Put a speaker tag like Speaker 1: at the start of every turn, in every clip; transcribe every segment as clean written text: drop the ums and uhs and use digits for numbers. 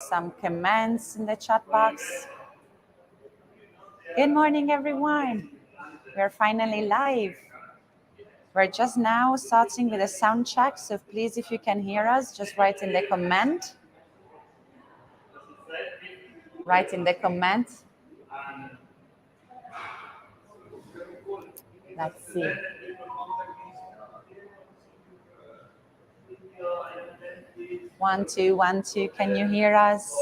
Speaker 1: some comments in the chat box. Good morning, everyone. We're finally live. We're just now starting with a sound check, so please, if you can hear us, just write in the comment. Write in the comment. Let's see. One, two, 1, 2. Can you hear us?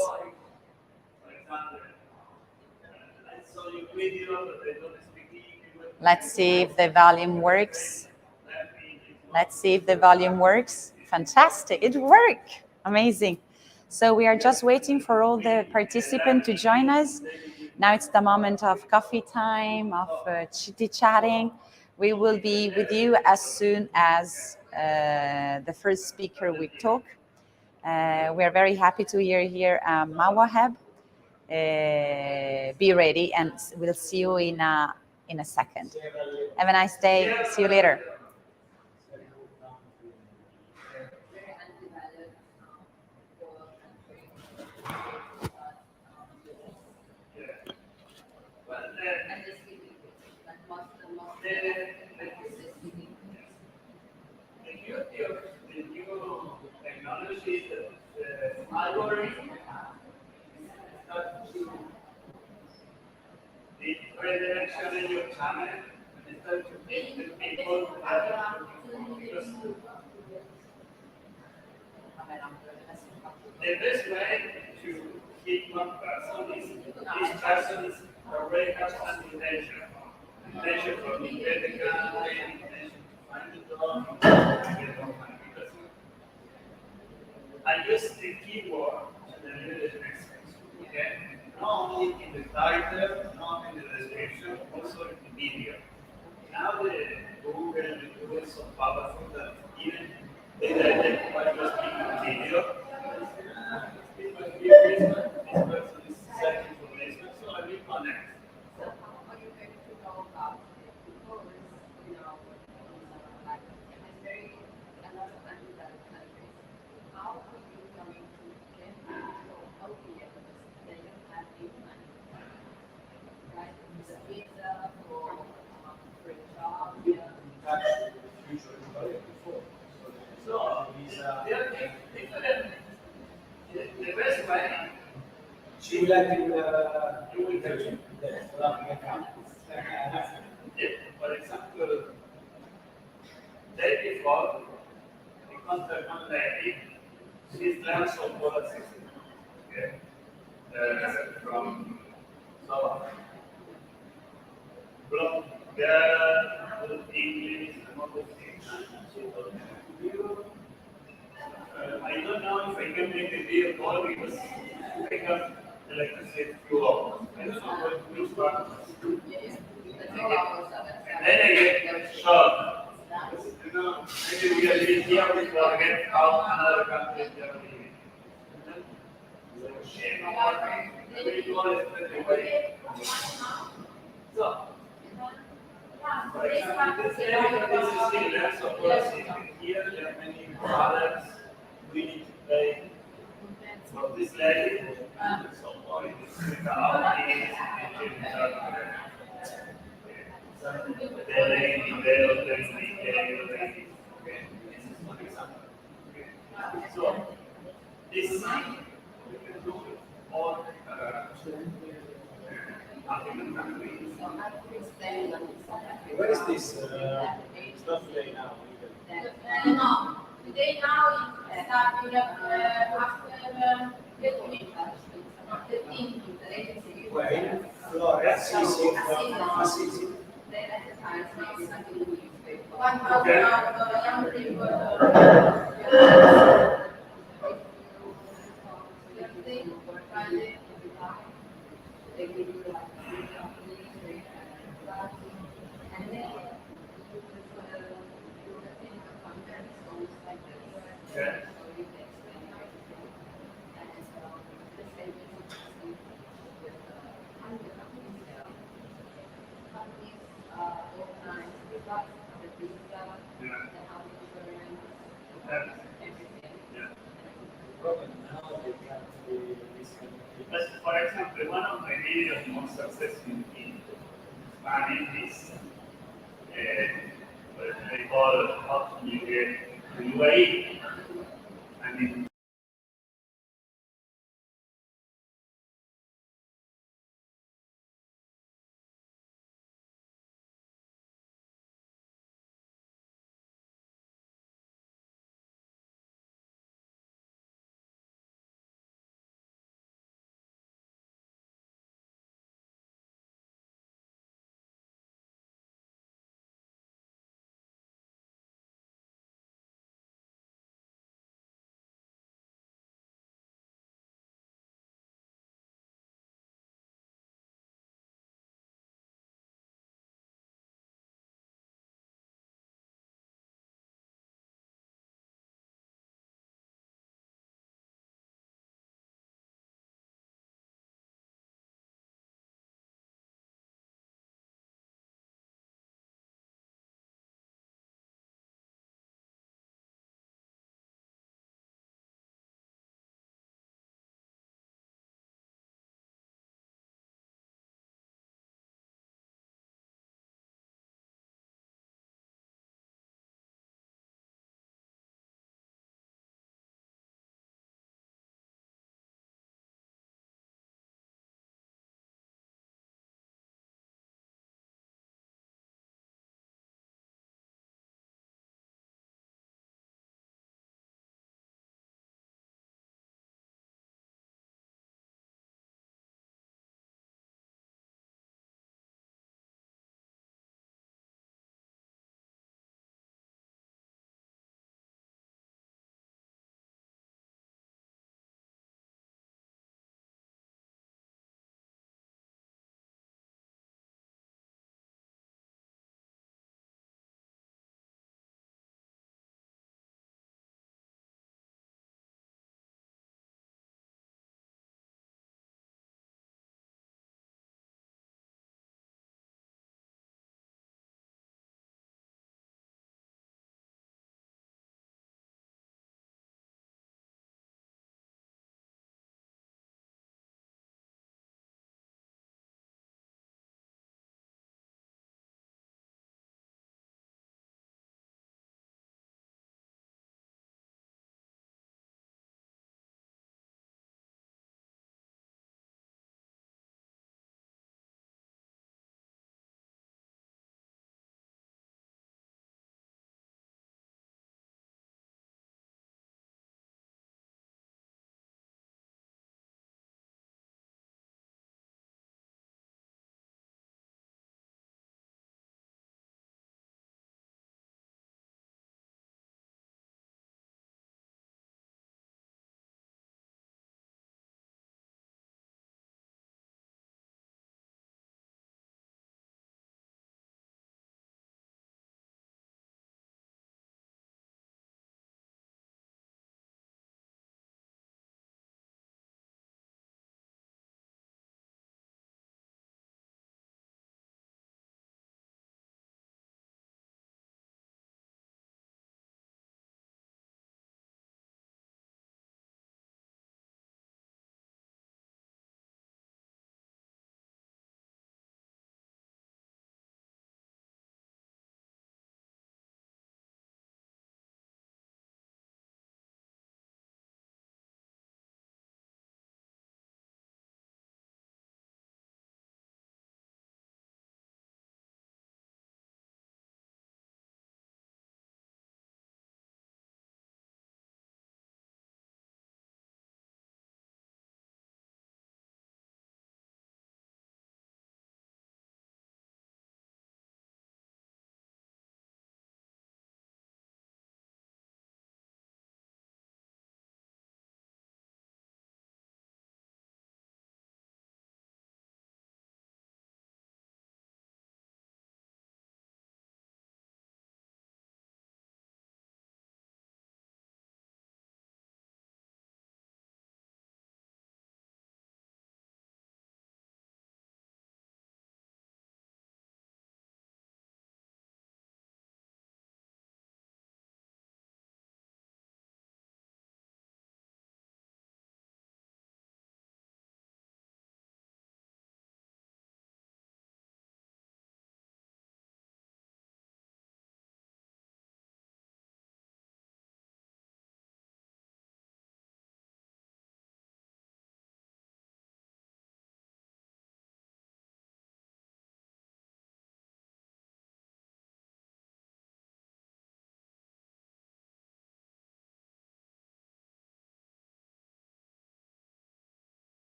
Speaker 1: Let's see if the volume works. Let's see if the volume works. Fantastic. It worked. Amazing. So we are just waiting for all the participants to join us. Now it's the moment of coffee time, of chitty-chatting. We will be with you as soon as the first speaker will talk. We are very happy to hear here MAWAHEB. Be ready, and we'll see you in a second. Have a nice day. See you later. The new technology, the algorithm, start to redirection in your channel and start to make the people just the best way to keep one person is this person is already has an intention. Intention from the medical, intention to find the dog, because I use the keyword to deliver the message. Okay? Not only in the title, not in the description, also in the video. Now the Google is so powerful that even they identify just in the video. This must be a reason. This person is searching for reason, so I will connect. So, the best way she will for example, day before, the contact one lady, she's learned some policies, okay, from from the English and all those things. I don't know if I can make a video call because I got electricity few hours. I don't know what to start. And then I get shocked. You know, maybe we are living here, we forget how another country is living. So, for example, this is the lens of policy. Here there are many products we need to pay for this lady. So far, it is without the lady, okay, this is one example. Okay. So, this we can do all African countries. Where is this stuff today now? No, today now is starting after the winter. Where in Florida? Assisi. They advertise next in the newspaper. 1,000 young people. And then
Speaker 2: But for example, one of my videos most successful in Spanish is what they call how to get to UAE. And in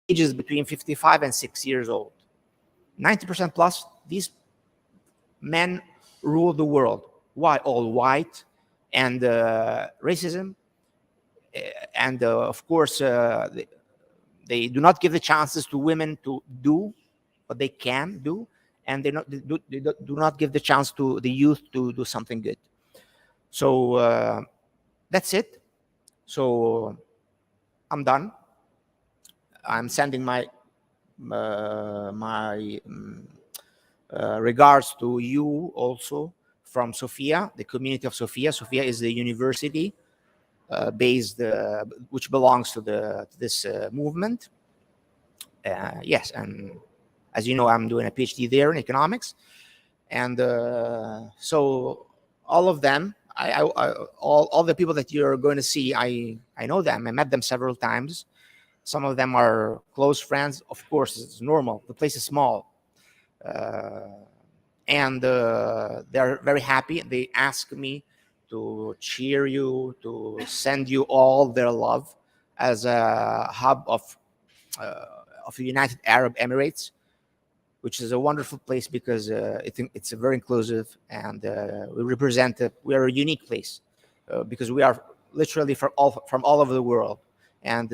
Speaker 3: ages between 55 and 6 years old. 90% plus, these men rule the world. Why? All white, and racism, and of course they do not give the chances to women to do what they can do, and they do not give the chance to the youth to do something good. So that's it. So I'm done. I'm sending my regards to you also from Sofia, the community of Sofia. Sofia is the university based, which belongs to this movement. Yes, and as you know, I'm doing a PhD there in economics, and so all of them, all the people that you're going to see, I know them. I met them several times. Some of them are close friends. Of course, it's normal. The place is small. And they're very happy. They ask me to cheer you, to send you all their love as a hub of the United Arab Emirates, which is a wonderful place because it's very inclusive, and we are a unique place because we are literally from all over the world, and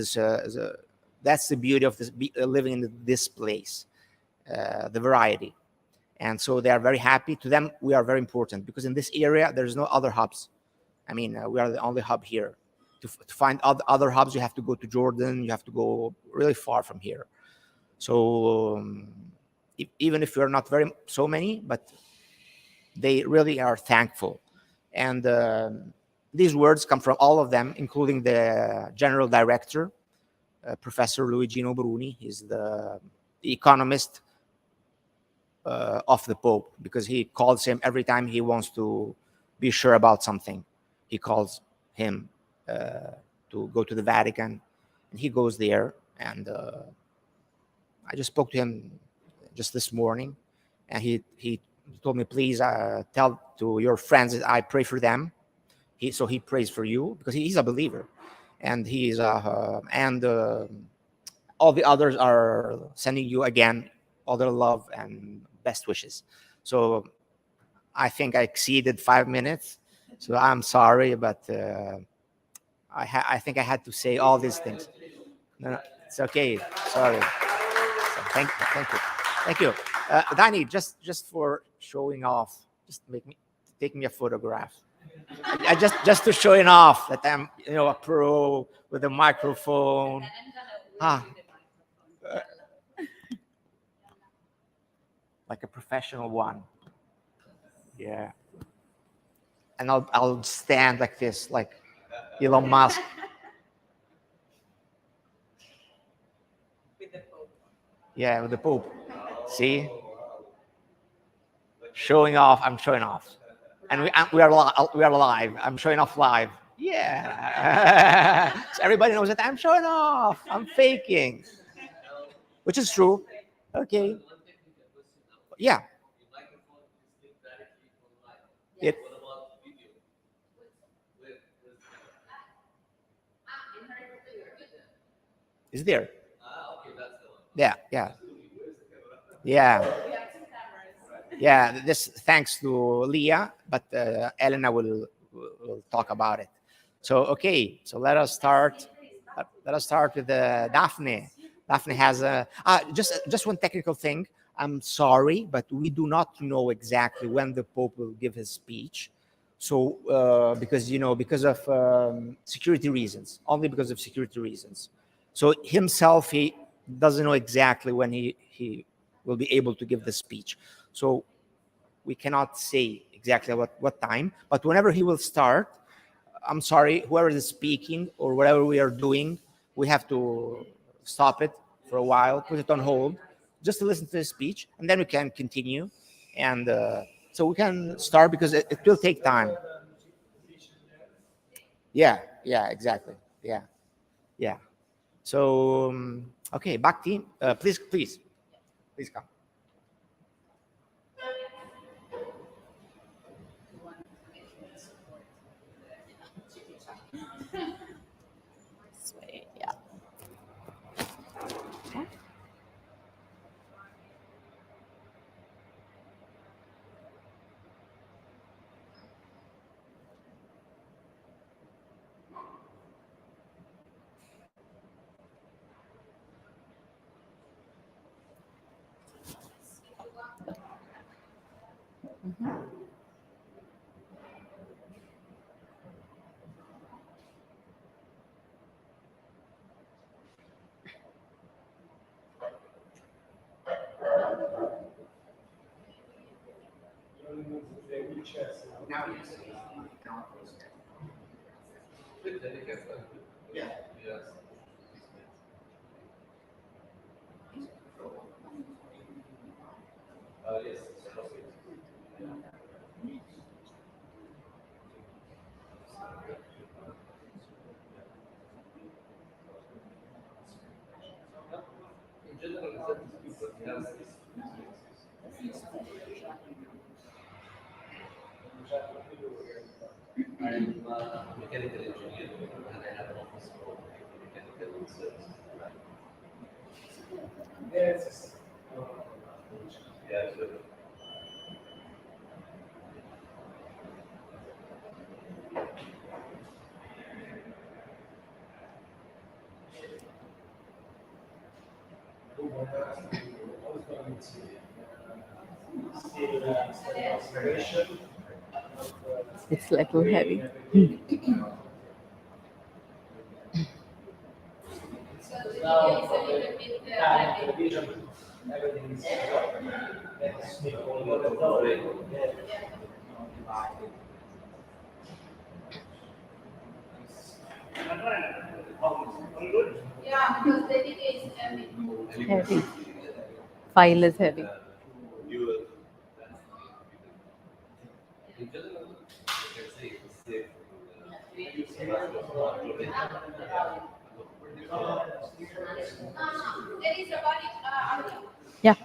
Speaker 3: that's the beauty of living in this place, the variety. And so they are very happy. To them, we are very important because in this area, there's no other hubs. I mean, we are the only hub here. To find other hubs, you have to go to Jordan. You have to go really far from here. So even if you're not so many, but they really are thankful. And these words come from all of them, including the general director, Professor Luigino Bruni. He's the economist of the Pope, because he calls him every time he wants to be sure about something. He calls him to go to the Vatican, and he goes there. And I just spoke to him just this morning, and he told me, please tell to your friends that I pray for them. So he prays for you because he's a believer, and he's and all the others are sending you again all their love and best wishes. So I think I exceeded 5 minutes, so I'm sorry, but I think I had to say all these things. No, it's okay. Sorry. So thank you. Danny, just for showing off, just take me a photograph. Just to showing off that I'm a pro with a microphone. Like a professional one. Yeah. And I'll stand like this, like Elon Musk. With the Pope. Yeah, with the Pope. See? Showing off. I'm showing off. And we are live. I'm showing off live. Yeah. So everybody knows that I'm showing off. I'm faking. Which is true. Okay. Yeah. Is there? Yeah. This thanks to Leah, but Elena will talk about it. So okay, so let us start. Let us start with Daphne. Daphne has just one technical thing. I'm sorry, but we do not know exactly when the Pope will give his speech. So because of security reasons, only because of security reasons. So himself, he doesn't know exactly when he will be able to give the speech. So we cannot say exactly what time, but whenever he will start, I'm sorry, whoever is speaking or whatever we are doing, we have to stop it for a while, put it on hold, just to listen to his speech, and then we can continue. And so we can start because it will take time. Yeah, exactly. Yeah. So, okay, Bhakti, please come. Now yes. Yeah.
Speaker 4: I'm a mechanical engineer and I have an office for mechanical service. Yes. Yeah, so
Speaker 5: It's a little heavy.
Speaker 2: Yeah, because the data is
Speaker 5: Heavy. File is heavy.
Speaker 4: you in general, I can say it's safe.
Speaker 2: there is a body.
Speaker 5: Yeah.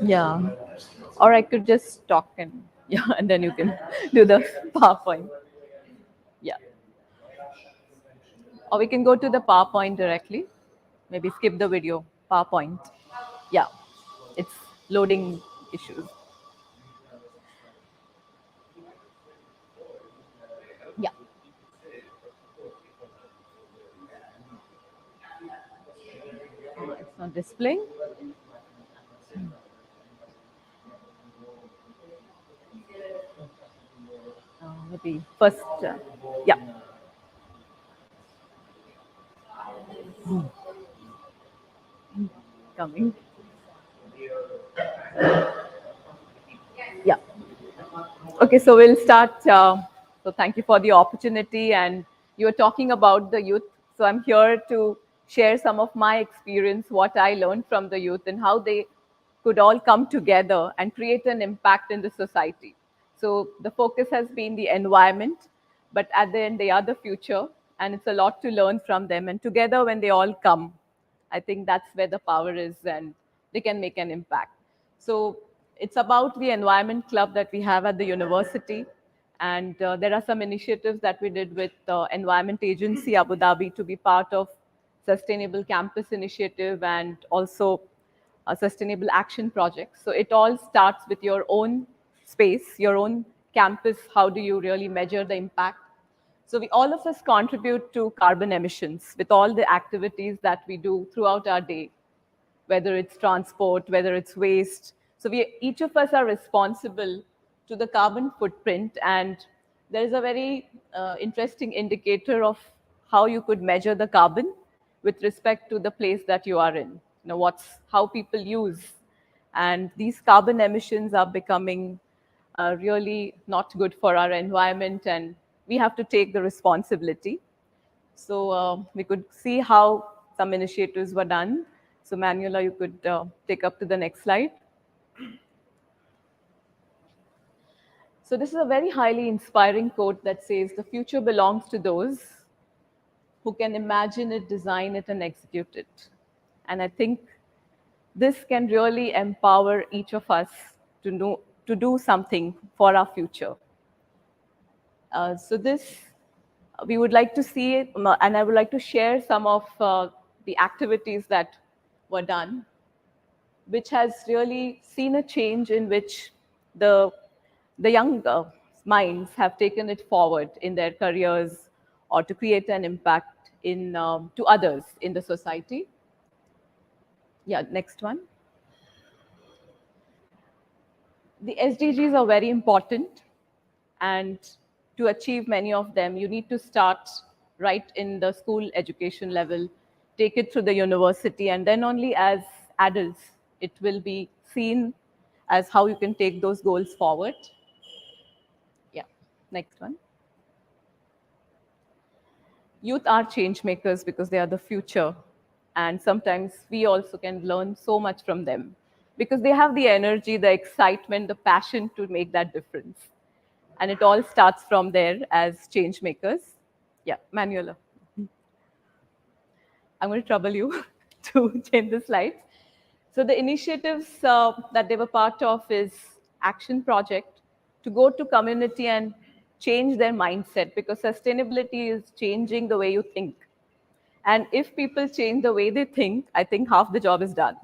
Speaker 5: Yeah. Or I could just talk and yeah, and then you can do the PowerPoint. Yeah. Or we can go to the PowerPoint directly. Maybe skip the video. PowerPoint. Yeah. It's loading issues. Yeah. It's not displaying. Maybe first. Yeah. Coming. Yeah. Okay, so we'll start. So thank you for the opportunity. And you were talking about the youth. So I'm here to share some of my experience, what I learned from the youth, and how they could all come together and create an impact in the society. So the focus has been the environment, but at the end, they are the future, and it's a lot to learn from them. And together, when they all come, I think that's where the power is, and they can make an impact. So it's about the environment club that we have at the university, and there are some initiatives that we did with Environment Agency Abu Dhabi to be part of Sustainable Campus Initiative and also a sustainable action project. So it all starts with your own space, your own campus. How do you really measure the impact? So we all of us contribute to carbon emissions with all the activities that we do throughout our day, whether it's transport, whether it's waste. So we each of us are responsible to the carbon footprint, and there is a very interesting indicator of how you could measure the carbon with respect to the place that you are in. You know, what's how people use, and these carbon emissions are becoming really not good for our environment, and we have to take the responsibility. So we could see how some initiatives were done. So Manuela, you could take up to the next slide. So this is a very highly inspiring quote that says, "The future belongs to those who can imagine it, design it, and execute it." And I think this can really empower each of us to know to do something for our future. So this we would like to see it, and I would like to share some of the activities that were done, which has really seen a change in which the the young minds have taken it forward in their careers or to create an impact in to others in the society. Yeah, next one. The SDGs are very important, and to achieve many of them, you need to start right in the school education level, take it through the university, and then only as adults, it will be seen as how you can take those goals forward. Yeah, next one. Youth are change makers because they are the future, and sometimes we also can learn so much from them because they have the energy, the excitement, the passion to make that difference, and it all starts from there as change makers. Yeah, Manuela, I'm going to trouble you to change the slides. So the initiatives that they were part of is action project to go to community and change their mindset, because sustainability is changing the way you think. And if people change the way they think, I think half the job is done.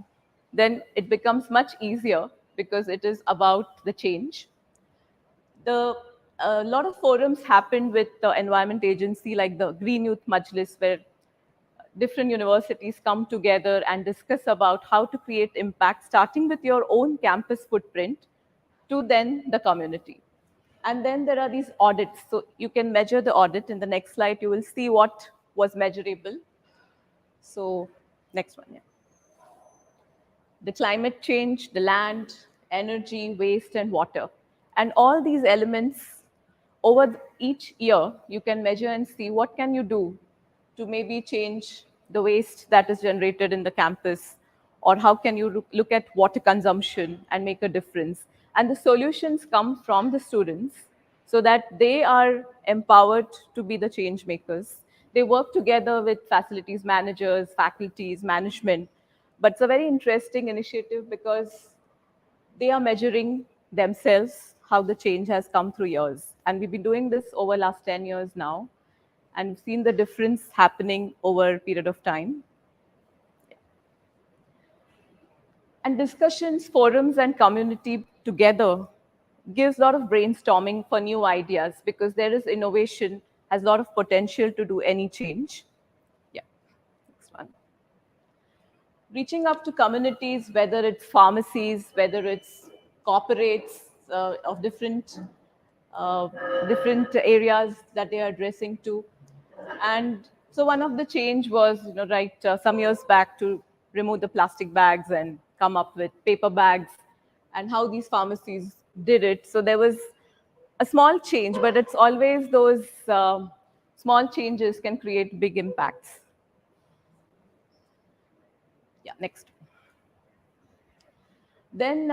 Speaker 5: Then it becomes much easier because it is about the change. The a lot of forums happened with the environment agency like the Green Youth Majlis, where different universities come together and discuss about how to create impact, starting with your own campus footprint to then the community. And then there are these audits. So you can measure the audit. In the next slide, you will see what was measurable. So next one, yeah. The climate change, the land, energy, waste, and water. And all these elements over each year, you can measure and see what can you do to maybe change the waste that is generated in the campus, or how can you look at water consumption and make a difference. And the solutions come from the students so that they are empowered to be the change makers. They work together with facilities managers, faculties, management. But it's a very interesting initiative because they are measuring themselves how the change has come through years. And we've been doing this over last 10 years now, and we've seen the difference happening over a period of time. And discussions, forums, and community together gives a lot of brainstorming for new ideas, because there is innovation, has a lot of potential to do any change. Yeah, next one. Reaching up to communities, whether it's pharmacies, whether it's corporates of uh, different areas that they are addressing to. And so one of the change was, some years back, to remove the plastic bags and come up with paper bags, and how these pharmacies did it. So there was a small change, but it's always those small changes can create big impacts. Yeah, next. Then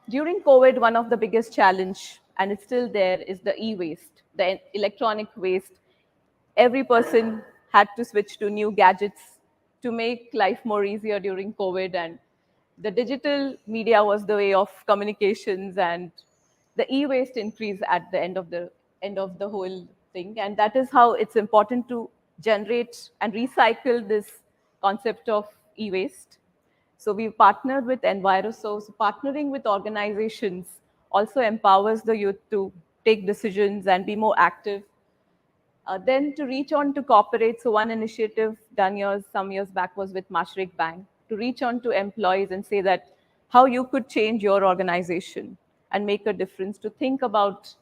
Speaker 5: during COVID, one of the biggest challenge, and it's still there, is the e-waste, the electronic waste. Every person had to switch to new gadgets to make life more easier during COVID, and the digital media was the way of communications, and the e-waste increased at the end of the whole thing. And that is how it's important to generate and recycle this concept of e-waste. So we partnered with Enviroso. So partnering with organizations also empowers the youth to take decisions and be more active. Then to reach on to corporates, so one initiative done some years back was with Mashreq Bank, to reach on to employees and say that how you could change your organization and make a difference, to think about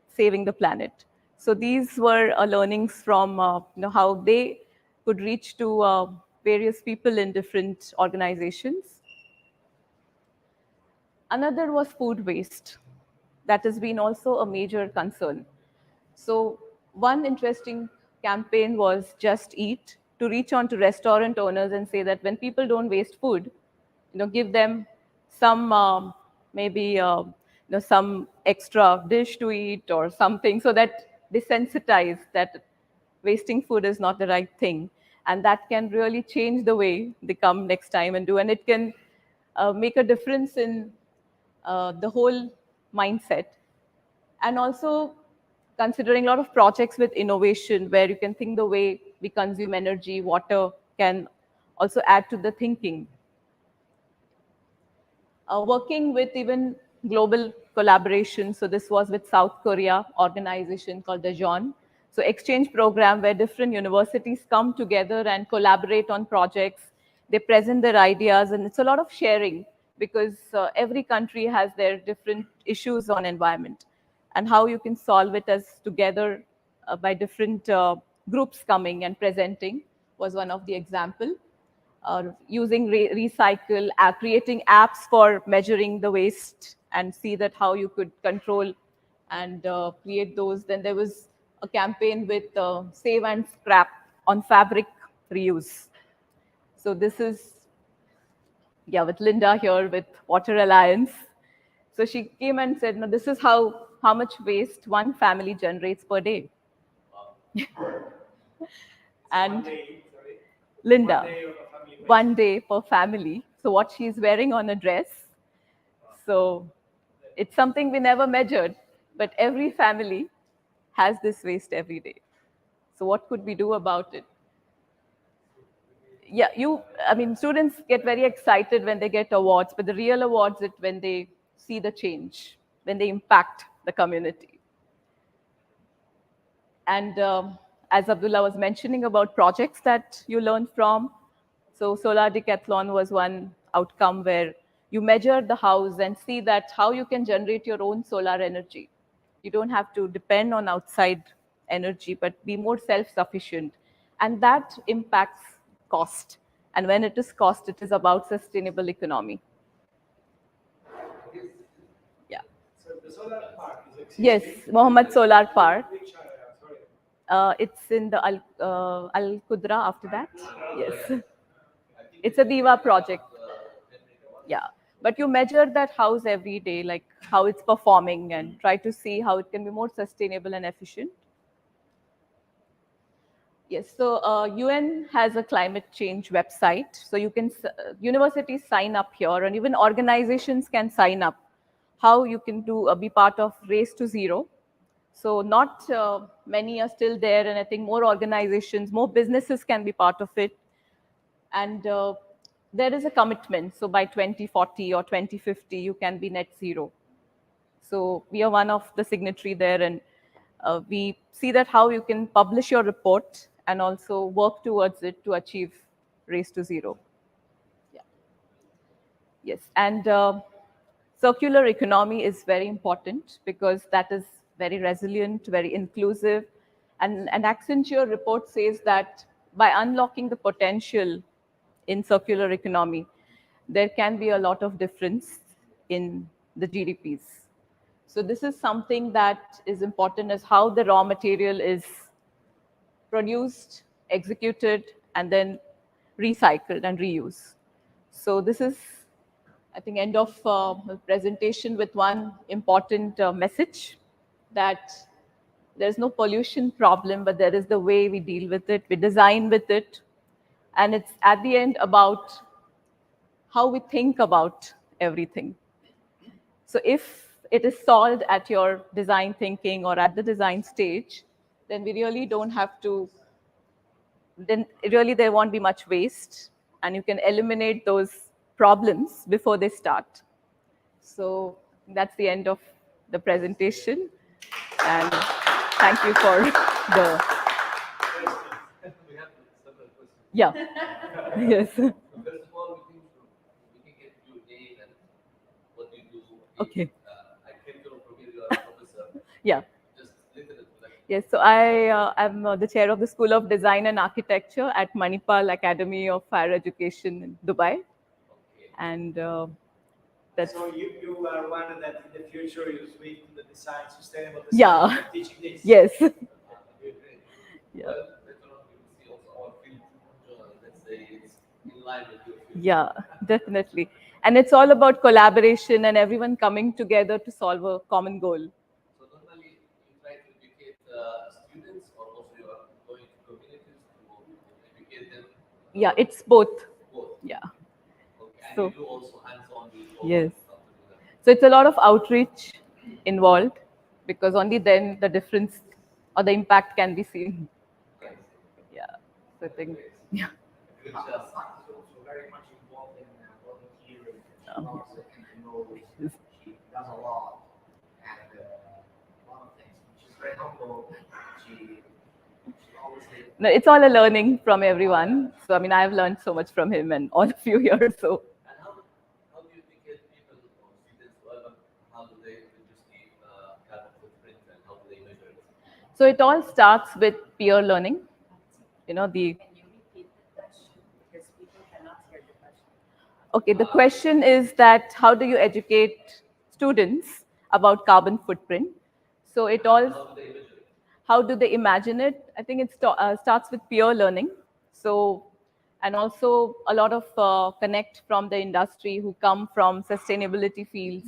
Speaker 5: saving the planet. So these were learnings from how they could reach to various people in different organizations. Another was food waste. That has been also a major concern. So one interesting campaign was Just Eat, to reach on to restaurant owners and say that when people don't waste food, give them some maybe some extra dish to eat or something, so that they sensitize that wasting food is not the right thing, and that can really change the way they come next time and do, and it can make a difference in the whole mindset. And also considering a lot of projects with innovation, where you can think the way we consume energy, water can also add to the thinking. Working with even global collaboration. So this was with South Korea organization called the JON. So exchange program where different universities come together and collaborate on projects. they present their ideas, and it's a lot of sharing because every country has their different issues on environment, and how you can solve it as together by different groups coming and presenting was one of the example. Using recycle, creating apps for measuring the waste and see that how you could control and create those. Then there was a campaign with save and scrap on fabric reuse. So this is, yeah, with Linda here with Water Alliance. So she came and said, no, this is how much waste one family generates per day. And Linda, one day per family. So what she's wearing on a dress. So it's something we never measured, but every family has this waste every day. So what could we do about it? Yeah, I mean, students get very excited when they get awards, but the real awards is when they see the change, when they impact the community. And as Abdullah was mentioning about projects that you learn from, so Solar Decathlon was one outcome where you measure the house and see that how you can generate your own solar energy. You don't have to depend on outside energy, but be more self-sufficient. And that impacts cost. And when it is cost, it is about sustainable economy. Yeah.
Speaker 2: So the solar park is existing.
Speaker 5: Yes, Mohammed Solar Park.
Speaker 2: Which area? Sorry.
Speaker 5: It's in the Al Qudra after that. Yes. It's a Diva project. Yeah. But you measure that house every day, like how it's performing, and try to see how it can be more sustainable and efficient. Yes, so UN has a climate change website. So you can, universities sign up here, and even organizations can sign up. How you can be part of Race to Zero. So not many are still there, and I think more organizations, more businesses can be part of it. And there is a commitment. So by 2040 or 2050, you can be net zero. So we are one of the signatory there, and we see that how you can publish your report and also work towards it to achieve Race to Zero. Yeah. Yes, and circular economy is very important because that is very resilient, very inclusive. And Accenture report says that by unlocking the potential in circular economy, there can be a lot of difference in the GDPs. So this is something that is important, as how the raw material is produced, executed, and then recycled and reused. So this is, I think, end of the presentation with one important message, that there's no pollution problem, but there is the way we deal with it, we design with it. And it's at the end about how we think about everything. So if it is solved at your design thinking or at the design stage, then we really don't have to, then really there won't be much waste, and you can eliminate those problems before they start. So that's the end of the presentation. And thank you for the,
Speaker 4: We have several questions.
Speaker 5: yeah, yes.
Speaker 4: First of all, we can get your name and what you do.
Speaker 5: Okay.
Speaker 4: I came to know from you, you are a professor.
Speaker 5: Yeah.
Speaker 4: Just little like.
Speaker 5: Yes, so I am the chair of the School of Design and Architecture at Manipal Academy of Higher Education in Dubai.
Speaker 4: Okay.
Speaker 5: And that's,
Speaker 2: So you are one that in the future you switch to the design, sustainable design,
Speaker 5: yeah,
Speaker 2: teaching this.
Speaker 5: yes.
Speaker 4: Great.
Speaker 5: Yeah.
Speaker 4: Well, later on we will see also our field, let's say it's in line with your field.
Speaker 5: Yeah, definitely. And it's all about collaboration and everyone coming together to solve a common goal.
Speaker 4: So normally you try to educate students, or also you are going to communities to educate them?
Speaker 5: Yeah, it's both.
Speaker 4: Both.
Speaker 5: Yeah.
Speaker 4: Okay. And
Speaker 5: So,
Speaker 4: you do also hands-on with all
Speaker 5: yes.
Speaker 4: how to do that.
Speaker 5: So it's a lot of outreach involved, because only then the difference or the impact can be seen.
Speaker 4: Right.
Speaker 5: Yeah. So I think, yeah.
Speaker 4: Good
Speaker 2: Science
Speaker 4: job.
Speaker 2: is also very much involved in volunteering. She loves it, NGOs. She does a lot, and a lot of things. She's very humble. She always
Speaker 5: No, it's all a learning from everyone. So I mean, I've learned so much from him and all of you here. So
Speaker 4: And how do you educate people or students, whatever, how do they reduce the carbon footprint and how do they measure it?
Speaker 5: so it all starts with peer learning. You know, the
Speaker 1: Can you repeat the question? Because people cannot hear the question.
Speaker 5: okay, the question is that how do you educate students about carbon footprint? So it all,
Speaker 4: How do they measure it?
Speaker 5: how do they imagine it? I think it starts with peer learning. So, and also a lot of connect from the industry who come from sustainability fields.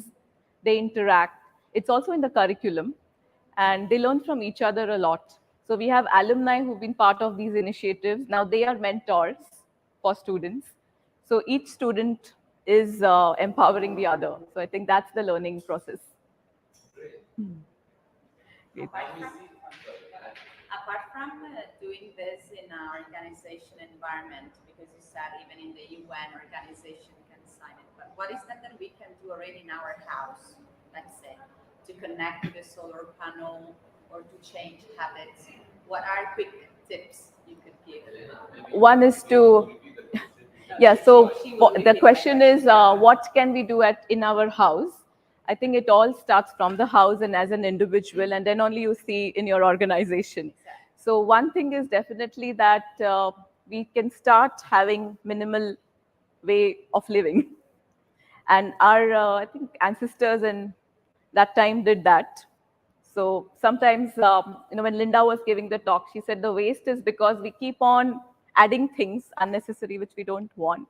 Speaker 5: They interact. It's also in the curriculum, and they learn from each other a lot. So we have alumni who've been part of these initiatives. Now they are mentors for students. So each student is empowering the other. So I think that's the learning process.
Speaker 4: Great.
Speaker 5: Great.
Speaker 1: Apart from doing this in our organization environment, because you said even in the UN organization can sign it, but what is that we can do already in our house, let's say, to connect to the solar panel or to change habits? What are quick tips you could give?
Speaker 5: One is to, yeah, so the question is what can we do in our house? I think it all starts from the house and as an individual, and then only you see in your organization. So one thing is definitely that we can start having minimal way of living. And our, I think, ancestors in that time did that. So sometimes, when Linda was giving the talk, she said the waste is because we keep on adding things unnecessary which we don't want,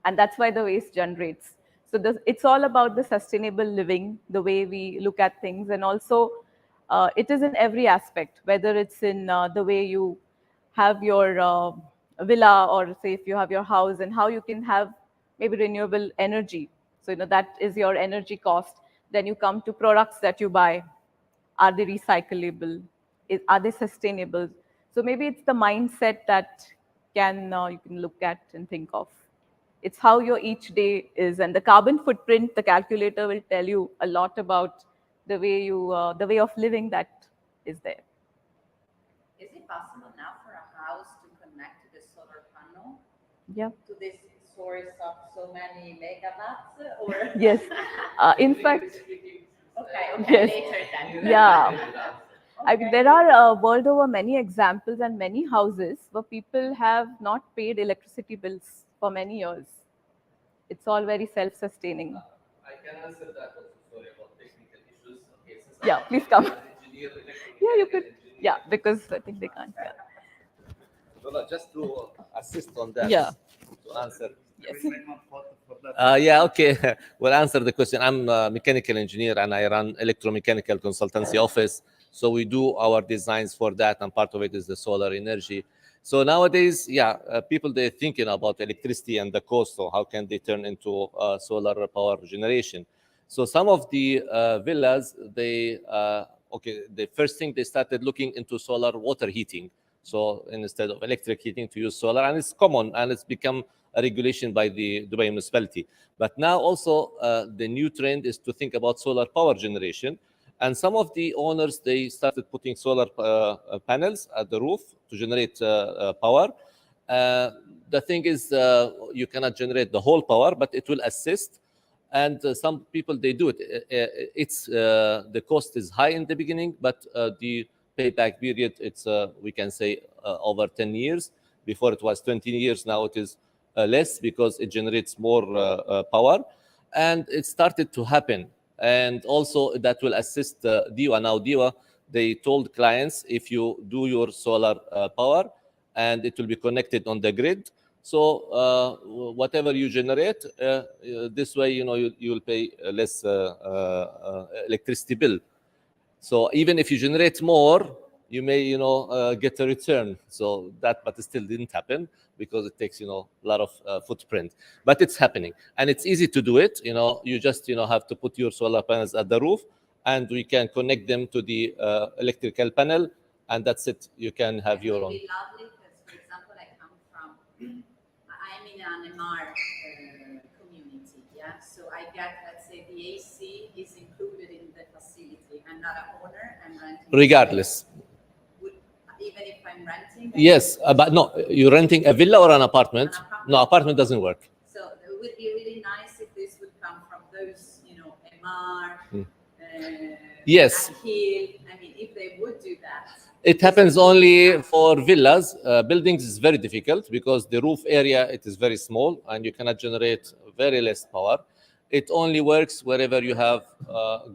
Speaker 5: and that's why the waste generates. So it's all about the sustainable living, the way we look at things, and also it is in every aspect, whether it's in the way you have your villa, or say if you have your house, and how you can have maybe renewable energy. So that is your energy cost. Then you come to products that you buy. Are they recyclable? Are they sustainable? So maybe it's the mindset that you can look at and think of. It's how your each day is, and the carbon footprint. The calculator will tell you a lot about the way of living that is there.
Speaker 1: Is it possible now for a house to connect to the solar panel,
Speaker 5: Yeah.
Speaker 1: to this source of so many megawatts? Or
Speaker 5: Yes. In fact,
Speaker 1: okay,
Speaker 5: Yes.
Speaker 1: later then.
Speaker 5: Yeah. I mean, there are world over many examples and many houses where people have not paid electricity bills for many years. It's all very self-sustaining.
Speaker 4: I can answer that also. Sorry about technical issues. Okay, since
Speaker 5: Yeah,
Speaker 4: I'm
Speaker 5: please come.
Speaker 4: an engineer,
Speaker 5: Yeah, you
Speaker 4: electromechanical
Speaker 5: could.
Speaker 4: engineer.
Speaker 5: Yeah, because I think they can't. Yeah.
Speaker 4: No, just to assist on that.
Speaker 5: Yeah.
Speaker 4: To answer.
Speaker 5: Yes.
Speaker 4: Yeah, okay. We'll answer the question. I'm a mechanical engineer and I run electromechanical consultancy office. So we do our designs for that, and part of it is the solar energy. So nowadays, yeah, people they're thinking about electricity and the cost. So how can they turn into solar power generation? So some of the villas, the first thing they started looking into solar water heating. So instead of electric heating, to use solar, and it's common and it's become a regulation by the Dubai municipality. But now also the new trend is to think about solar power generation. And some of the owners, they started putting solar panels at the roof to generate power. The thing is, you cannot generate the whole power, but it will assist. And some people, they do it. It's the cost is high in the beginning, but the payback period, it's we can say over 10 years. Before it was 20 years, now it is less because it generates more power, and it started to happen. And also that will assist DIWA. Now DIWA, they told clients, if you do your solar power and it will be connected on the grid, so whatever you generate, this way, you will pay less electricity bill. So even if you generate more, you may, get a return. So that, but it still didn't happen because it takes, a lot of footprint. But it's happening, and it's easy to do it. You just, have to put your solar panels at the roof, and we can connect them to the electrical panel, and that's it. You can have your own.
Speaker 1: It would be lovely because, for example, I come from, I'm in an MR community, yeah. So I get, let's say, the AC is included in the facility. I'm not an owner. I'm renting.
Speaker 4: Regardless.
Speaker 1: Even if I I'm renting?
Speaker 4: Yes, but no, you're renting a villa or an apartment? No, apartment doesn't work.
Speaker 1: So it would be really nice if this would come from those, MR,
Speaker 4: Yes.
Speaker 1: Akil. I mean, if they would do that.
Speaker 4: It happens only for villas. Buildings is very difficult because the roof area, it is very small and you cannot generate very less power. It only works wherever you have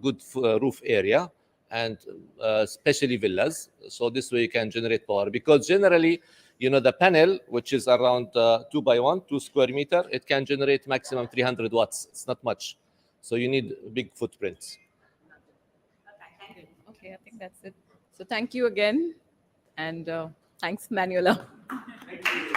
Speaker 4: good roof area, and especially villas. So this way you can generate power, because generally, the panel, which is around 2 by 1, 2 square meter, it can generate maximum 300 watts. It's not much. So you need big footprints.
Speaker 5: Okay, I think that's it. So thank you again. And thanks, Manuela.
Speaker 2: Thank you.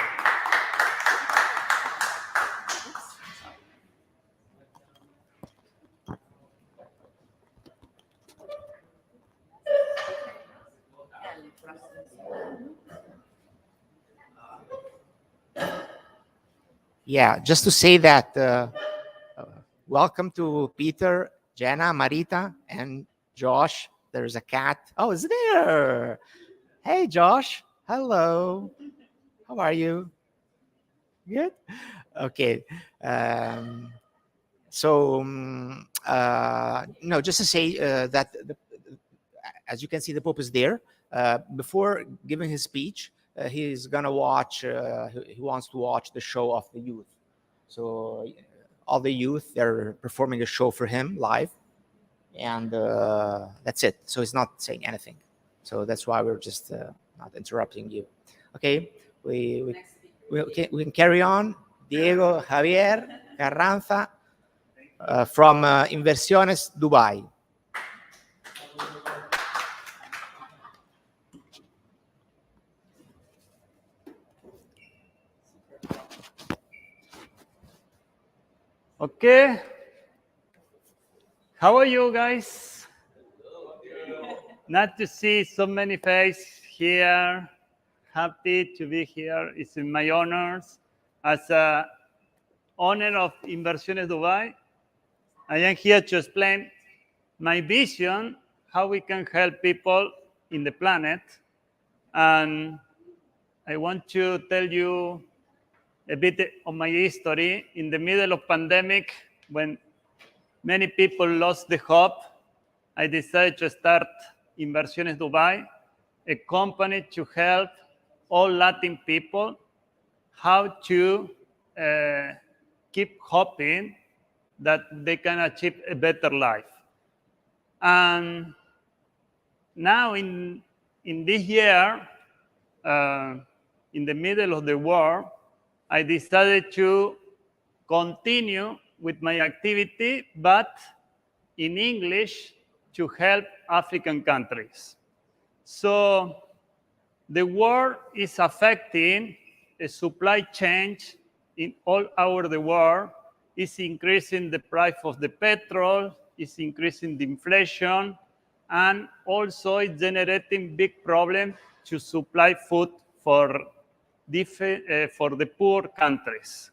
Speaker 3: Yeah, just to say that welcome to Peter, Jenna, Marita, and Josh. There's a cat. Oh, it's there. Hey, Josh. Hello. How are you? Good. Okay. No, just to say that as you can see, the Pope is there. Before giving his speech, he's gonna watch. He wants to watch the show of the youth. So all the youth, they're performing a show for him live, and that's it. So he's not saying anything. So that's why we're just not interrupting you. Okay, we can carry on. Diego Javier Carranza from Inversiones Dubai.
Speaker 6: Okay. How are you guys? Nice to see so many faces here. Happy to be here. It's in my honors as a owner of Inversiones Dubai. I am here to explain my vision, how we can help people in the planet. And I want to tell you a bit of my history. In the middle of pandemic, when many people lost the hope, I decided to start Inversiones Dubai, a company to help all Latin people how to keep hoping that they can achieve a better life. And now in this year, in the middle of the war, I decided to continue with my activity, but in English, to help African countries. So the war is affecting a supply chain in all over the world. It's increasing the price of the petrol, it's increasing the inflation, and also it's generating big problems to supply food for the poor countries.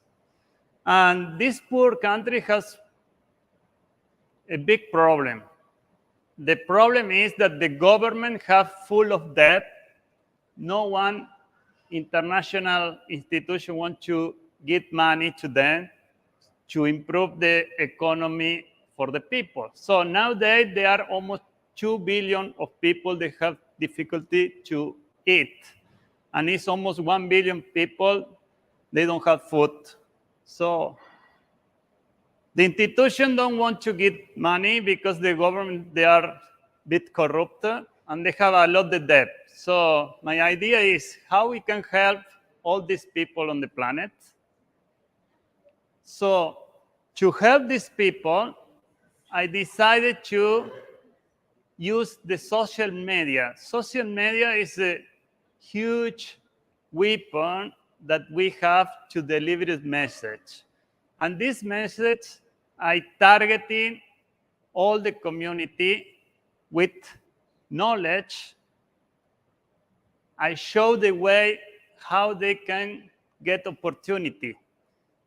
Speaker 6: And this poor country has a big problem. The problem is that the government have full of debt. No one international institution wants to give money to them to improve the economy for the people. So nowadays there are almost 2 billion of people that have difficulty to eat. And it's almost 1 billion people, they don't have food. So the institution don't want to give money because the government, they are a bit corrupt and they have a lot of debt. So my idea is how we can help all these people on the planet. So to help these people, I decided to use the social media. Social media is a huge weapon that we have to deliver this message. And this message, I targeting all the community with knowledge. I show the way how they can get opportunity.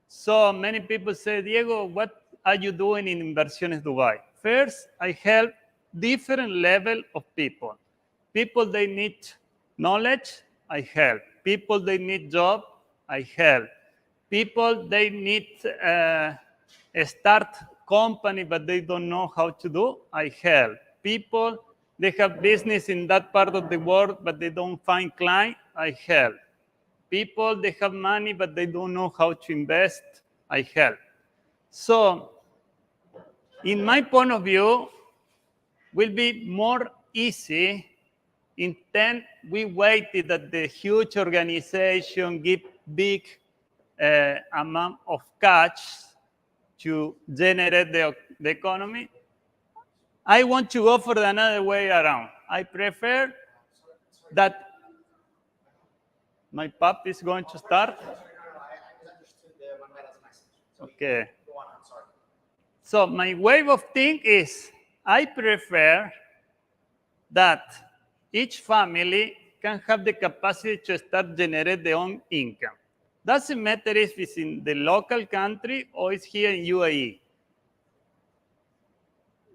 Speaker 6: So many people say, Diego, what are you doing in Inversiones Dubai? First, I help different level of people. People, they need knowledge, I help. People, they need job, I help. People, they need a start company, but they don't know how to do, I help. People, they have business in that part of the world, but they don't find client, I help. People, they have money, but they don't know how to invest, I help. So, in my point of view, will be more easy in 10 we waited that the huge organization give big amount of cash to generate the economy. I want to go for the another way around. I prefer that my pup is going to start. Okay. So my way of thinking is I prefer that each family can have the capacity to start generate their own income. Doesn't matter if it's in the local country or it's here in UAE.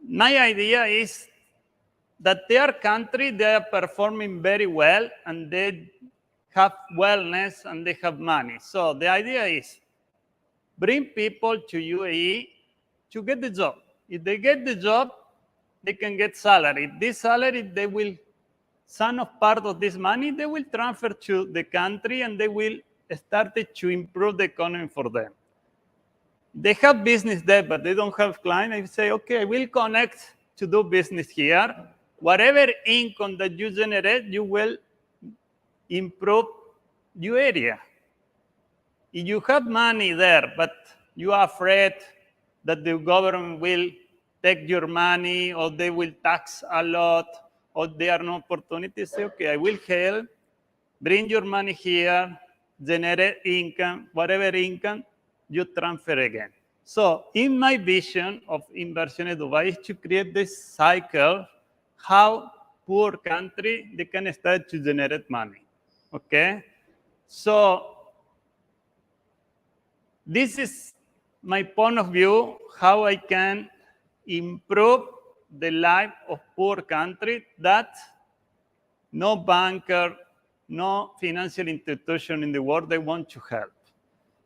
Speaker 6: My idea is that their country, they are performing very well and they have wellness and they have money. So the idea is bring people to UAE to get the job. If they get the job, they can get salary. This salary, they will, some of part of this money, they will transfer to the country and they will start to improve the economy for them. They have business there, but they don't have client. I say, okay, I will connect to do business here. Whatever income that you generate, you will improve your area. If you have money there, but you are afraid that the government will take your money or they will tax a lot or there are no opportunities, say, okay, I will help, bring your money here, generate income, whatever income, you transfer again. So in my vision of Inversión en Dubai is to create this cycle, how poor country, they can start to generate money, okay? So this is my point of view, how I can improve the life of poor country that no banker, no financial institution in the world, they want to help.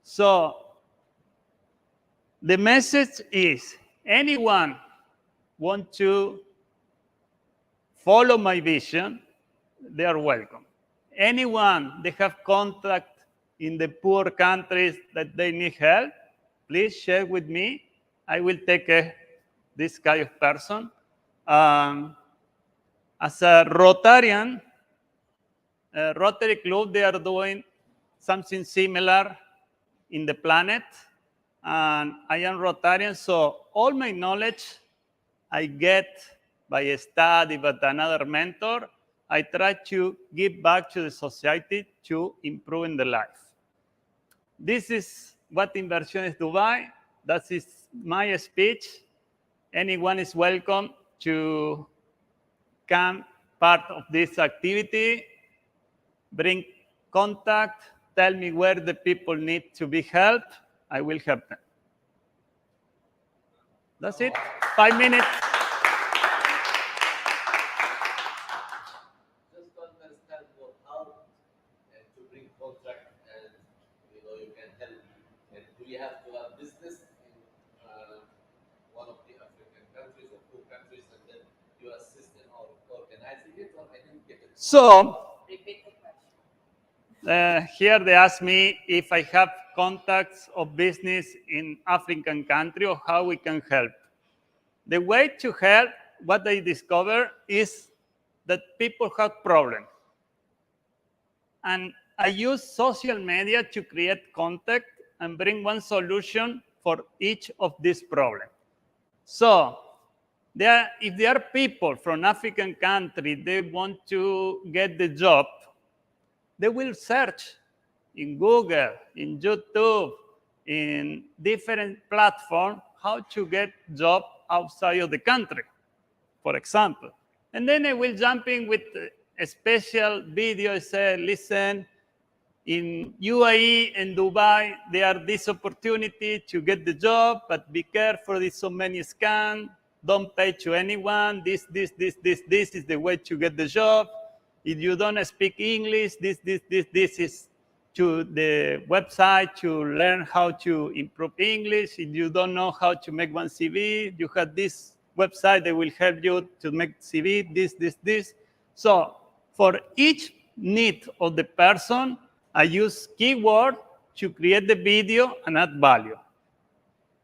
Speaker 6: So the message is, anyone want to follow my vision, they are welcome. Anyone they have contact in the poor countries that they need help, please share with me. I will take this kind of person. As a Rotarian, Rotary Club, they are doing something similar in the planet. And I am Rotarian, so all my knowledge I get by a study, but another mentor, I try to give back to the society to improve in the life. This is what Inversiones Dubai, that is my speech. Anyone is welcome to come part of this activity, bring contact, tell me where the people need to be helped, I will help them. That's it, 5 minutes.
Speaker 4: Just to understand how to bring contract and you can help. And do you have to have business in one of the African countries or two countries, and then you assist in organizing it, or I didn't get it?
Speaker 6: So here they ask me if I have contacts of business in African country or how we can help. The way to help, what I discover is that people have problems. And I use social media to create contact and bring one solution for each of these problems. So if there are people from African country, they want to get the job, they will search in Google, in YouTube, in different platforms, how to get job outside of the country, for example. And then I will jump in with a special video, say, listen, in UAE and Dubai, there are this opportunity to get the job, but be careful, there's so many scams, don't pay to anyone, this is the way to get the job. If you don't speak English, this is to the website to learn how to improve English. If you don't know how to make one CV, you have this website that will help you to make CV, this. So for each need of the person, I use keyword to create the video and add value.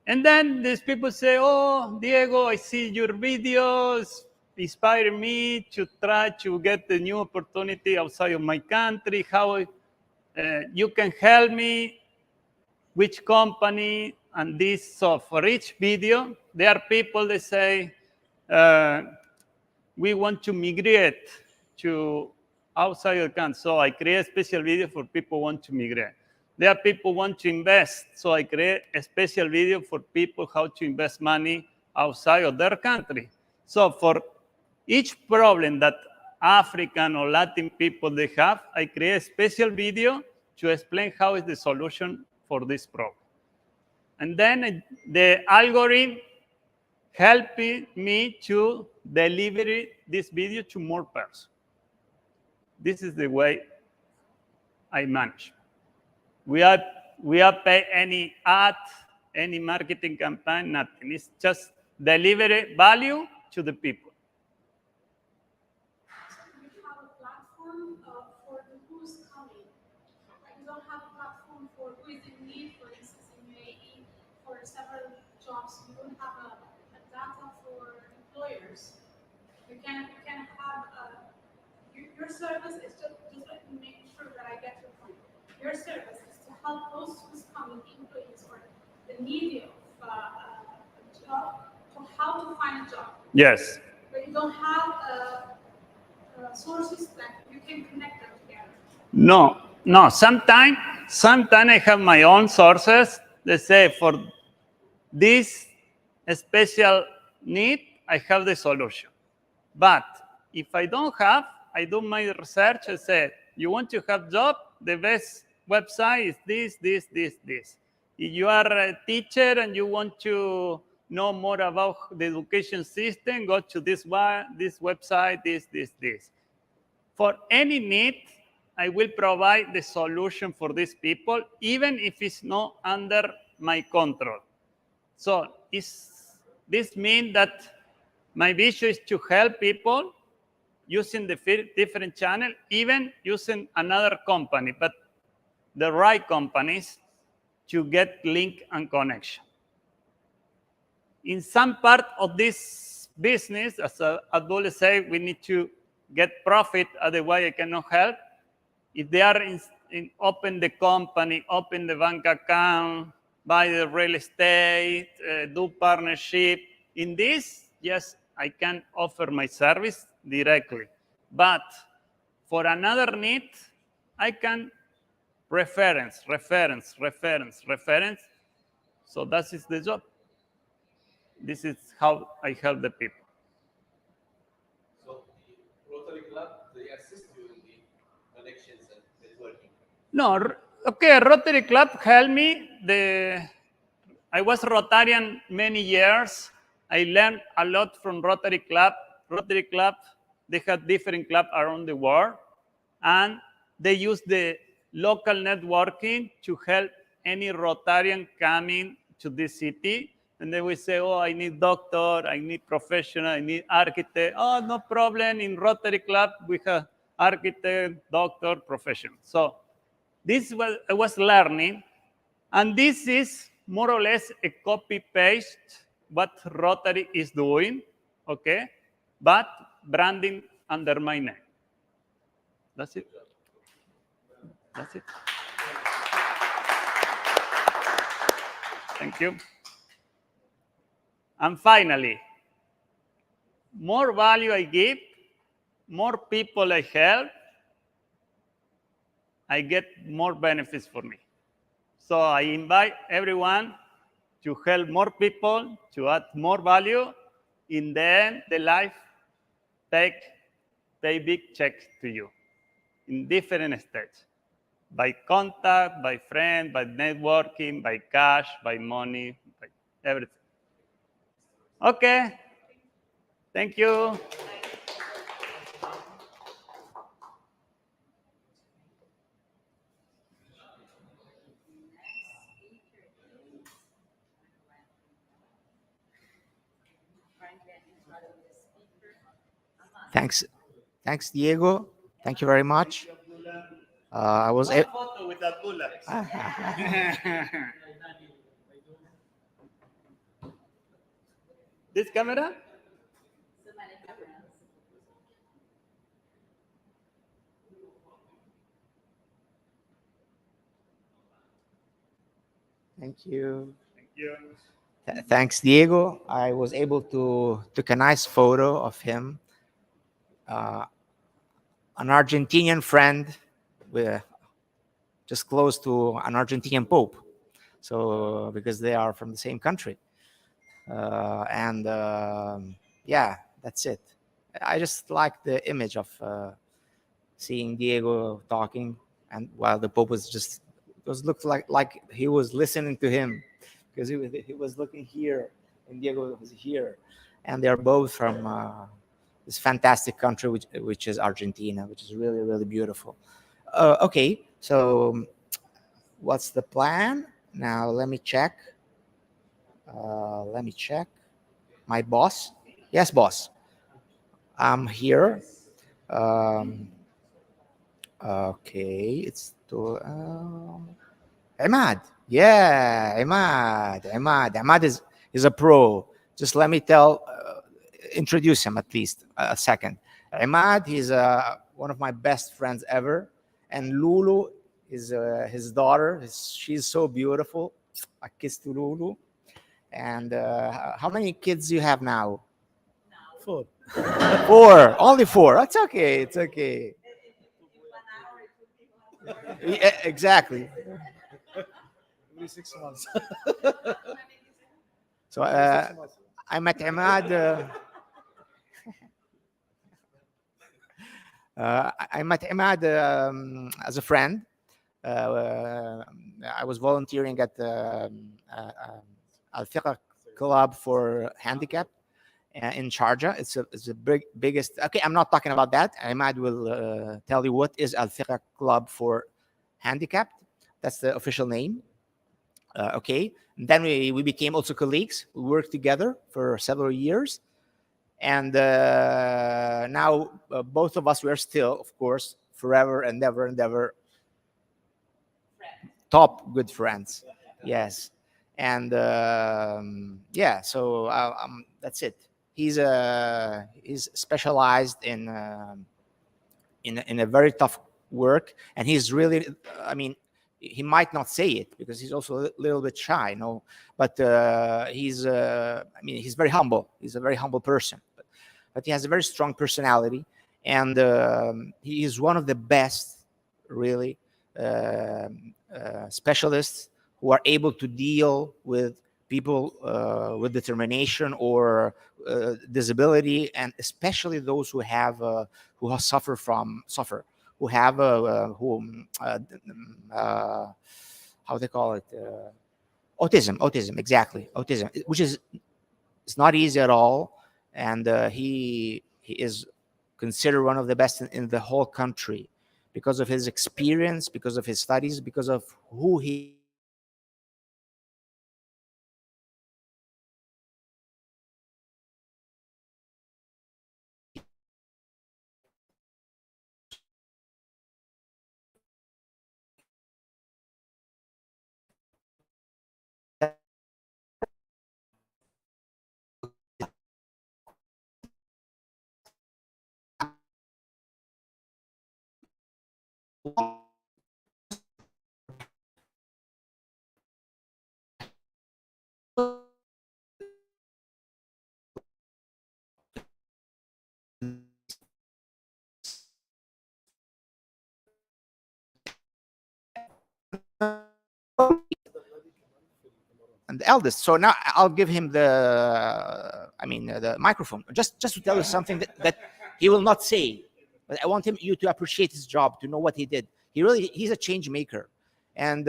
Speaker 6: And then these people say, oh, Diego, I see your videos, inspire me to try to get the new opportunity outside of my country, how you can help me, which company, and this. So for each video, there are people that say, we want to migrate to outside the country. So I create a special video for people who want to migrate. There are people who want to invest. So I create a special video for people how to invest money outside of their country. So for each problem that African or Latin people they have, I create a special video to explain how is the solution for this problem. And then the algorithm helping me to deliver this video to more persons. This is the way I manage. We are pay any ad, any marketing campaign, nothing. It's just deliver value to the people.
Speaker 7: We have a platform for the who's coming. We don't have a platform for who is in need, for instance, in UAE, for several jobs. We don't have a data for employers. You can have your service is just let me make sure that I get your point. Your service is to help those who's coming employees or the needy of a job to how to find a job.
Speaker 6: Yes.
Speaker 7: But you don't have sources that you can connect them together.
Speaker 6: No. Sometimes I have my own sources. They say for this special need, I have the solution. But if I don't have, I do my research and say, you want to have job? The best website is this. If you are a teacher and you want to know more about the education system, go to this website, this. For any need, I will provide the solution for these people, even if it's not under my control. So this means that my vision is to help people using the different channel, even using another company, but the right companies to get link and connection. In some part of this business, as Abdul said, we need to get profit, otherwise I cannot help. If they are open the company, open the bank account, buy the real estate, do partnership, in this, yes, I can offer my service directly. But for another need, I can reference. So that is the job. This is how I help the people.
Speaker 4: So the Rotary Club, they assist you in the connections and networking?
Speaker 6: No, okay, Rotary Club helped me. I was Rotarian many years. I learned a lot from Rotary Club. Rotary Club, they have different clubs around the world, and they use the local networking to help any Rotarian coming to this city. And they will say, oh, I need doctor, I need professional, I need architect. Oh, no problem. In Rotary Club, we have architect, doctor, professional. So this I was learning, and this is more or less a copy-paste what Rotary is doing, okay? But branding under my name. That's it. Thank you. And finally, more value I give, more people I help, I get more benefits for me. So I invite everyone to help more people, to add more value. In the end, the life pay big check to you in different stages. By contact, by friend, by networking, by cash, by money, by everything. Okay. Thank you.
Speaker 3: Thanks, Diego. Thank you very much. I was.
Speaker 6: Photo with Abdullah. This camera?
Speaker 3: Thank you.
Speaker 6: Thank you.
Speaker 3: Thanks, Diego. I was able to took a nice photo of him, an Argentinian friend, with just close to an Argentinian pope. So because they are from the same country, and yeah, that's it. I just like the image of seeing Diego talking, and while the pope was just looked like he was listening to him, because he was looking here and Diego was here, and they are both from this fantastic country which is Argentina, which is really really beautiful. Okay, so what's the plan now? Let me check. My boss. Yes, boss. I'm here. Um, okay, it's to Ahmad. Yeah, Ahmad is a pro. Just let me introduce him at least a second. Ahmad, he's one of my best friends ever, and Lulu is his daughter. She's so beautiful. A kiss to Lulu. And how many kids do you have now?
Speaker 8: Four.
Speaker 3: Four. Only four. It's okay. It's okay. Yeah, exactly.
Speaker 8: Every 6 months.
Speaker 3: So I met Ahmad. I met Ahmad as a friend. I was volunteering at the Al Fiqh Club for Handicap in Sharjah. It's the biggest. Okay, I'm not talking about that. Ahmad will tell you what is Al Fiqh Club for Handicapped. That's the official name. Okay. And then we became also colleagues. We worked together for several years. And now both of us, we are still, of course, forever and ever top good friends. Yes. And yeah, so that's it. He's specialized in a very tough work, and he's really, I mean, he might not say it because he's also a little bit shy, no, but I mean, he's very humble. He's a very humble person, but he has a very strong personality, and he is one of the best, really, specialists who are able to deal with people with determination or disability, and especially those who suffer, who have how they call it, autism, exactly, autism, which is, it's not easy at all, and he is considered one of the best in the whole country because of his experience, because of his studies, because of who he. And the eldest. So now I'll give him the microphone, just to tell you something that he will not say, but I want you to appreciate his job, to know what he did. He's a change maker, and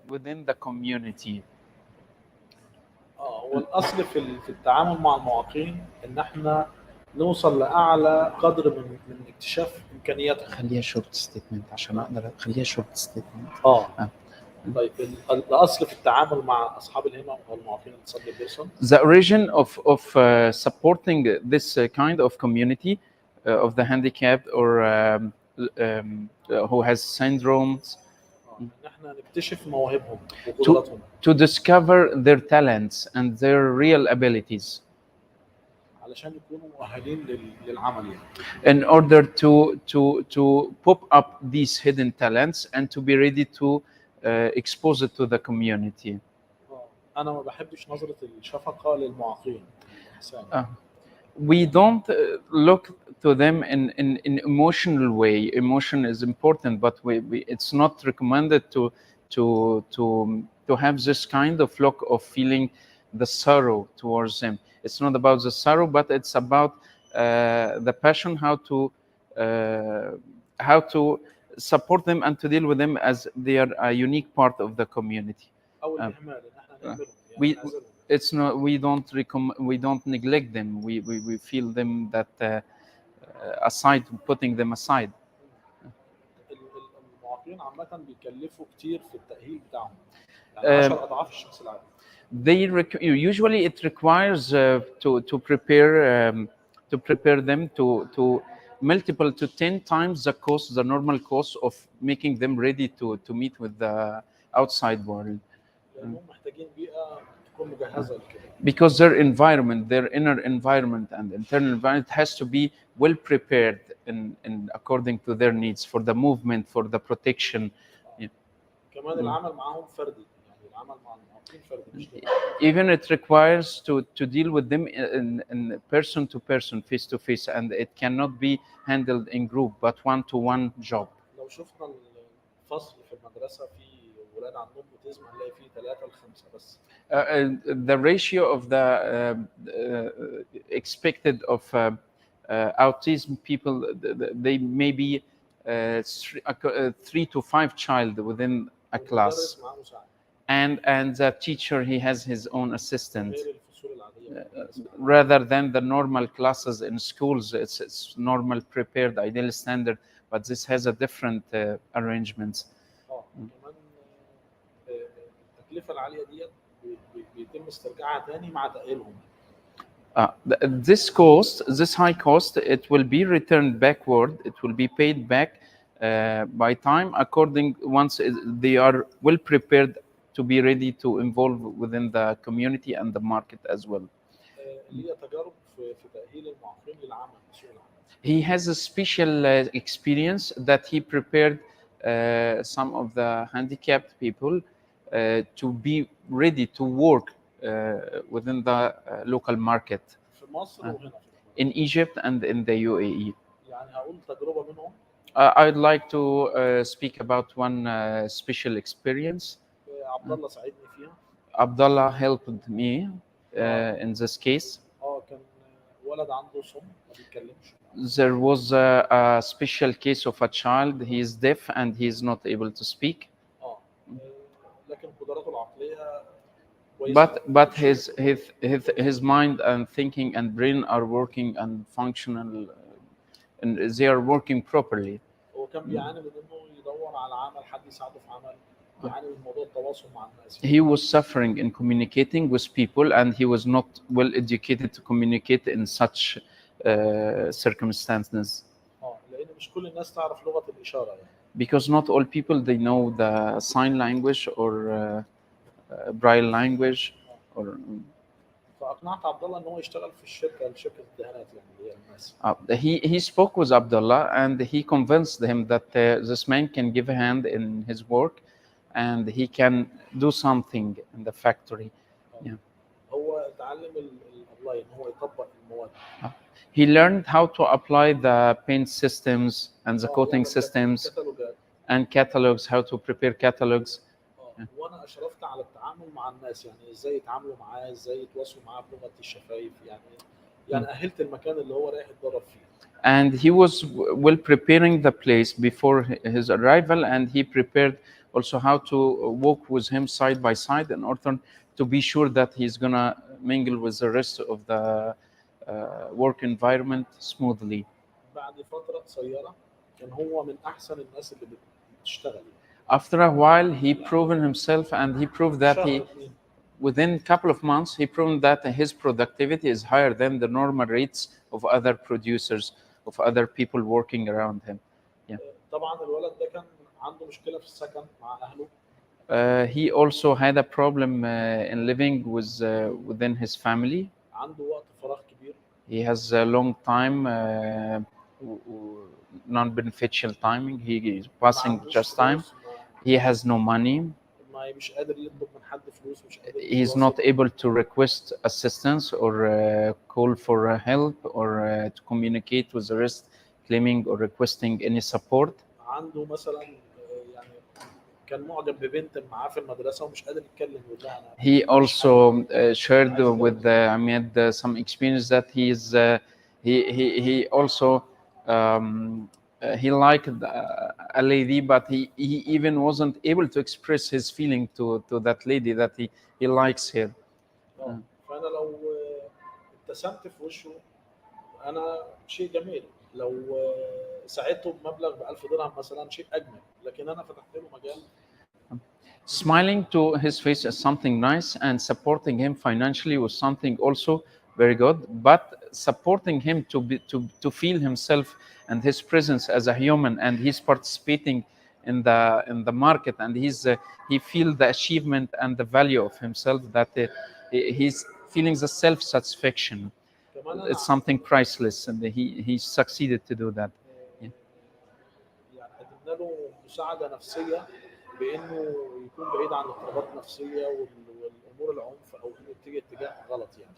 Speaker 9: within the community.
Speaker 8: والاصل في التعامل مع المعاقين ان احنا نوصل لاعلى قدر من اكتشاف امكانياتهم.
Speaker 9: خليها شورت ستيتمنت عشان اقدر اخليها شورت ستيتمنت.
Speaker 8: طيب الاصل في التعامل مع اصحاب الهمم والمعاقين disabled person.
Speaker 9: The origin of supporting this kind of community of the handicapped or who has syndromes
Speaker 8: ان احنا نكتشف مواهبهم وقدراتهم.
Speaker 9: to discover their talents and their real abilities
Speaker 8: علشان يكونوا مؤهلين للعمل يعني.
Speaker 9: in order to pop up these hidden talents and to be ready to expose it to the community.
Speaker 8: انا ما بحبش نظرة الشفقة للمعاقين.
Speaker 9: We don't look to them in emotional way. Emotion is important, but it's not recommended to have this kind of look of feeling the sorrow towards them. It's not about the sorrow, but it's about the passion, how to support them and to deal with them as they are a unique part of the community. It's not, we don't neglect them. We feel them that aside, putting them aside.
Speaker 8: المعاقين عامة بيكلفوا كتير في التأهيل بتاعهم. يعني 10 أضعاف الشخص العادي.
Speaker 9: Usually it requires to prepare them to multiple to 10 times the normal cost of making them ready to meet with the outside world. Because their environment, their inner environment and internal environment has to be well prepared in according to their needs for the movement, for the protection.
Speaker 8: كمان العمل معهم فردي.
Speaker 9: Even it requires to deal with them in person to person, face to face, and it cannot be handled in group but one-to-one job.
Speaker 8: لو شفنا الفصل في المدرسة في ولاد عندهم اوتيزم هنلاقي فيه 3 ل 5 بس.
Speaker 9: The ratio of the expected of autism people, they may be 3 to 5 child within a class. And the teacher, he has his own assistant. Rather than the normal classes in schools, it's normal prepared ideal standard, but this has a different arrangements.
Speaker 8: التكلفة العالية ديت بيتم استرجاعها تاني مع تأهيلهم.
Speaker 9: This high cost, it will be returned backward. It will be paid back by time according once they are well prepared to be ready to involve within the community and the market as well. He has a special experience that he prepared some of the handicapped people to be ready to work within the local market in Egypt and in the UAE. I'd like to speak about one special experience. Abdullah helped me in this case. There was a special case of a child. He is deaf and he is not able to speak. But his mind and thinking and brain are working and functional, and they are working properly. He was suffering in communicating with people, and he was not well educated to communicate in such circumstances. Because not all people, they know the sign language or braille language or. He spoke with Abdullah and he convinced him that this man can give a hand in his work and he can do something in the factory. Yeah. He learned how to apply the paint systems and the coating systems and catalogs, how to prepare catalogs.
Speaker 8: وانا اشرفت على التعامل مع الناس يعني ازاي يتعاملوا معاه ازاي يتواصلوا معاه بلغه الشفايف يعني يعني أهلت المكان اللي هو رايح يتدرب فيه.
Speaker 9: And he was well preparing the place before his arrival, and he prepared also how to walk with him side by side in order to be sure that he's gonna mingle with the rest of the work environment smoothly.
Speaker 8: بعد فترة قصيرة كان هو من أحسن الناس اللي بتشتغل.
Speaker 9: After a while, he proven himself, and he proved that
Speaker 8: شهر
Speaker 9: he,
Speaker 8: اتنين
Speaker 9: within a couple of months, he proved that his productivity is higher than the normal rates of other producers, of other people working around him.
Speaker 8: طبعا الولد ده كان عنده مشكلة في السكن مع أهله.
Speaker 9: He also had a problem in living within his family.
Speaker 8: عنده وقت فراغ كبير.
Speaker 9: He has a long time, non-beneficial timing. He is passing just time. He has no money.
Speaker 8: مش قادر يطلب من حد فلوس، مش قادر
Speaker 9: He is not able to request assistance or call for help or to communicate with the rest, claiming or requesting any support.
Speaker 8: عنده مثلا يعني كان معجب ببنت معاه في المدرسة ومش قادر يتكلم يقول لها أنا.
Speaker 9: He also shared with Ahmed some experience that he also he liked a lady, but he even wasn't able to express his feeling to that lady that he likes her.
Speaker 8: فأنا لو ابتسمت في وشه أنا شيء جميل، لو ساعدته بمبلغ ب$1000 مثلا شيء أجمل، لكن أنا فتحت له مجال.
Speaker 9: Smiling to his face is something nice, and supporting him financially was something also very good. But supporting him to feel himself and his presence as a human, and he's participating in the market, and he feels the achievement and the value of himself, that he's feeling the self-satisfaction. It's something priceless, and he succeeded to do that.
Speaker 8: يعني قدمنا له مساعدة نفسية بانه يكون بعيد عن اضطرابات نفسيه والامور العنف او انه يتجه اتجاه غلط يعني.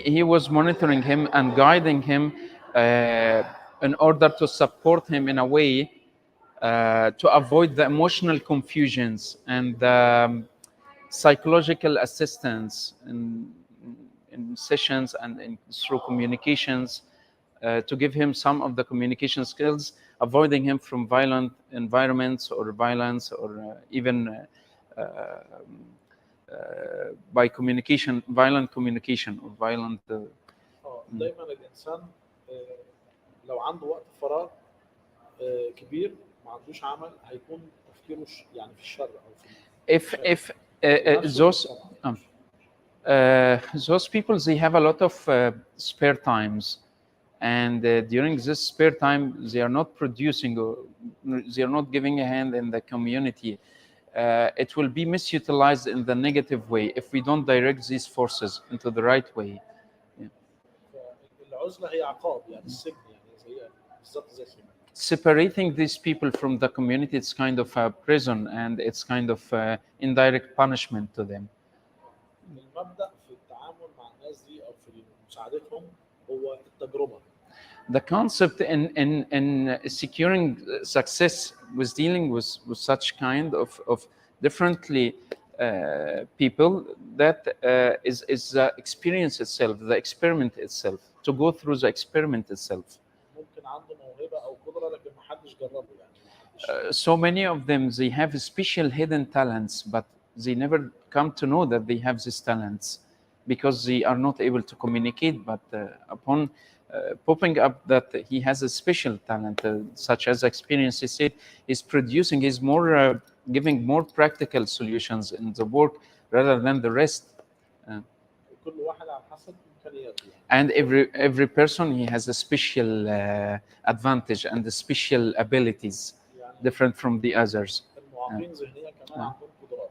Speaker 9: He was monitoring him and guiding him in order to support him in a way to avoid the emotional confusions and psychological assistance in sessions and through communications, to give him some of the communication skills, avoiding him from violent environments or violence, or even by communication, violent communication or violent.
Speaker 8: دايما الانسان لو عنده وقت فراغ كبير ما عندوش عمل هيكون تفكيره يعني في الشر او في
Speaker 9: those people, they have a lot of spare times, and during this spare time they are not producing, or they are not giving a hand in the community. It will be misutilized in the negative way if we don't direct these forces into the right way.
Speaker 8: العزلة هي عقاب يعني السجن يعني زي بالظبط زي السجن.
Speaker 9: Separating these people from the community, it's kind of a prison, and it's kind of indirect punishment to them.
Speaker 8: المبدأ في التعامل مع الناس دي او في مساعدتهم هو التجربة.
Speaker 9: The concept in securing success with dealing with such kind of differently people, that is the experience itself, the experiment itself, to go through the experiment itself.
Speaker 8: ممكن عنده موهبة أو قدرة لكن ما حدش جربه يعني.
Speaker 9: So many of them, they have special hidden talents, but they never come to know that they have these talents because they are not able to communicate. But upon popping up that he has a special talent, such as experience, he said, is producing, is more giving more practical solutions in the work rather than the rest.
Speaker 8: كل واحد على حسب إمكانياته.
Speaker 9: And every person, he has a special advantage and the special abilities different from the others.
Speaker 8: المعاقين ذهنيا كمان عندهم قدرات.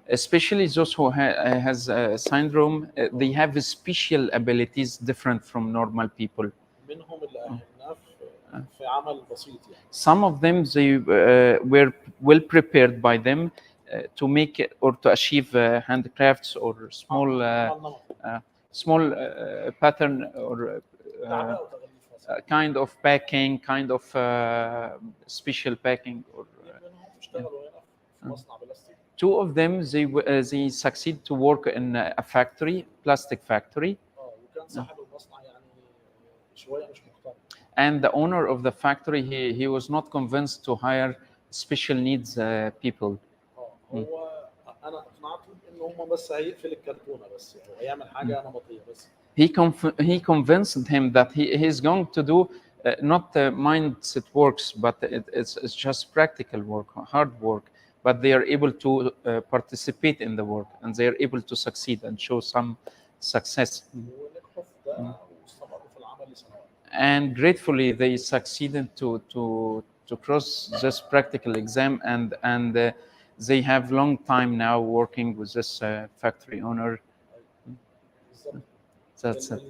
Speaker 9: Especially those who has a syndrome, they have special abilities different from normal people.
Speaker 8: منهم اللي أهلناه في عمل بسيط يعني.
Speaker 9: Some of them, they were well prepared by them to make or to achieve handicrafts or small pattern or kind of packing, kind of special packing. Or two of them, they succeed to work in a factory, plastic factory.
Speaker 8: شويه مش مقتنع.
Speaker 9: And the owner of the factory, he was not convinced to hire special needs people.
Speaker 8: هو انا اقنعته ان هم بس هيقفل الكرتونه بس، يعني هيعمل حاجه نمطيه بس.
Speaker 9: He convinced him that he's going to do not mindset works, but it's just practical work, hard work. But they are able to participate in the work, and they are able to succeed and show some success.
Speaker 8: ونجحوا في ده واستمروا في العمل لسنوات.
Speaker 9: And gratefully, they succeeded to cross this practical exam, and they have long time now working with this factory owner. That's it.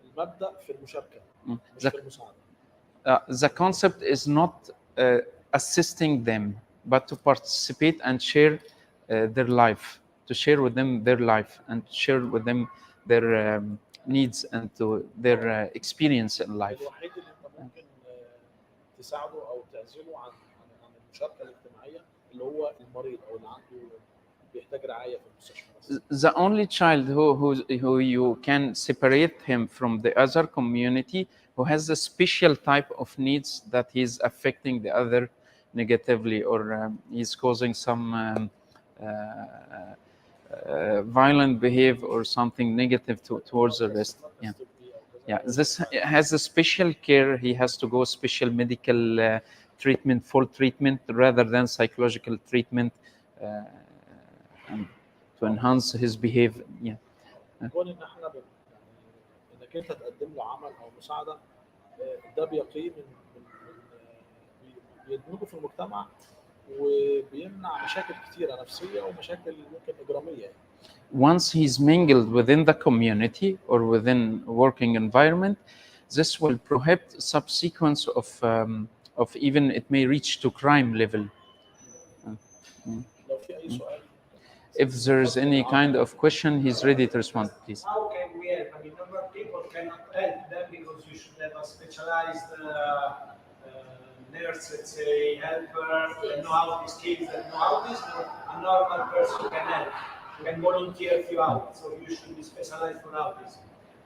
Speaker 8: المبدأ في المشاركة مش في المساعدة.
Speaker 9: The concept is not assisting them, but to participate and share their life, to share with them their life, and share with them their needs and to their experience in life.
Speaker 8: الوحيد اللي انت ممكن تساعده او تعزله عن المشاركة الاجتماعية اللي هو المريض او اللي عنده بيحتاج رعاية في المستشفى.
Speaker 9: The only child who you can separate him from the other community who has a special type of needs that he's affecting the other negatively, or he's causing some violent behavior or something negative towards the rest. Yeah, this has a special care. He has to go special medical treatment, full treatment, rather than psychological treatment, and to enhance his behavior. Yeah.
Speaker 8: كون ان احنا يعني انك انت تقدم له عمل او مساعده، ده بيقيه من بيدمجه في المجتمع وبيمنع مشاكل كتيره نفسيه ومشاكل ممكن اجراميه.
Speaker 9: Once he's mingled within the community or within working environment, this will prohibit subsequence of even it may reach to crime level.
Speaker 8: لو في اي سؤال.
Speaker 9: If there's any kind of question, he's ready to respond, please.
Speaker 2: How can we help? I mean, number of people cannot help them because you should have a specialized nurse, let's say, helper, that know how these kids, that know how this, a normal person can help, can volunteer a few hours. So you should be specialized for autism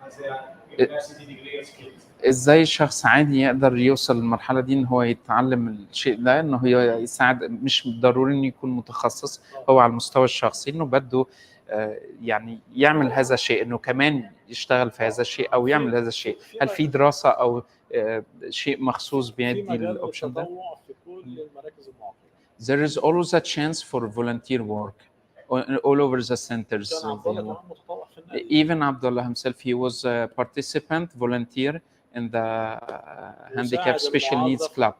Speaker 2: as a university degree or skills.
Speaker 9: ازاي شخص عادي يقدر يوصل للمرحله دي ان هو يتعلم الشيء ده، انه هو يساعد، مش ضروري انه يكون متخصص، هو على المستوى الشخصي انه بده يعني يعمل هذا الشيء، انه كمان يشتغل في هذا الشيء او يعمل هذا الشيء. هل في دراسه او شيء مخصوص بيدي الاوبشن ده؟
Speaker 8: في كل المراكز المعاقبه.
Speaker 9: There is always a chance for volunteer work all over the centers. Even Abdullah himself, he was a participant, volunteer in the Handicap Special Needs Club.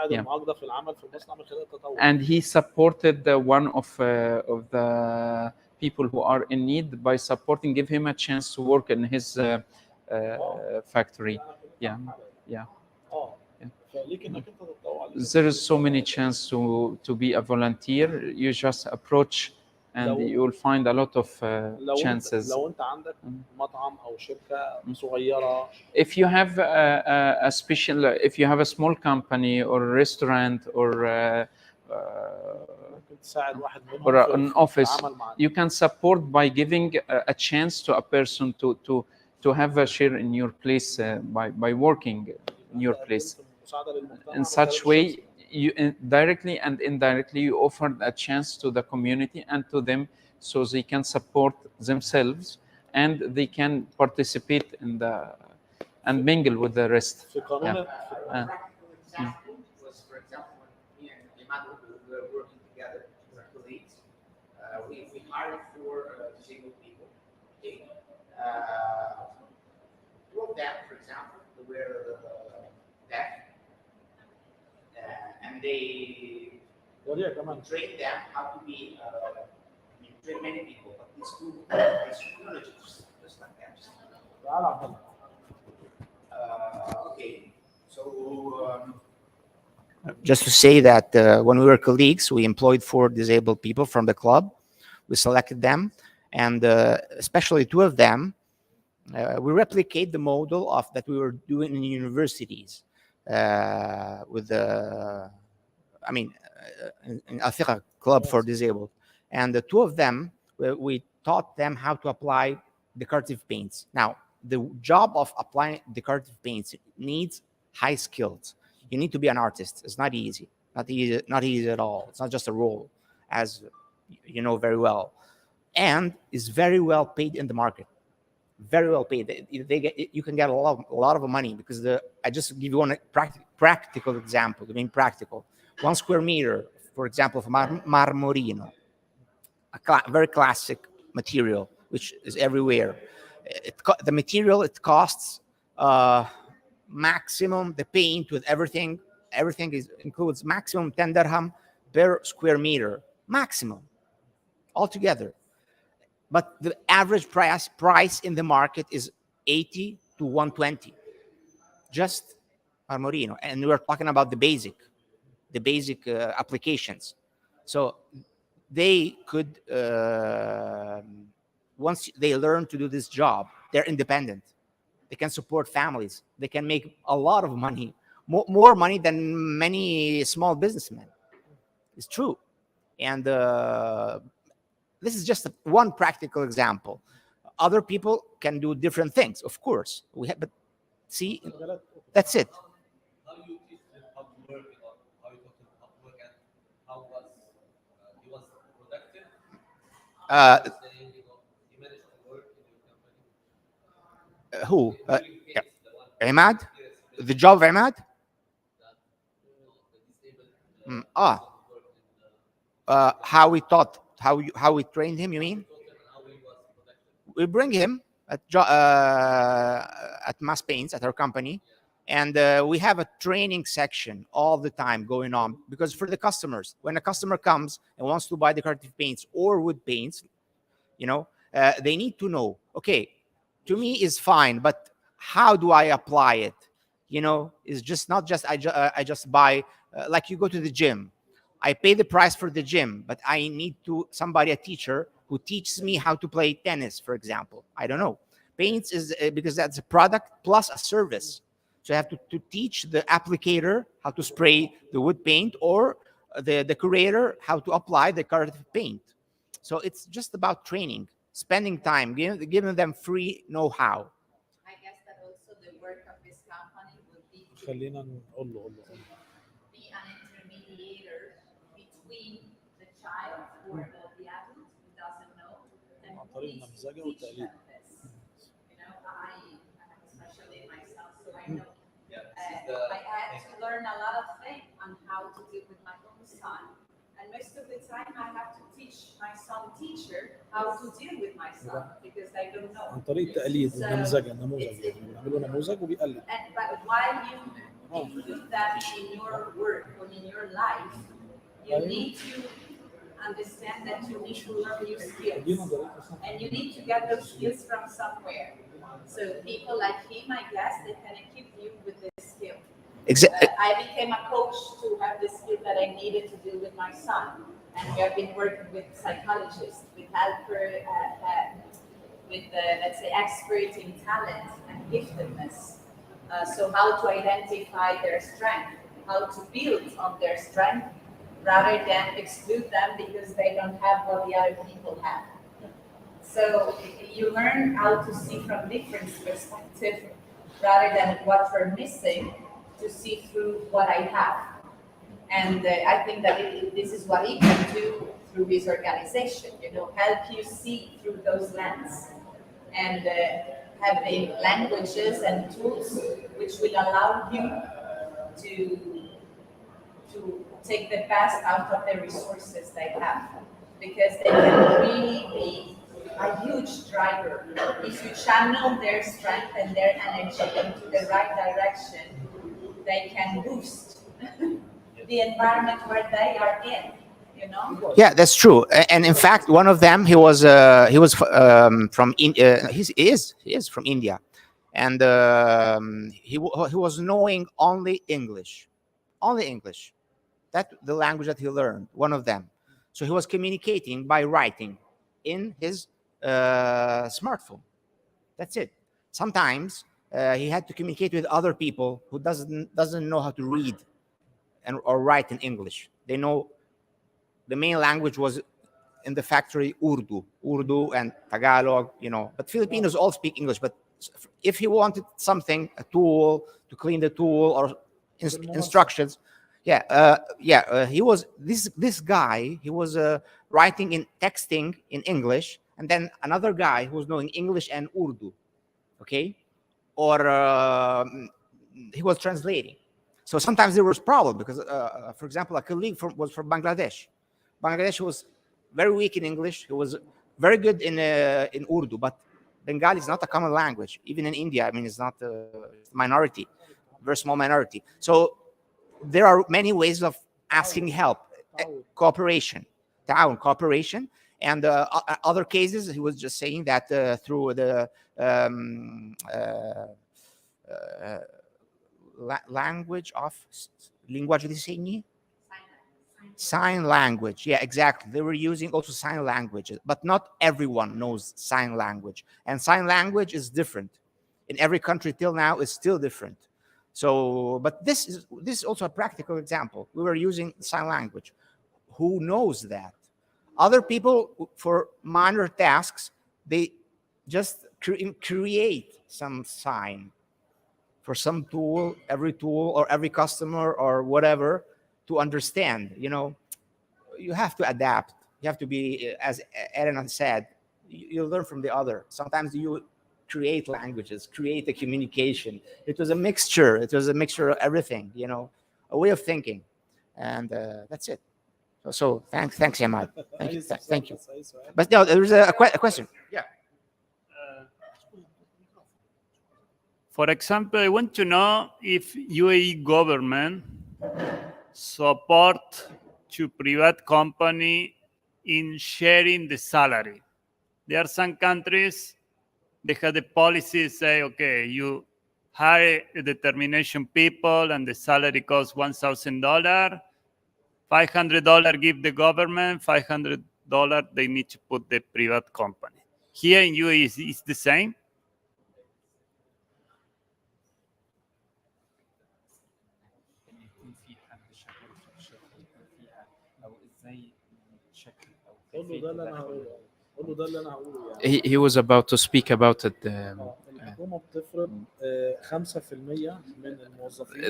Speaker 9: Yeah. And he supported one of the people who are in need by supporting, give him a chance to work in his factory. Yeah, yeah. There is so many chance to be a volunteer. You just approach and you will find a lot of chances.
Speaker 8: لو انت عندك مطعم او شركه صغيره.
Speaker 9: If you have a special, if you have a small company or a restaurant or an office, you can support by giving a chance to a person to have a share in your place by working in your place. In such way, you directly and indirectly you offer a chance to the community and to them, so they can support themselves and they can participate in the and mingle with the rest.
Speaker 2: Was, for example, when me and Imadu were working together, we were colleagues. We hired 4 disabled people. Two of them, for example, were deaf. And they train them how to be, train many people, but these 2 technologists, just like that. Okay, so.
Speaker 3: Just to say that when we were colleagues, we employed 4 disabled people from the club. We selected them, and especially 2 of them, we replicate the model of that we were doing in universities. With the, in Al-Fiqh Club for Disabled. And the 2 of them, we taught them how to apply decorative paints. Now, the job of applying decorative paints needs high skills. You need to be an artist. It's not easy. Not easy at all. It's not just a role, as you know very well, and is very well paid in the market. Very well paid. You can get a lot of money, because I just give you one practical example. I mean, practical. 1 square meter, for example, from marmorino, a very classic material which is everywhere. The material, it costs maximum, the paint with everything includes maximum 10 dirham per square meter, maximum altogether. But the average price in the market is 80 to 120, just marmorino, and we're talking about the basic applications. So they could, once they learn to do this job, they're independent. They can support families. They can make a lot of money, more money than many small businessmen. It's true. And this is just one practical example. Other people can do different things, of course. But see, that's it.
Speaker 4: How you teach them how to work, or how you taught them how to work, and how he was productive? He managed to work in your company.
Speaker 3: Who? Imad? The job of Imad? How we taught, how we trained him, you mean? We bring him at Mass Paints, at our company, and we have a training section all the time going on, because for the customers, when a customer comes and wants to buy decorative paints or wood paints, they need to know, okay, to me is fine, but how do I apply it? It's just not just I just buy, like you go to the gym. I pay the price for the gym, but I need a teacher who teaches me how to play tennis, for example. I don't know. Paints is because that's a product plus a service. So I have to teach the applicator how to spray the wood paint, or the decorator how to apply the decorative paint. So it's just about training, spending time, giving them free know-how.
Speaker 1: I guess that also the work of this company would be to
Speaker 8: خلينا نقول له
Speaker 1: be an intermediator between the child or the adult who doesn't know and
Speaker 8: عن
Speaker 1: who
Speaker 8: طريق
Speaker 1: needs
Speaker 8: النمذجة
Speaker 1: to teach
Speaker 8: والتقليد.
Speaker 1: them this. I especially myself, so I know. I had to learn a lot of things on how to deal with my own son. And most of the time I have to teach my son teacher how to deal with my son, because I don't know.
Speaker 8: عن طريق التقليد والنمذجة، النموذج، يعني بنعمله نموذج وبيقلد.
Speaker 1: But while you do that in your work or in your life, you need to understand that you need to learn new skills, and you need to get those skills from somewhere. So people like him, I guess, they can equip you with this skill. I became a coach to have the skill that I needed to deal with my son, and we have been working with psychologists, with helpers, with let's say expert in talent and giftedness. So how to identify their strength, how to build on their strength, rather than exclude them because they don't have what the other people have. So you learn how to see from different perspectives, rather than what you're missing, to see through what I have. And I think that this is what he can do through his organization, help you see through those lenses, and having languages and tools which will allow you to take the best out of the resources they have, because they can really be a huge driver. If you channel their strength and their energy into the right direction, they can boost the environment where they are in.
Speaker 3: Yeah, that's true. And in fact, one of them, he was from he is from India, and he was knowing only English. That the language that he learned, one of them. So he was communicating by writing in his smartphone. That's it. Sometimes he had to communicate with other people who doesn't know how to read or write in English. They know the main language was in the factory Urdu and Tagalog, but Filipinos all speak English, but if he wanted something, a tool to clean the tool or instructions. He was this guy. He was writing in texting in English, and then another guy who was knowing English and Urdu, okay, or he was translating. So sometimes there was problem because, for example, a colleague was from Bangladesh. Bangladesh was very weak in English. He was very good in Urdu, but Bengali is not a common language. Even in India, I mean, it's not a minority, very small minority. So there are many ways of asking help, cooperation, cooperation. And other cases, he was just saying that through the language of linguaggio di segni, sign language. Yeah, exactly. They were using also sign language, but not everyone knows sign language, and sign language is different in every country till now. It's still different. So, but this is also a practical example. We were using sign language. Who knows that? Other people, for minor tasks, they just create some sign for some tool, every tool or every customer or whatever to understand. You know, you have to adapt. You have to be, as Aaron said, you learn from the other. Sometimes you create languages, create a communication. It was a mixture. It was a mixture of everything, you know, a way of thinking. And that's it. So thanks, Yamad. Thank you. But no, there was a question. Yeah.
Speaker 6: For example, I want to know if UAE government support to private company in sharing the salary. There are some countries, they have the policy say, okay, you hire a determination people and the salary costs $1,000. $500 give the government, $500 they need to put the private company. Here in UAE is the same.
Speaker 9: He was about to speak about it.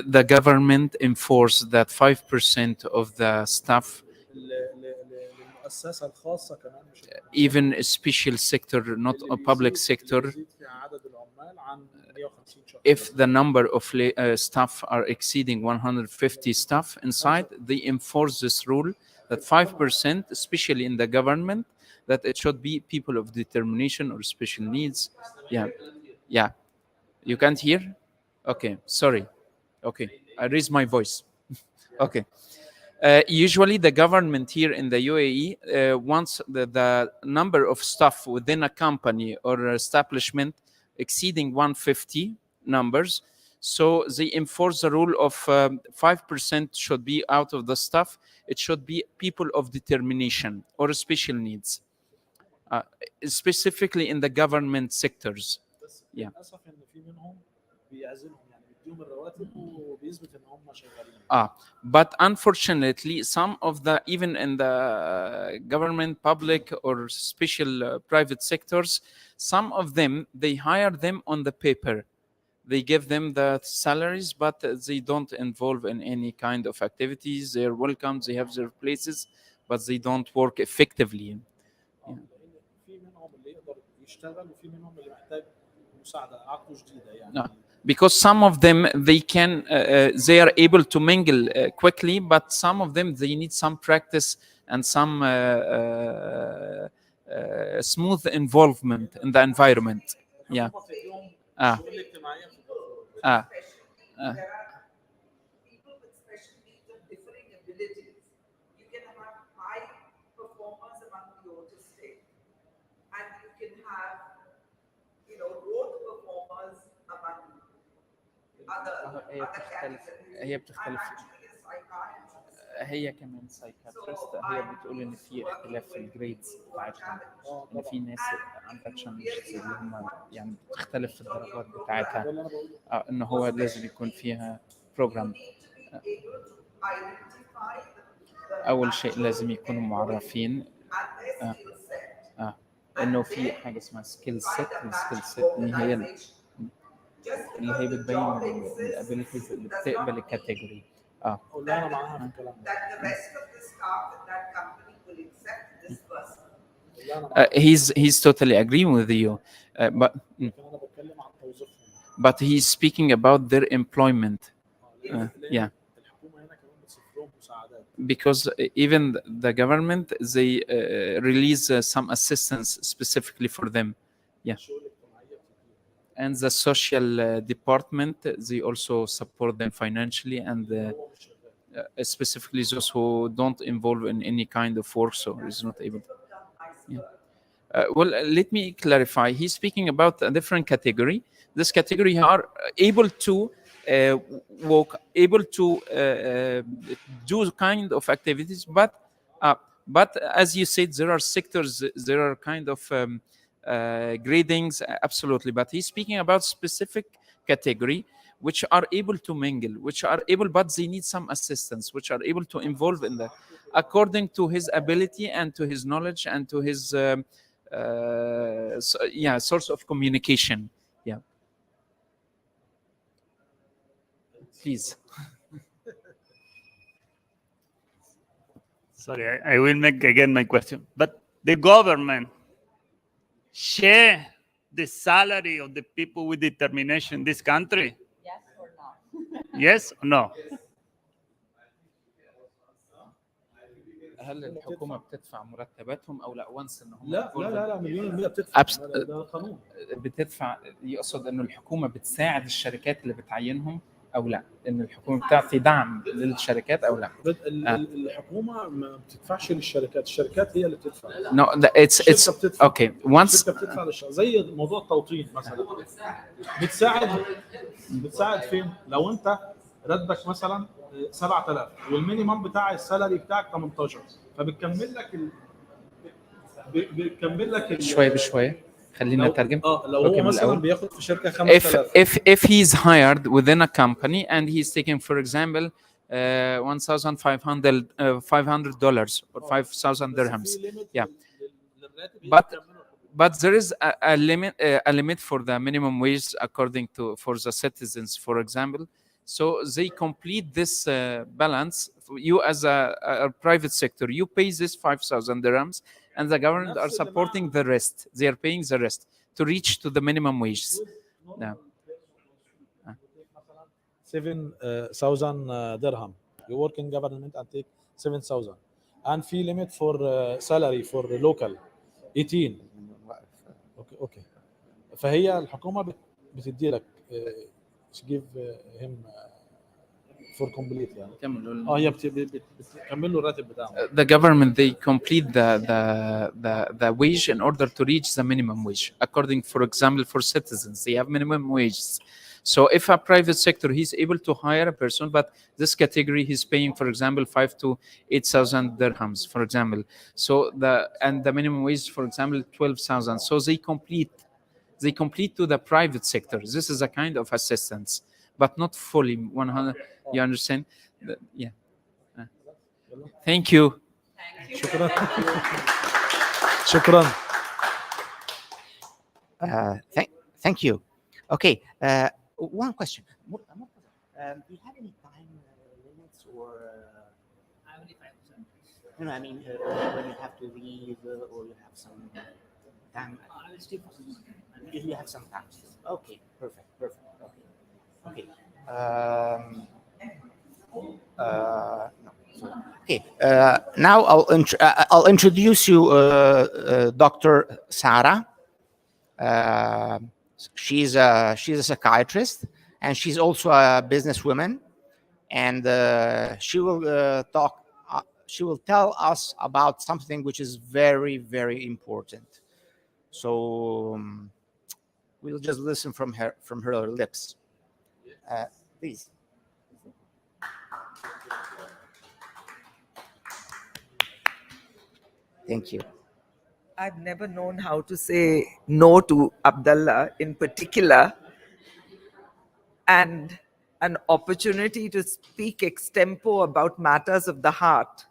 Speaker 9: The government enforced that 5% of the staff, even a special sector, not a public sector, if the number of staff are exceeding 150 staff inside, they enforce this rule that 5%, especially in the government, that it should be people of determination or special needs. Yeah. You can't hear? Okay, sorry. Okay, I raised my voice. Okay. Usually the government here in the UAE wants the number of staff within a company or establishment exceeding 150 numbers. So they enforce the rule of 5% should be out of the staff. It should be people of determination or special needs, specifically in the government sectors. Yeah. But unfortunately, some of the, even in the government, public or special private sectors, some of them, they hire them on the paper. They give them the salaries, but they don't involve in any kind of activities. They're welcome, they have their places, but they don't work effectively. No. Because some of them they can they are able to mingle quickly, but some of them they need some practice and some smooth involvement in the environment. Yeah.
Speaker 10: People with special needs of differing abilities. You can have high performers among the autistic, and you can have, rote performers among other categories.
Speaker 9: هي بتختلف. هي كمان سايكاتريست، هي بتقول ان في اختلاف في الجريدز بتاعتها، ان في ناس عندها تشالنجز اللي هم يعني بتختلف في الدرجات بتاعتها، ان هو لازم يكون فيها بروجرام. اول شيء لازم يكونوا معرفين انه في حاجه اسمها سكيل سيت. السكيل سيت هي
Speaker 10: just
Speaker 9: اللي هي
Speaker 10: because the
Speaker 9: بتبين
Speaker 10: job exists
Speaker 9: الابيليتيز اللي
Speaker 10: does
Speaker 9: بتقبل
Speaker 10: not
Speaker 9: الكاتيجوري.
Speaker 8: والله انا معاها في الكلام ده.
Speaker 10: that the rest of the staff in that company will accept this person.
Speaker 8: والله انا معاها.
Speaker 9: He's totally agreeing with you, but
Speaker 8: لكن انا بتكلم عن توظيفهم.
Speaker 9: but he's speaking about their employment. Yeah.
Speaker 8: الحكومه هنا كمان بتصرف لهم مساعدات.
Speaker 9: Because even the government, they release some assistance specifically for them. Yeah. And the social department, they also support them financially, and specifically those who don't involve in any kind of work, so is not able. Yeah. Well, let me clarify. He's speaking about a different category. This category are able to work, able to do kind of activities, but as you said, there are sectors, there are kind of gradings, absolutely. But he's speaking about specific category which are able to mingle, which are able, but they need some assistance, which are able to involve in that according to his ability and to his knowledge and to his source of communication. Yeah. Please.
Speaker 6: Sorry, I will make again my question. But the government share the salary of the people with determination in this country?
Speaker 1: Yes or no?
Speaker 6: Yes or no?
Speaker 9: هل الحكومة بتدفع مرتباتهم أو لا وانس إن هم
Speaker 8: لا مليون % بتدفع. ده قانون.
Speaker 9: بتدفع، يقصد إنه الحكومة بتساعد الشركات اللي بتعينهم أو لا؟ إن الحكومة بتعطي دعم للشركات أو لا؟
Speaker 8: الحكومة ما بتدفعش للشركات، الشركات هي اللي بتدفع.
Speaker 9: No, it's okay. Once
Speaker 8: الشركة بتدفع للشركة، زي موضوع التوطين مثلا. بتساعد فين؟ لو أنت راتبك مثلا 7000 والمينيمم بتاع السالري بتاعك 18، فبتكمل لك
Speaker 9: شوية بشوية. خلينا نترجم.
Speaker 8: لو هو مثلا بياخد في شركة 5000.
Speaker 9: If he's hired within a company and he's taking, for example, $1,500 or 5,000 dirhams. Yeah. But there is a limit for the minimum wage according to for the citizens, for example. So they complete this balance. You as a private sector, you pay this 5,000 dirhams, and the government are supporting the rest. They are paying the rest to reach to the minimum wages. Now,
Speaker 8: 7,000 dirham. You work in government and take 7,000. And fee limit for salary for local 18. Okay. فهي الحكومة بتدي لك give him for complete يعني. هي بتكمل له الراتب بتاعه.
Speaker 9: The government, they complete the wage in order to reach the minimum wage. According, for example, for citizens, they have minimum wages. So if a private sector, he's able to hire a person, but this category he's paying, for example, 5,000 to 8,000 dirhams, for example. So the minimum wage, for example, 12,000. So they complete to the private sector. This is a kind of assistance, but not fully 100. You understand? Yeah. Thank you.
Speaker 8: شكرا.
Speaker 3: Thank you. Okay. One question. Do you have any time limits or? I mean, when you have to leave or you have some time. If you have some time. Okay. Perfect. Okay. No. Okay. Now I'll introduce you Dr. Sarah. She's a psychiatrist, and she's also a businesswoman, and she will talk. She will tell us about something which is very, very important. So we'll just listen from her lips. Please. Thank you.
Speaker 10: I've never known how to say no to Abdullah in particular, and an opportunity to speak extempo about matters of the heart.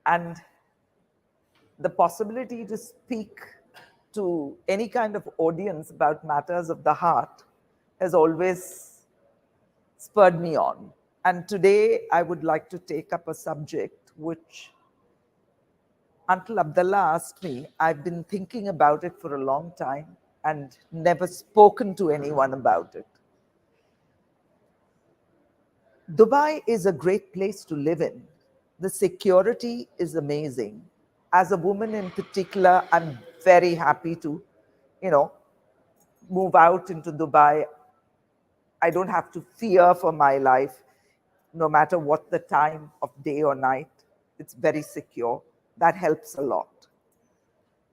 Speaker 10: And the possibility to speak to any kind of audience about matters of the heart has always spurred me on. And today I would like to take up a subject which, until Abdullah asked me, I've been thinking about it for a long time and never spoken to anyone about it. Dubai is a great place to live in. The security is amazing. As a woman in particular, I'm very happy to, move out into Dubai. I don't have to fear for my life, no matter what the time of day or night. It's very secure. That helps a lot.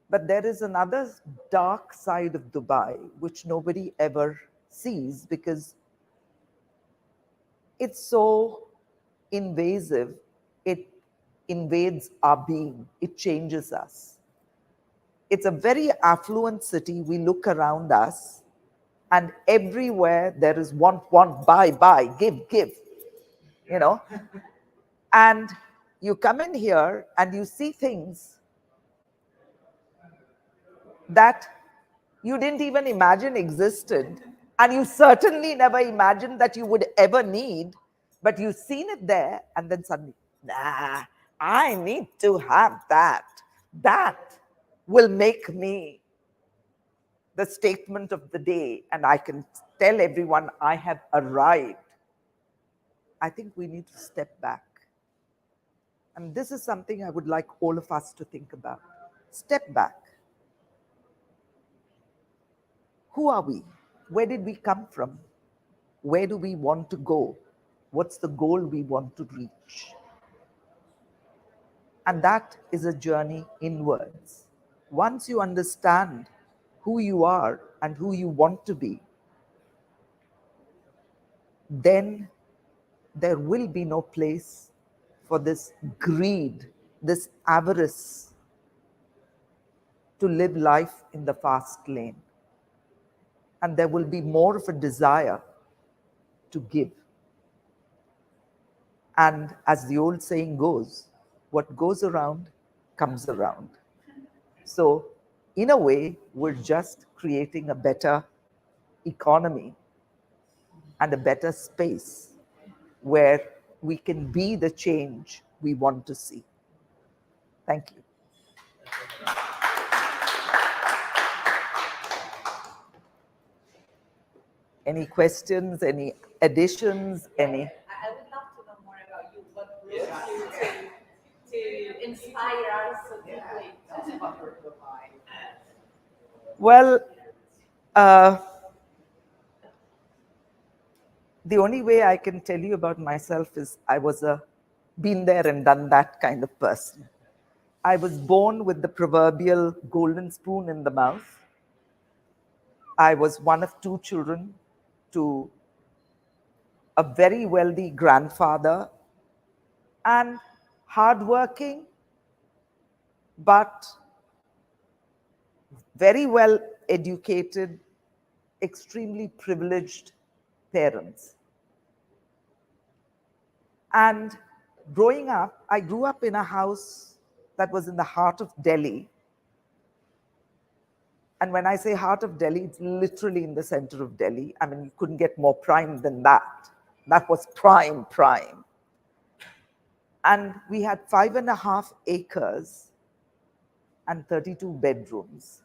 Speaker 10: But there is another dark side of Dubai, which nobody ever sees because it's so invasive. It invades our being. It changes us. It's a very affluent city. We look around us and everywhere there is want, buy, give, And you come in here and you see things that you didn't even imagine existed. And you certainly never imagined that you would ever need, but you've seen it there and then suddenly, nah, I need to have that. That will make me the statement of the day and I can tell everyone I have arrived. I think we need to step back. And this is something I would like all of us to think about. Step back. Who are we? Where did we come from? Where do we want to go? What's the goal we want to reach? And that is a journey inwards. Once you understand who you are and who you want to be, then there will be no place for this greed, this avarice to live life in the fast lane. And there will be more of a desire to give. And as the old saying goes, what goes around comes around. So in a way, we're just creating a better economy and a better space where we can be the change we want to see. Thank you. Any questions, any additions, any?
Speaker 11: I would love to know more about you. What brought you to inspire us so deeply? Tell us about your Dubai.
Speaker 10: Well, the only way I can tell you about myself is I was a been there and done that kind of person. I was born with the proverbial golden spoon in the mouth. I was one of two children to a very wealthy grandfather and hardworking, but very well educated, extremely privileged parents. And growing up, I grew up in a house that was in the heart of Delhi. And when I say heart of Delhi, it's literally in the center of Delhi. I mean, you couldn't get more prime than that. That was prime. And we had 5.5 acres and 32 bedrooms.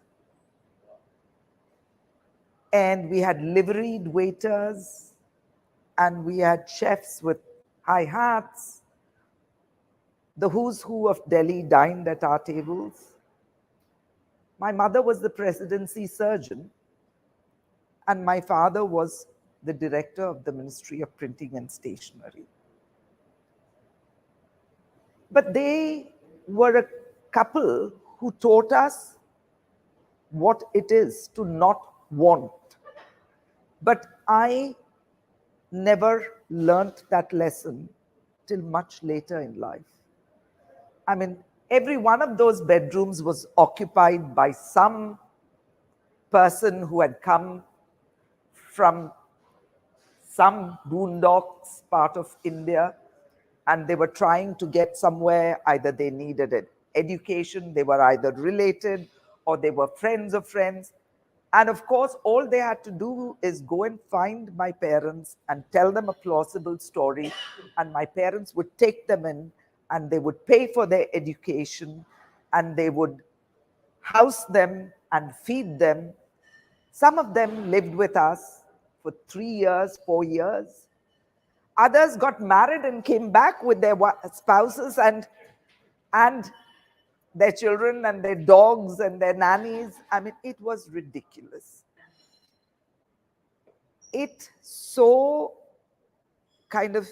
Speaker 10: And we had liveried waiters, and we had chefs with high hats. The who's who of Delhi dined at our tables. My mother was the presidency surgeon, and my father was the director of the Ministry of Printing and Stationery. But they were a couple who taught us what it is to not want. But I never learnt that lesson till much later in life. I mean, every one of those bedrooms was occupied by some person who had come from some boondocks part of India.
Speaker 12: and they were trying to get somewhere. Either they needed an education, they were either related, or they were friends of friends. And of course, all they had to do is go and find my parents and tell them a plausible story, and my parents would take them in, and they would pay for their education, and they would house them and feed them. Some of them lived with us for 3 years, 4 years. Others got married and came back with their spouses and their children and their dogs and their nannies. I mean, it was ridiculous. It so kind of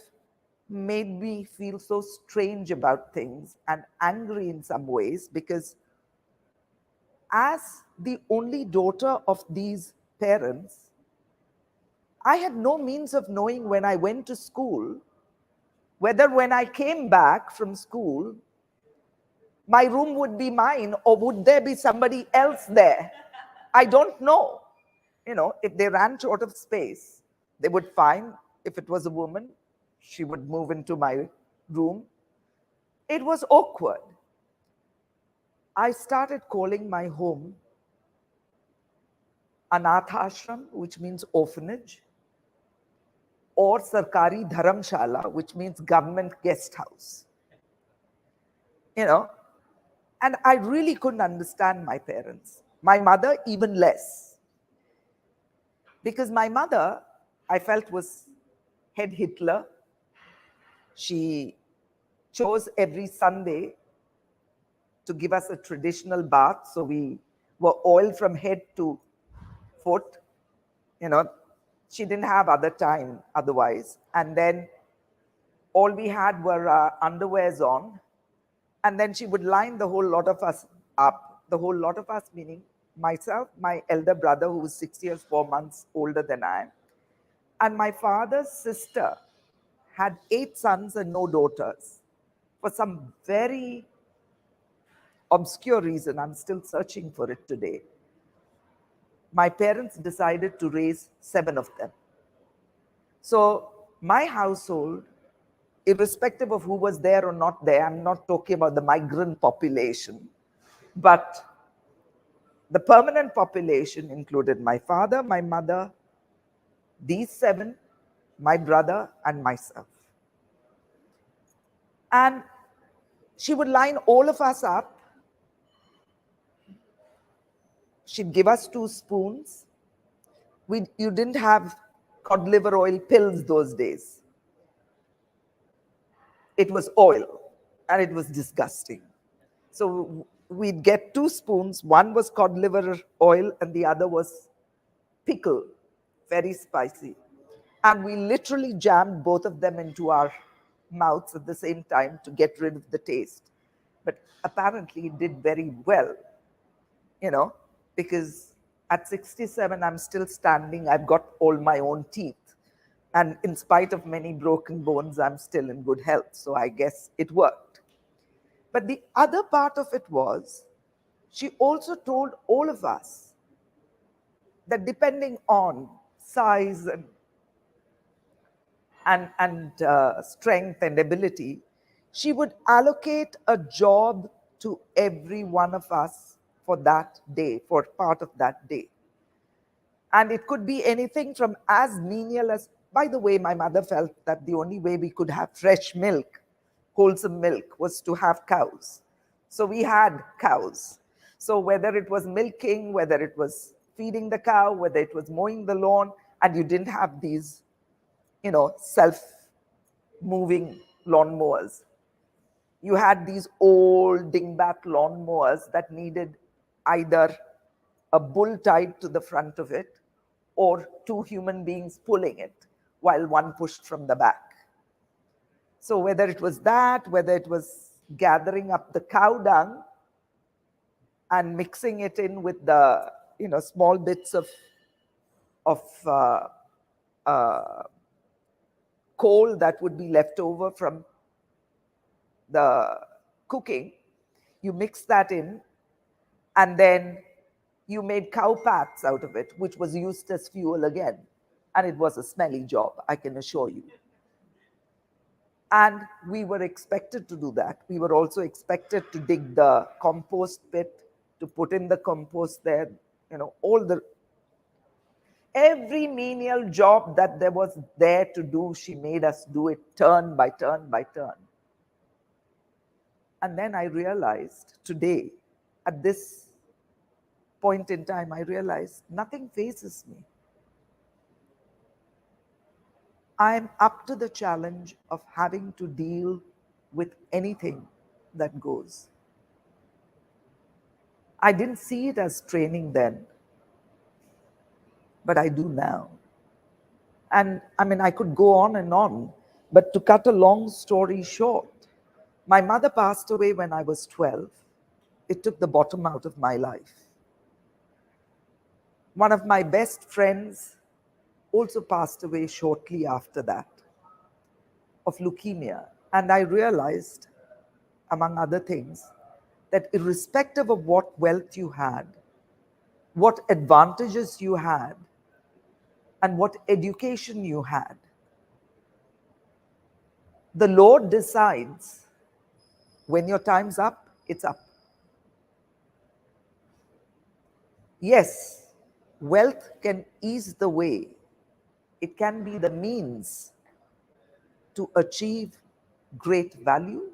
Speaker 12: made me feel so strange about things and angry in some ways, because as the only daughter of these parents, I had no means of knowing when I went to school, whether when I came back from school, my room would be mine or would there be somebody else there. I don't know. You know, if they ran short of space, they would find, if it was a woman, she would move into my room. It was awkward. I started calling my home Anath Ashram, which means orphanage, or Sarkari Dharamshala, which means government guest house. You know, and I really couldn't understand my parents. My mother, even less. Because my mother, I felt, was head Hitler. She chose every Sunday to give us a traditional bath. So we were oiled from head to foot. You know, she didn't have other time otherwise. And then all we had were underwears on. And then she would line the whole lot of us up. The whole lot of us meaning myself, my elder brother, who was 6 years, 4 months older than I, and my father's sister had 8 sons and no daughters. For some very obscure reason, I'm still searching for it today, my parents decided to raise 7 of them. So my household, irrespective of who was there or not there, I'm not talking about the migrant population, but the permanent population included my father, my mother, these 7, my brother, and myself. And she would line all of us up. She'd give us 2 spoons. You didn't have cod liver oil pills those days. It was oil, and it was disgusting. So we'd get 2 spoons. One was cod liver oil, and the other was pickle, very spicy. And we literally jammed both of them into our mouths at the same time to get rid of the taste. But apparently it did very well, you know, because at 67, I'm still standing. I've got all my own teeth. And in spite of many broken bones, I'm still in good health. So I guess it worked. But the other part of it was, she also told all of us that depending on size and strength and ability, she would allocate a job to every one of us for that day, for part of that day. And it could be anything from as menial as, by the way, my mother felt that the only way we could have fresh milk, wholesome milk, was to have cows. So we had cows. So whether it was milking, whether it was feeding the cow, whether it was mowing the lawn, and you didn't have these, you know, self-moving lawnmowers. You had these old dingbat lawnmowers that needed either a bull tied to the front of it or 2 human beings pulling it while one pushed from the back. So whether it was that, whether it was gathering up the cow dung and mixing it in with the, you know, small bits of coal that would be left over from the cooking, you mix that in, and then you made cow pats out of it, which was used as fuel again. And it was a smelly job, I can assure you. And we were expected to do that. We were also expected to dig the compost pit, to put in the compost there, every menial job that there was there to do, she made us do it turn by turn by turn. And then I realized today, at this point in time, I realized nothing phases me. I'm up to the challenge of having to deal with anything that goes. I didn't see it as training then, but I do now. And I mean, I could go on and on, but to cut a long story short, my mother passed away when I was 12. It took the bottom out of my life. One of my best friends also passed away shortly after that of leukemia. And I realized, among other things, that irrespective of what wealth you had, what advantages you had, and what education you had, the Lord decides when your time's up, it's up. Yes, wealth can ease the way. It can be the means to achieve great value,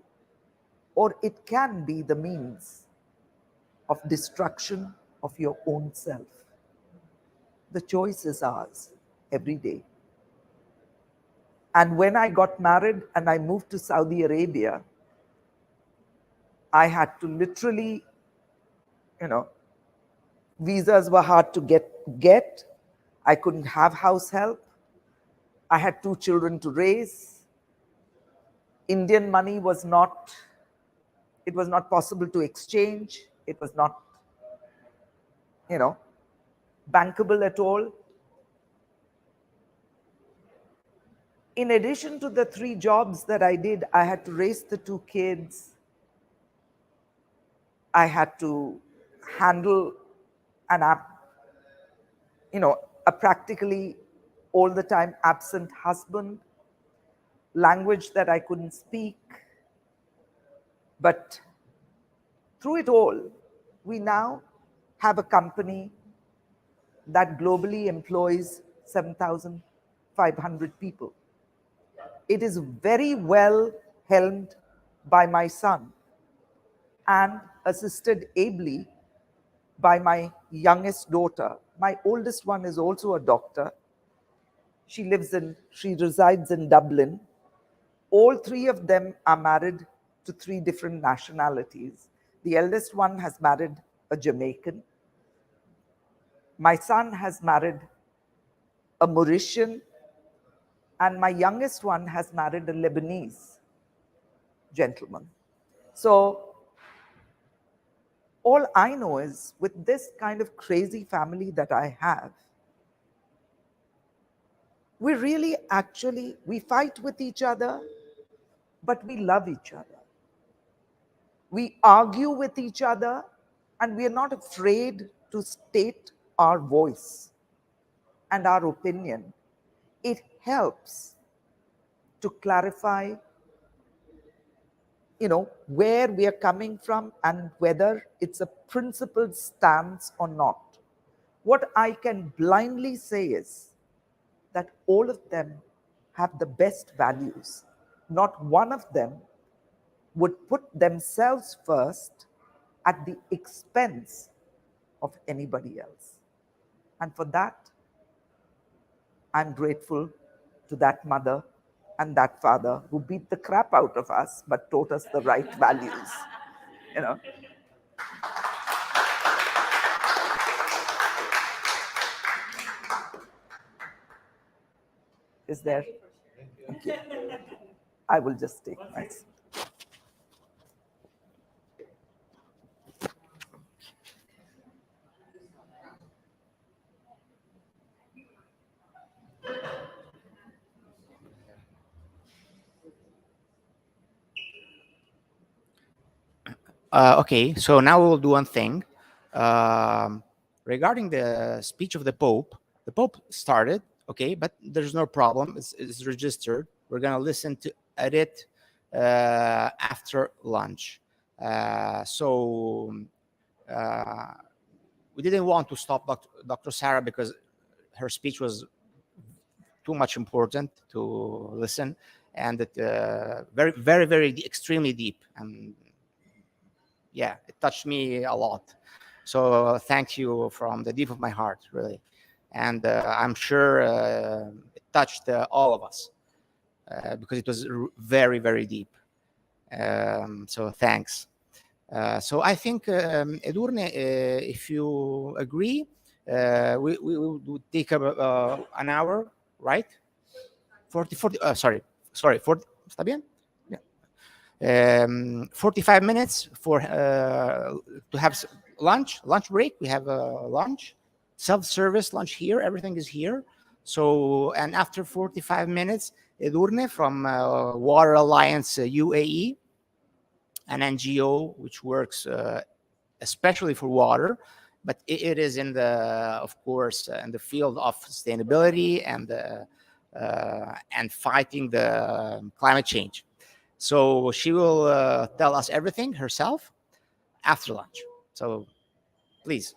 Speaker 12: or it can be the means of destruction of your own self. The choice is ours every day. And when I got married and I moved to Saudi Arabia, I had to literally, visas were hard to get. I couldn't have house help. I had 2 children to raise. Indian money was not possible to exchange. It was not, bankable at all. In addition to the 3 jobs that I did, I had to raise the 2 kids. I had to handle a practically all the time absent husband, language that I couldn't speak. But through it all, we now have a company that globally employs 7,500 people. It is very well helmed by my son and assisted ably by my youngest daughter. My oldest one is also a doctor. She resides in Dublin. All 3 of them are married to 3 different nationalities. The eldest one has married a Jamaican. My son has married a Mauritian, and my youngest one has married a Lebanese gentleman. So all I know is, with this kind of crazy family that I have, we really we fight with each other, but we love each other. We argue with each other, and we are not afraid to state our voice and our opinion. It helps to clarify, where we are coming from and whether it's a principled stance or not. What I can blindly say is that all of them have the best values. Not one of them would put themselves first at the expense of anybody else. And for that, I'm grateful to that mother and that father who beat the crap out of us but taught us the right values. Is there? Okay. I will just take my seat.
Speaker 3: Okay, so now we'll do one thing. Regarding the speech of the Pope started, okay, but there's no problem. It's registered. We're going to listen to edit after lunch. So we didn't want to stop Dr. Sarah because her speech was too much important to listen, and it very, very, very extremely deep, and yeah, it touched me a lot. So thank you from the deep of my heart, really, and I'm sure it touched all of us because it was very, very deep. So thanks. So I think, Edurne, if you agree, we would take an hour, right? 40, sorry, 40, ¿está bien? Yeah. 45 minutes for to have lunch break. We have lunch, self-service lunch here. Everything is here. So, and after 45 minutes, Edurne from Water Alliance UAE, an NGO which works especially for water, but it is in the, of course, in the field of sustainability and fighting the climate change. So she will tell us everything herself after lunch. So please.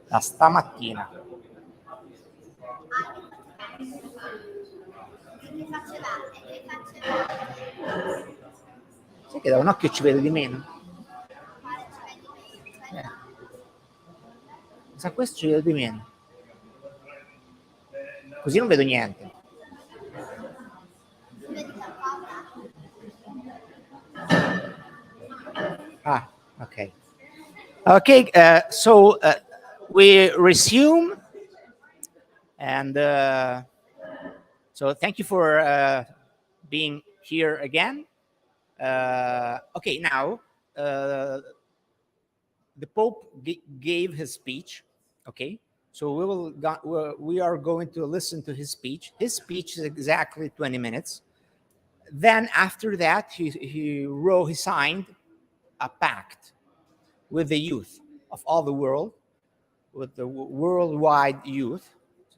Speaker 3: da stamattina. Sai che da un occhio ci vedo di meno? Da questo ci vedo di meno. Così non vedo niente. Ah, okay. Okay, so we resume, and so thank you for being here again. Okay, now the Pope gave his speech. Okay, so we are going to listen to his speech. His speech is exactly 20 minutes. Then after that, he signed a pact with the youth of all the world, with the worldwide youth,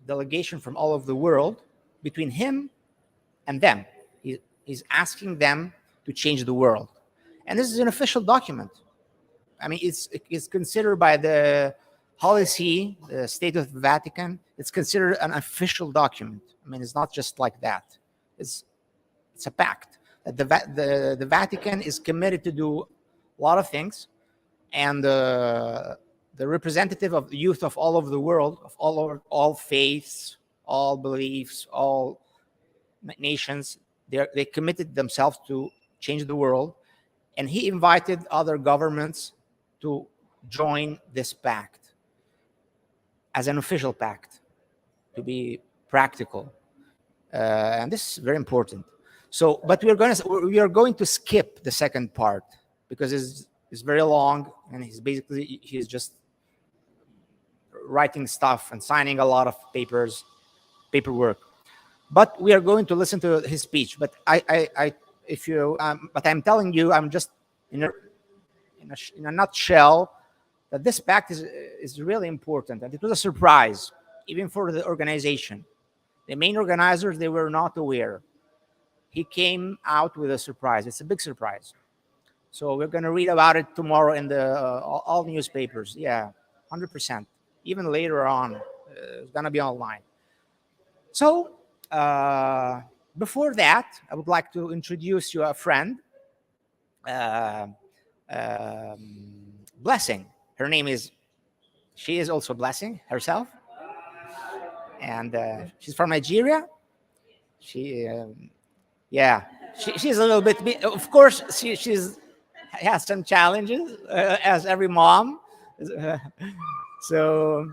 Speaker 3: delegation from all over the world, between him and them. He's asking them to change the world. And this is an official document. I mean, it's considered by the Holy See, the State of the Vatican, it's considered an official document. I mean, it's not just like that. It's a pact that the Vatican is committed to do a lot of things, and the representative of the youth of all over the world, of all faiths, all beliefs, all nations, they committed themselves to change the world, and he invited other governments to join this pact as an official pact, to be practical, and this is very important. So, but we are going to skip the second part because it's very long, and he's just writing stuff and signing a lot of paperwork. But we are going to listen to his speech. But but I'm telling you, I'm just in a nutshell, that this pact is really important, and it was a surprise even for the organization. The main organizers, they were not aware. He came out with a surprise. It's a big surprise. So we're going to read about it tomorrow in the all newspapers. Yeah, 100%. Even later on, it's going to be online. So before that, I would like to introduce you a friend, Blessing. Her name is, she is also Blessing herself. And she's from Nigeria. She's a little bit, of course, she has some challenges, as every mom. So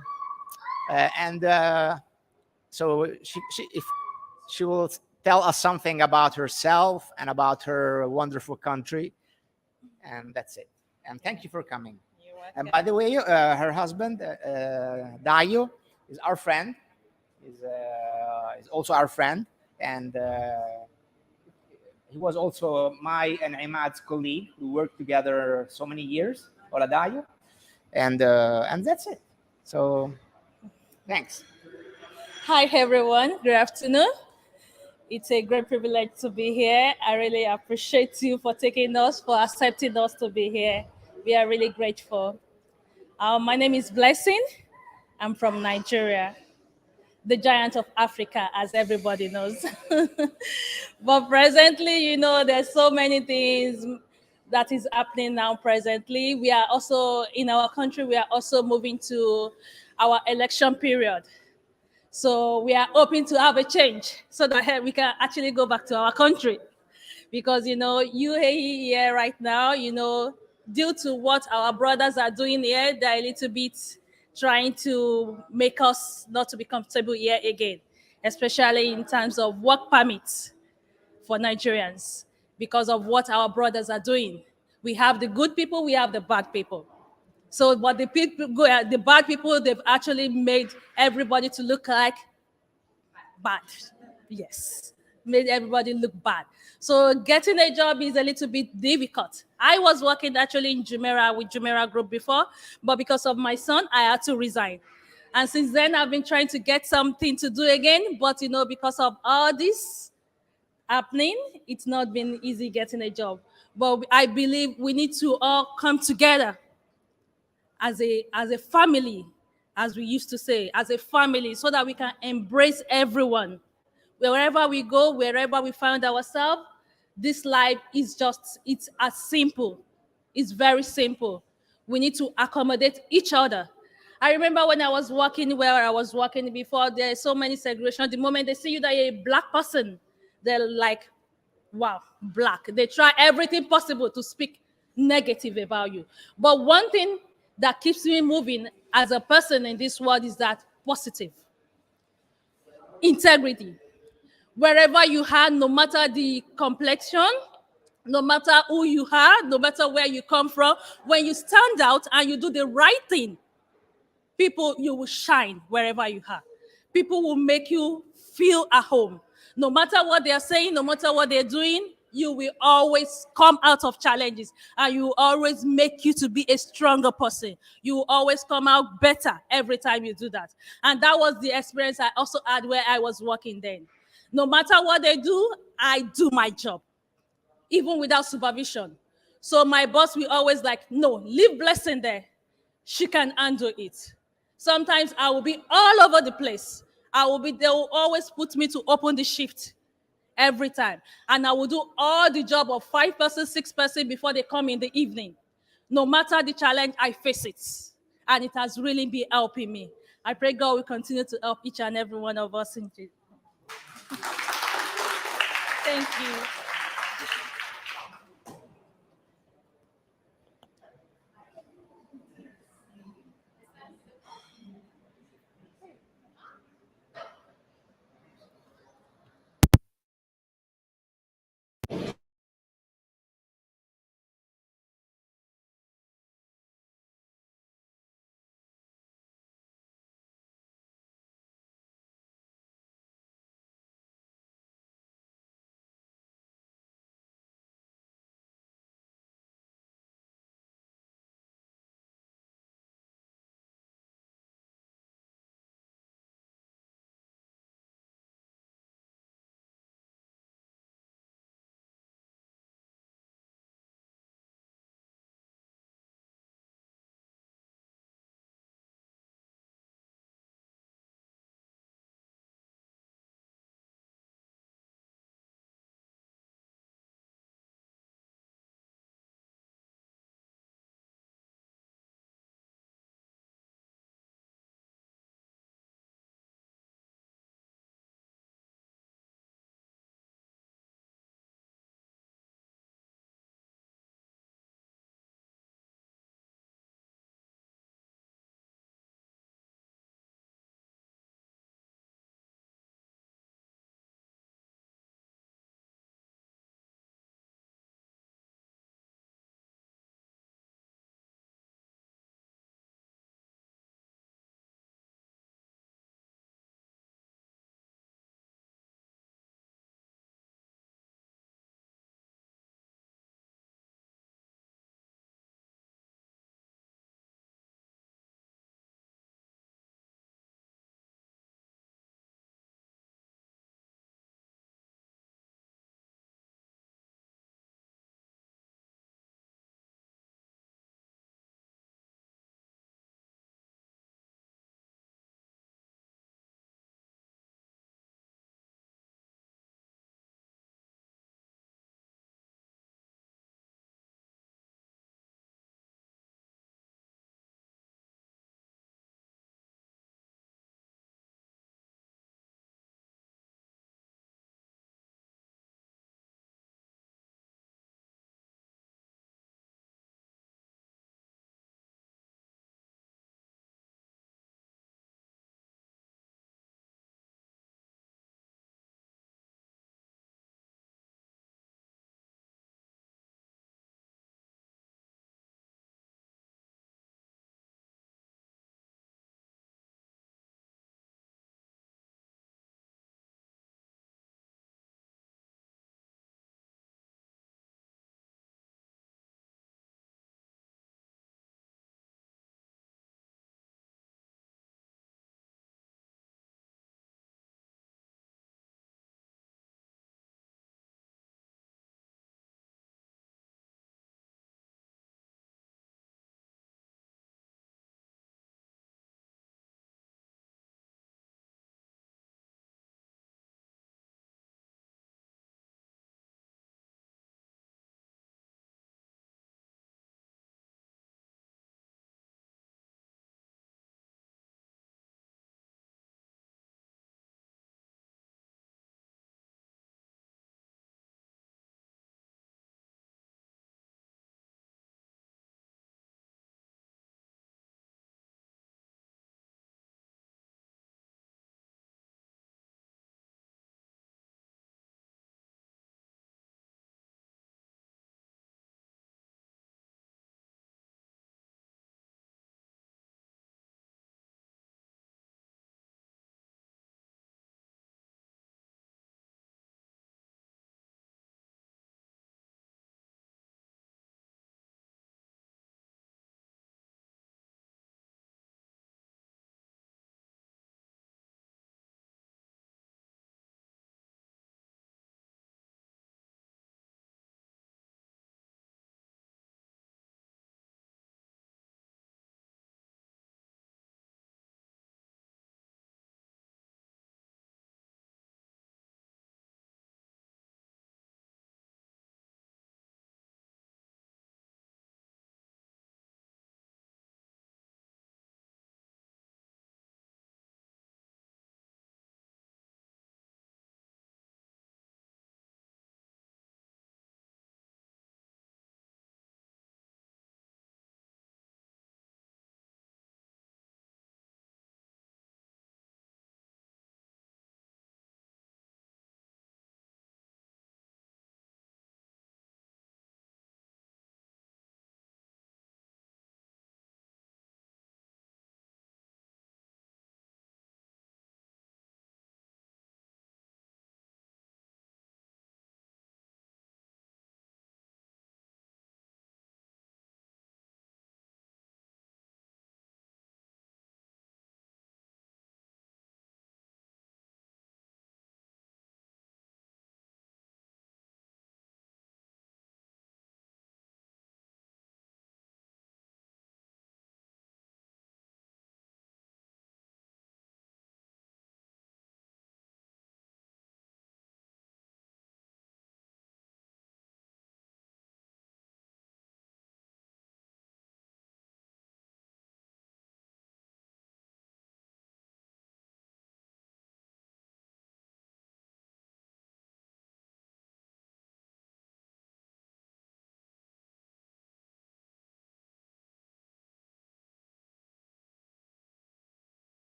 Speaker 3: she will tell us something about herself and about her wonderful country, and that's it. And thank you for coming. And by the way, her husband, Dayo, is our friend. Is also our friend, and he was also my and Imad's colleague. We worked together so many years. Hola, Dayo. And that's it. So, thanks.
Speaker 13: Hi, everyone. Good afternoon. It's a great privilege to be here. I really appreciate you for accepting us to be here. We are really grateful. My name is Blessing. I'm from Nigeria, the giant of Africa, as everybody knows. But presently, there's so many things that is happening now presently. We are also, in our country, we are also moving to our election period. So we are hoping to have a change so that we can actually go back to our country. Because, UAE here right now, due to what our brothers are doing here, they're a little bit trying to make us not to be comfortable here again, especially in terms of work permits for Nigerians, because of what our brothers are doing. We have the good people, we have the bad people. So what the bad people, they've actually made everybody to look like bad. Yes, made everybody look bad. So getting a job is a little bit difficult. I was working actually in Jumeirah with Jumeirah Group before, but because of my son, I had to resign. And since then, I've been trying to get something to do again, but because of all this happening, it's not been easy getting a job. But I believe we need to all come together as a family, as we used to say, as a family, so that we can embrace everyone. Wherever we go, wherever we find ourselves, this life is just, it's as simple. It's very simple. We need to accommodate each other. I remember when I was working where I was working before, there's so many segregation. The moment they see you that you're a black person, they're like, wow, black. They try everything possible to speak negative about you. But one thing that keeps me moving as a person in this world is that positive integrity. Wherever you are, no matter the complexion, no matter who you are, no matter where you come from, when you stand out and you do the right thing, people, you will shine wherever you are. People will make you feel at home. No matter what they are saying, no matter what they're doing, you will always come out of challenges and you will always make you to be a stronger person. You will always come out better every time you do that. And that was the experience I also had where I was working then. No matter what they do, I do my job, even without supervision. So my boss will always like, no, leave Blessing there. She can handle it. Sometimes I will be all over the place. They will always put me to open the shift every time. And I will do all the job of 5 person, 6 person before they come in the evening. No matter the challenge, I face it. And it has really been helping me. I pray God will continue to help each and every one of us in Jesus. Thank you.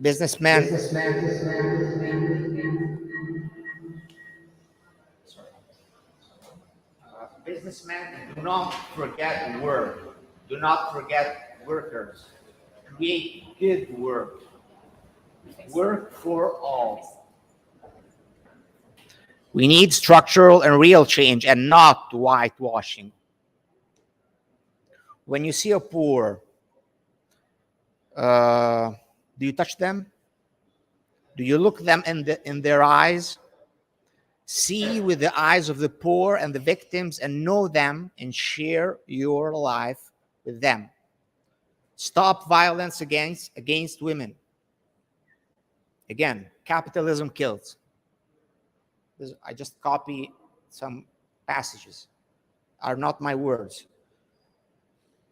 Speaker 3: businessmen, businessmen, do not forget work. Do not forget workers. Create good work. Work for all. We need structural and real change and not whitewashing. When you see a poor, do you touch them? Do you look them in their eyes? See with the eyes of the poor and the victims and know them and share your life with them. Stop violence against women. Again, capitalism kills. I just copy some passages. Are not my words.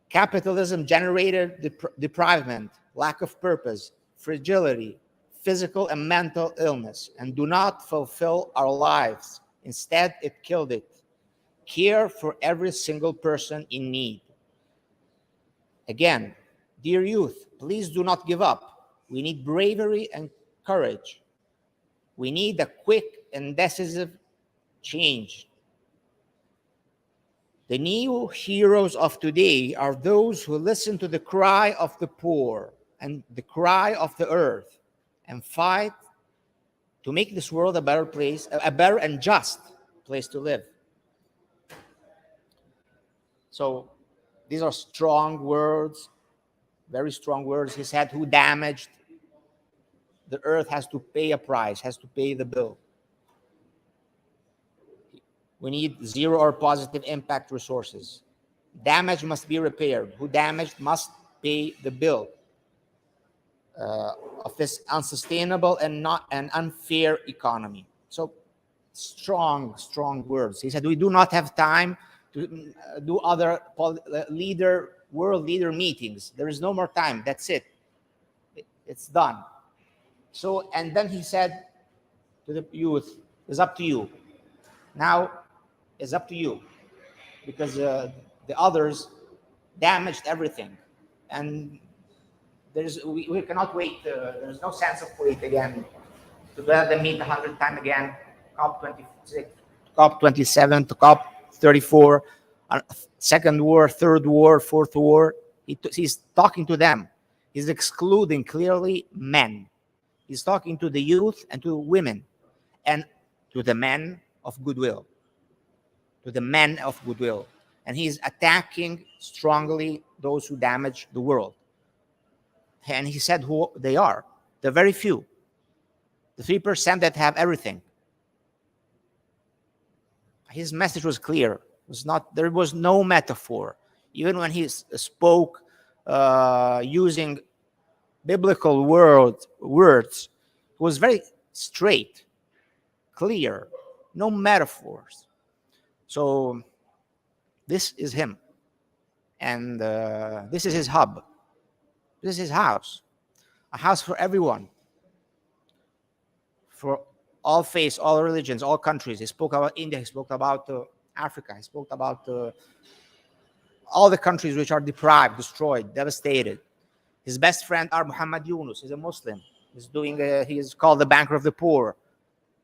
Speaker 3: Capitalism generated deprivement, lack of purpose, fragility, physical and mental illness, and do not fulfill our lives. Instead, it killed it. Care for every single person in need. Again, dear youth, please do not give up. We need bravery and courage. We need a quick and decisive change. The new heroes of today are those who listen to the cry of the poor and the cry of the earth and fight to make this world a better place, a better and just place to live. So these are strong words, very strong words. He said, who damaged the earth has to pay a price, has to pay the bill. We need zero or positive impact resources. Damage must be repaired. Who damaged must pay the bill of this unsustainable and unfair economy. So strong words. He said, we do not have time to do other world leader meetings. There is no more time. That's it. It's done. So, and then he said to the youth, it's up to you. Now, it's up to you, because the others damaged everything, and we cannot wait. There's no sense of wait again to let them meet 100 times again. COP 26, COP 27, to COP 34, second war, third war, fourth war. He's talking to them. He's excluding clearly men. He's talking to the youth and to women and to the men of goodwill. To the men of goodwill. And he's attacking strongly those who damage the world. And he said who they are. The very few. The 3% that have everything. His message was clear. There was no metaphor. Even when he spoke using biblical words, it was very straight, clear, no metaphors. So this is him, and this is his hub. This is his house, a house for everyone, for all faiths, all religions, all countries. He spoke about India, he spoke about Africa, he spoke about all the countries which are deprived, destroyed, devastated. His best friend, Muhammad Yunus, is a Muslim. He is called the banker of the poor.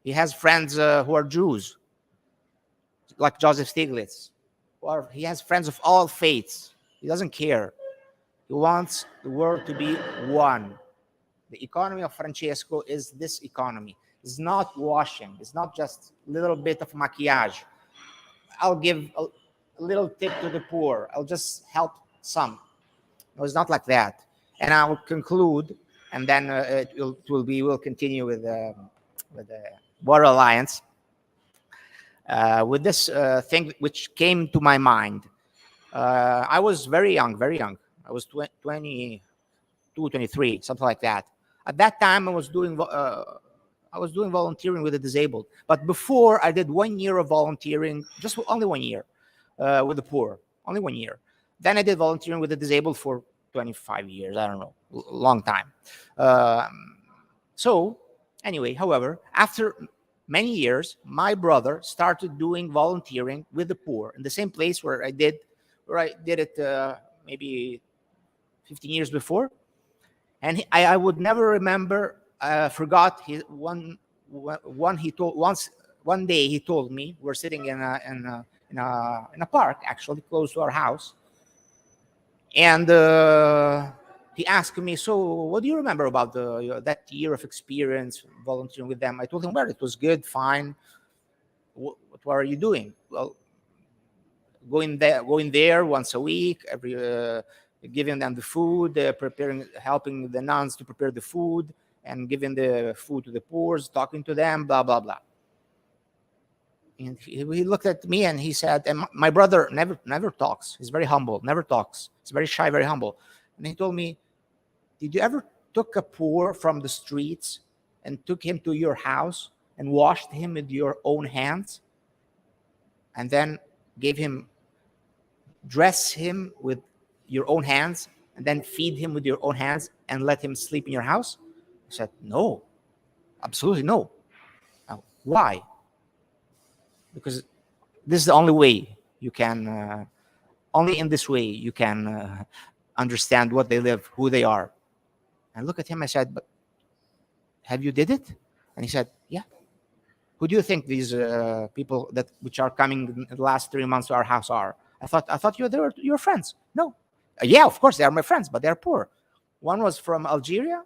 Speaker 3: He has friends who are Jews, like Joseph Stiglitz. He has friends of all faiths. He doesn't care. He wants the world to be one. The economy of Francesco is this economy. It's not washing. It's not just a little bit of maquillage. I'll give a little tip to the poor. I'll just help some. No, it's not like that. And I'll conclude, and then we'll continue with the Water Alliance. With this thing which came to my mind. I was very young. I was 22, 23, something like that. At that time, I was doing volunteering with the disabled. But before, I did 1 year of volunteering, just only 1 year, with the poor, only 1 year. Then I did volunteering with the disabled for 25 years. I don't know, long time. So anyway, however, after many years, my brother started doing volunteering with the poor in the same place where I did it maybe 15 years before. And I would never remember, forgot one day he told me, we're sitting in a park, actually close to our house. And he asked me, so what do you remember about that year of experience volunteering with them? I told him, well, it was good, fine. What are you doing? Well, going there once a week, giving them the food, helping the nuns to prepare the food, and giving the food to the poor, talking to them, blah, blah, blah. And he looked at me and he said, and my brother never talks. He's very humble, never talks. He's very shy, very humble. And he told me, did you ever took a poor from the streets and took him to your house and washed him with your own hands? And then dress him with your own hands, and then feed him with your own hands and let him sleep in your house? I said, no, absolutely no. Why? Because this is the only way you can, only in this way you can understand what they live, who they are. And look at him, I said, but have you did it? And he said, yeah. Who do you think these people which are coming in the last 3 months to our house are? I thought you were your friends. No. Yeah, of course they are my friends, but they're poor. One was from Algeria,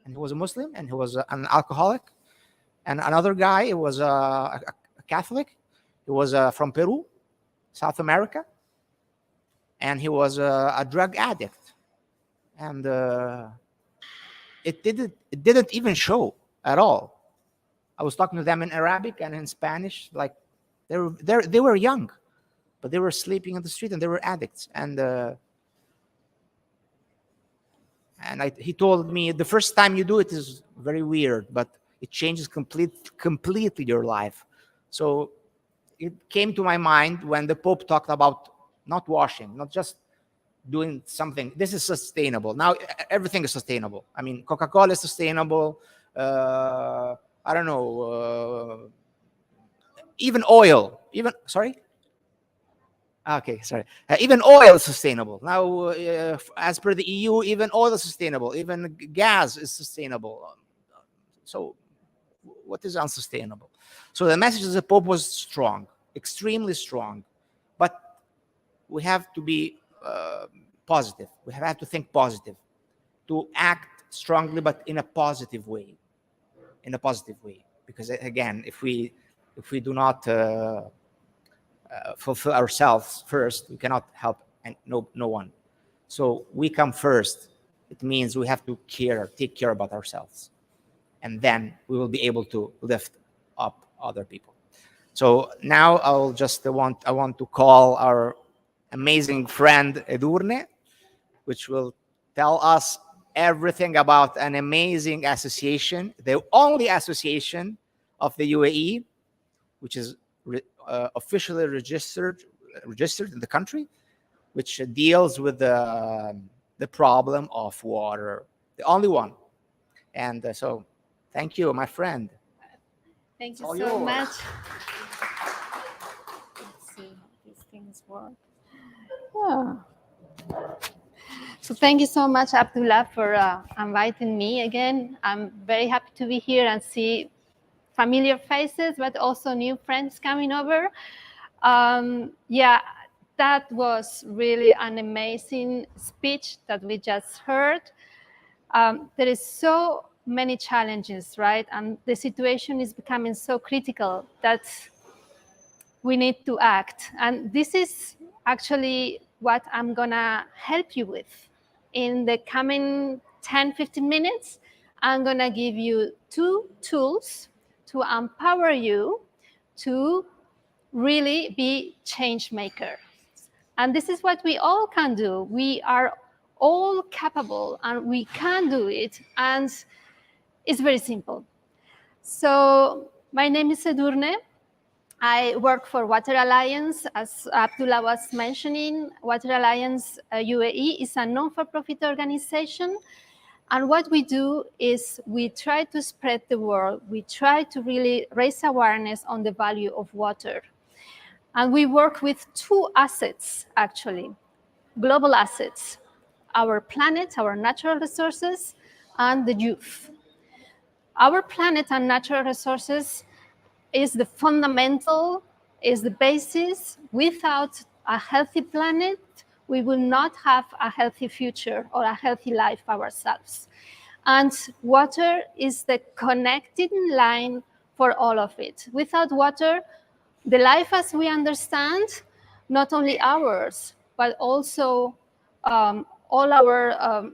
Speaker 3: and he was a Muslim, and he was an alcoholic. And another guy, he was a Catholic. He was from Peru, South America, and he was a drug addict. And it didn't even show at all. I was talking to them in Arabic and in Spanish, like they were young, but they were sleeping on the street and they were addicts. And he told me, the first time you do it is very weird, but it changes completely your life. So it came to my mind when the Pope talked about not washing, not just doing something. This is sustainable. Now everything is sustainable. I mean, Coca-Cola is sustainable. I don't know, even oil, sorry? Okay, sorry. Even oil is sustainable. Now, as per the EU, even oil is sustainable. Even gas is sustainable. So what is unsustainable? So the message of the Pope was strong, extremely strong. But we have to be positive. We have to think positive, to act strongly, but in a positive way. In a positive way, because again, if we do not fulfill ourselves first, we cannot help no one. So we come first. It means we have to take care about ourselves, and then we will be able to lift up other people. So now I want to call our amazing friend Edurne, which will tell us everything about an amazing association, the only association of the UAE, which is officially registered in the country, which deals with the problem of water, the only one. And so, thank you, my friend.
Speaker 14: Thank you so much. Let's see how these things work. Yeah. So thank you so much, Abdullah, for inviting me again. I'm very happy to be here and see familiar faces, but also new friends coming over. Yeah, that was really an amazing speech that we just heard. There is so many challenges, right? And the situation is becoming so critical that we need to act. And this is actually what I'm gonna help you with. In the coming 10-15 minutes, I'm gonna give you 2 tools to empower you to really be change makers. And this is what we all can do. We are all capable and we can do it. And it's very simple. So my name is Edurne. I work for Water Alliance, as Abdullah was mentioning. Water Alliance UAE is a non-for-profit organization. And what we do is we try to spread the word. We try to really raise awareness on the value of water. And we work with 2 assets, actually, global assets. our planet, our natural resources, and the youth. Our planet and natural resources is the fundamental, is the basis. Without a healthy planet, we will not have a healthy future or a healthy life ourselves. And water is the connecting line for all of it. Without water, the life as we understand, not only ours, but also all our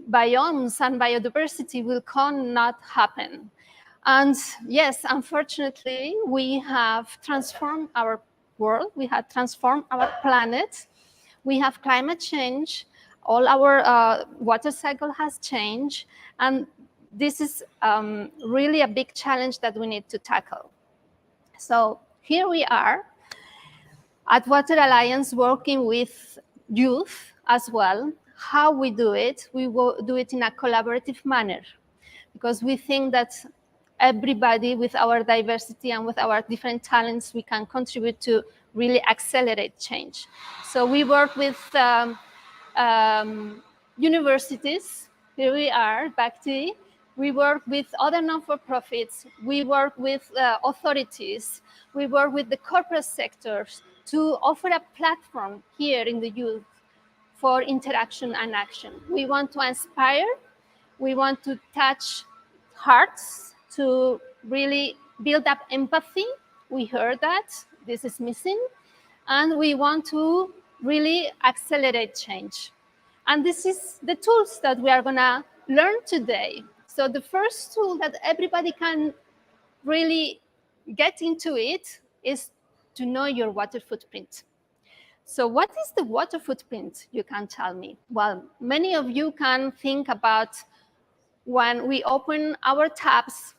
Speaker 14: biomes and biodiversity cannot happen. And yes, unfortunately, we have transformed our world, we have transformed our planet, we have climate change, all our water cycle has changed, and this is really a big challenge that we need to tackle. So here we are at Water Alliance working with youth as well. How we do it? We will do it in a collaborative manner, because we think that everybody with our diversity and with our different talents, we can contribute to really accelerate change. So we work with universities. Here we are, Bhakti. We work with other non-for-profits. We work with authorities. We work with the corporate sectors to offer a platform here in the youth for interaction and action. We want to inspire. We want to touch hearts, to really build up empathy. We heard that this is missing. And we want to really accelerate change. And this is the tools that we are going to learn today. So the first tool that everybody can really get into it is to know your water footprint. So what is the water footprint, you can tell me? Well, many of you can think about when we open our taps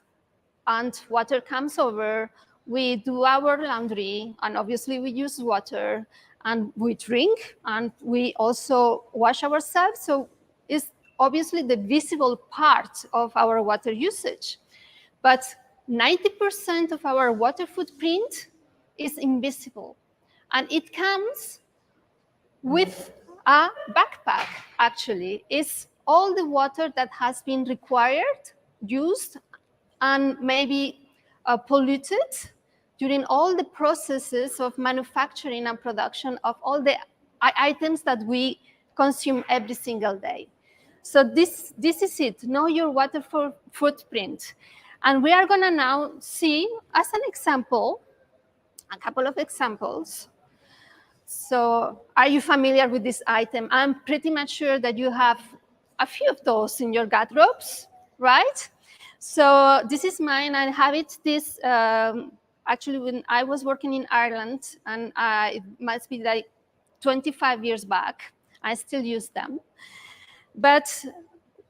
Speaker 14: and water comes over, we do our laundry, and obviously we use water, and we drink, and we also wash ourselves. So it's obviously the visible part of our water usage. But 90% of our water footprint is invisible. And it comes with a backpack, actually. It's all the water that has been required, used, and maybe polluted during all the processes of manufacturing and production of all the items that we consume every single day. So this is it, know your water footprint. And we are gonna now see, as an example, a couple of examples. So are you familiar with this item? I'm pretty much sure that you have a few of those in your wardrobes, right? So this is mine. I have it actually when I was working in Ireland, and it must be like 25 years back. I still use them. But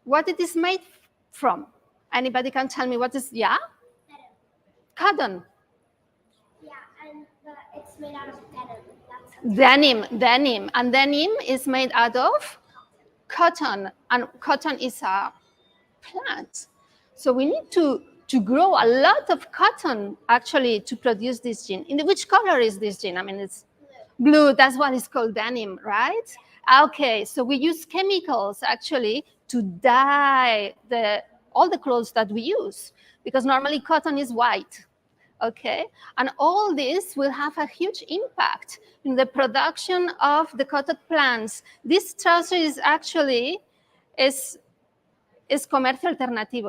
Speaker 14: what it is made from? Anybody can tell me what is, yeah? Cotton.
Speaker 15: Yeah, and it's made out of
Speaker 14: denim. Denim. And denim is made out of cotton. And cotton is a plant. So we need to grow a lot of cotton, actually, to produce this jean. In which color is this jean? I mean, it's blue. That's what is called denim, right? Okay, so we use chemicals, actually, to dye all the clothes that we use, because normally cotton is white, okay? And all this will have a huge impact in the production of the cotton plants. This trouser is actually is comercio alternativo.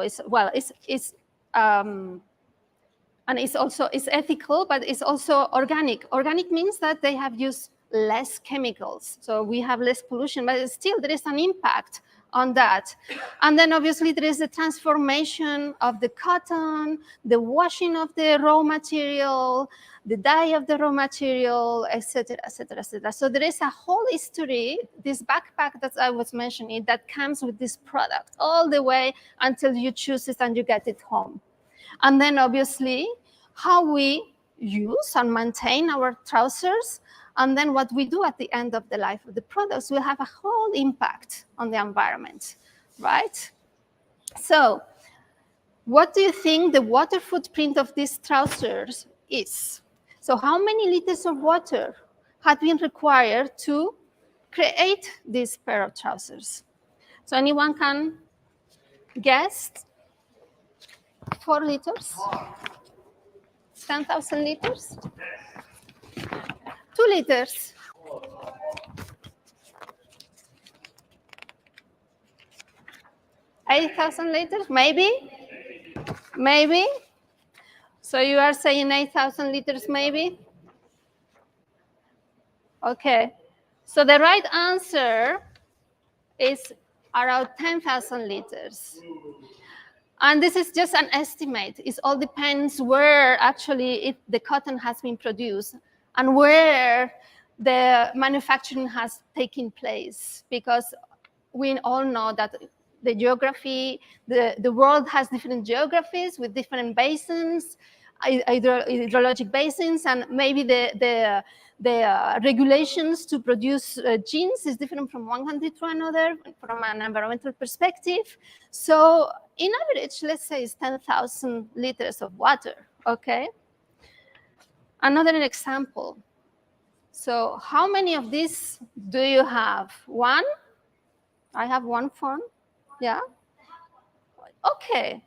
Speaker 14: And it's ethical, but it's also organic. Organic means that they have used less chemicals, so we have less pollution, but still there is an impact on that. And then obviously there is the transformation of the cotton, the washing of the raw material, the dye of the raw material, etc., etc., etc. So there is a whole history, this backpack that I was mentioning, that comes with this product all the way until you choose it and you get it home. And then obviously how we use and maintain our trousers, and then what we do at the end of the life of the products will have a whole impact on the environment, right? So what do you think the water footprint of these trousers is? So how many liters of water had been required to create this pair of trousers? So anyone can guess? 4 liters? 10,000 liters? 2 liters? 8,000 liters? Maybe? Maybe? So you are saying 8,000 liters maybe? Okay. So the right answer is around 10,000 liters. And this is just an estimate. It all depends where actually the cotton has been produced and where the manufacturing has taken place, because we all know that the geography, the world has different geographies with different basins, hydrologic basins, and maybe the regulations to produce jeans is different from one country to another from an environmental perspective. So in average, let's say it's 10,000 liters of water, okay? Another example. So how many of these do you have? One? I have one phone. Yeah? Okay.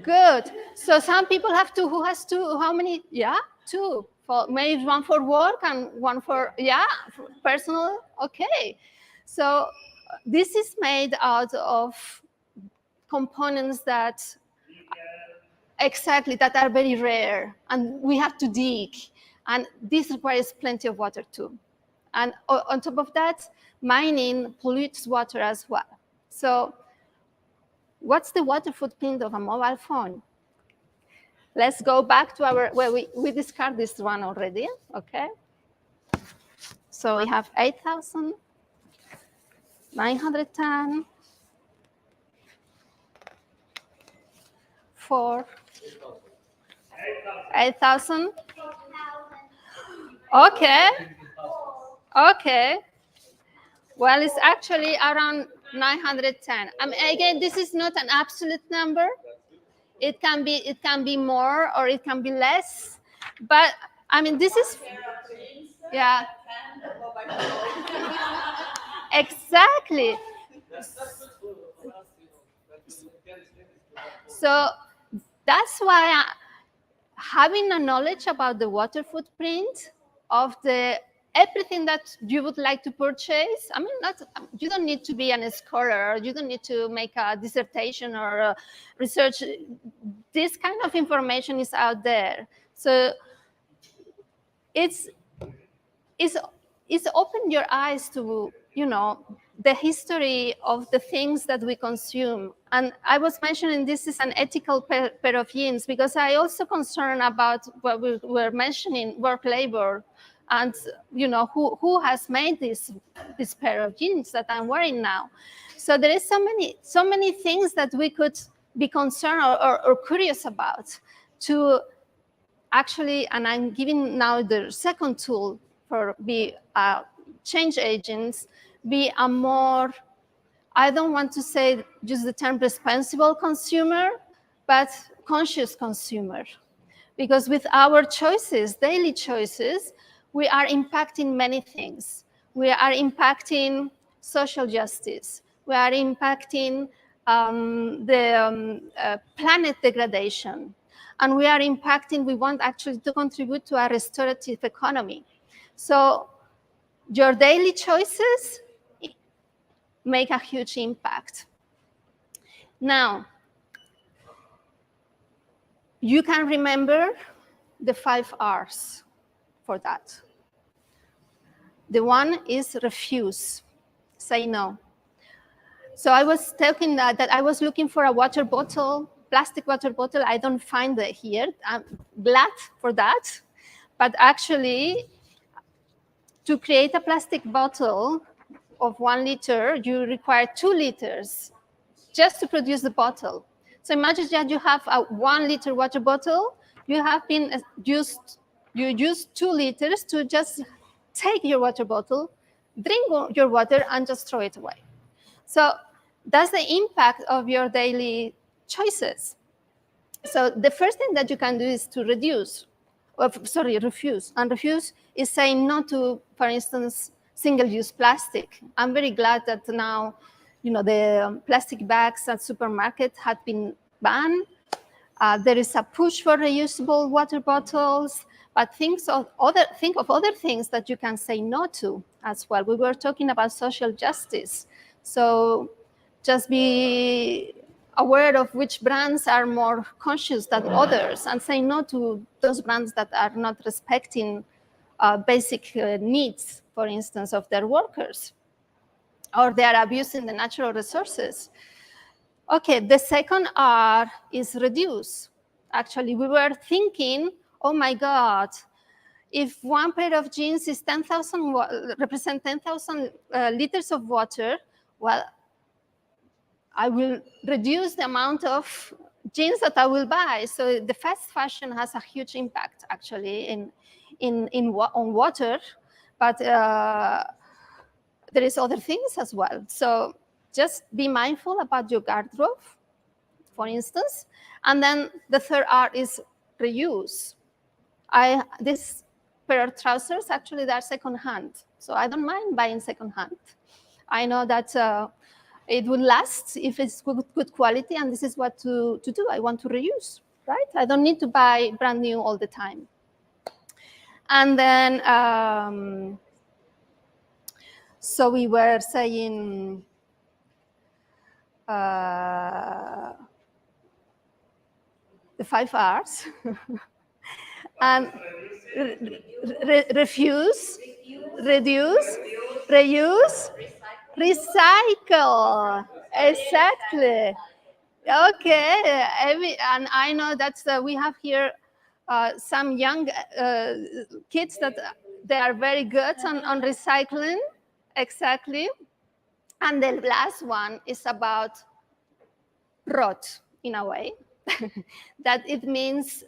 Speaker 14: Good. So some people have two. Who has two? How many? Yeah, two. For maybe one for work and one for, yeah, for personal. Okay. So this is made out of components that exactly that are very rare, and we have to dig, and this requires plenty of water too. And on top of that, mining pollutes water as well. So what's the water footprint of a mobile phone? Let's go back to our, well, we discarded this one already, okay? So we have 8,910, 4, 8,000. Okay. Okay. Well, it's actually around 910. Again, this is not an absolute number. It can be more or it can be less. But I mean, this is, yeah. Exactly. So that's why having a knowledge about the water footprint of everything that you would like to purchase. I mean, you don't need to be an scholar, you don't need to make a dissertation or a research. This kind of information is out there. So it's opened your eyes to, you know, the history of the things that we consume. And I was mentioning this is an ethical pair of jeans, because I also concerned about what we were mentioning, work labor, and you know who has made this pair of jeans that I'm wearing now. So there is so many things that we could be concerned or curious about to actually, and I'm giving now the second tool for be change agents, be a more, I don't want to say use the term responsible consumer, but conscious consumer. Because with our choices, daily choices, we are impacting many things. We are impacting social justice. We are impacting planet degradation. And we are impacting, we want actually to contribute to a restorative economy. So your daily choices make a huge impact. Now, you can remember the 5 R's for that. The one is refuse, say no. So I was talking that I was looking for a water bottle, plastic water bottle. I don't find it here. I'm glad for that. But actually, to create a plastic bottle of 1 liter, you require 2 liters just to produce the bottle. So imagine that you have a 1 liter water bottle. You use 2 liters to just take your water bottle, drink your water, and just throw it away. So that's the impact of your daily choices. So the first thing that you can do is to refuse. And refuse is saying no to, for instance, single-use plastic. I'm very glad that now, the plastic bags at supermarkets had been banned. There is a push for reusable water bottles, but think of other things that you can say no to as well. We were talking about social justice. So just be aware of which brands are more conscious than others and say no to those brands that are not respecting basic needs, for instance, of their workers, or they are abusing the natural resources. Okay, the second R is reduce. Actually, we were thinking, oh my God, if one pair of jeans is 10,000, represent 10,000 liters of water, well, I will reduce the amount of jeans that I will buy. So the fast fashion has a huge impact actually on water, but there is other things as well. So just be mindful about your wardrobe, for instance. And then the third R is reuse. This pair of trousers, actually, they're secondhand. So I don't mind buying secondhand. I know that it will last if it's good quality, and this is what to do. I want to reuse, right? I don't need to buy brand new all the time. And then, so we were saying, the 5 R's. And refuse, reduce, reuse, recycle. Exactly. Okay. And I know that we have here some young kids that they are very good on recycling. Exactly. And the last one is about rot, in a way, that it means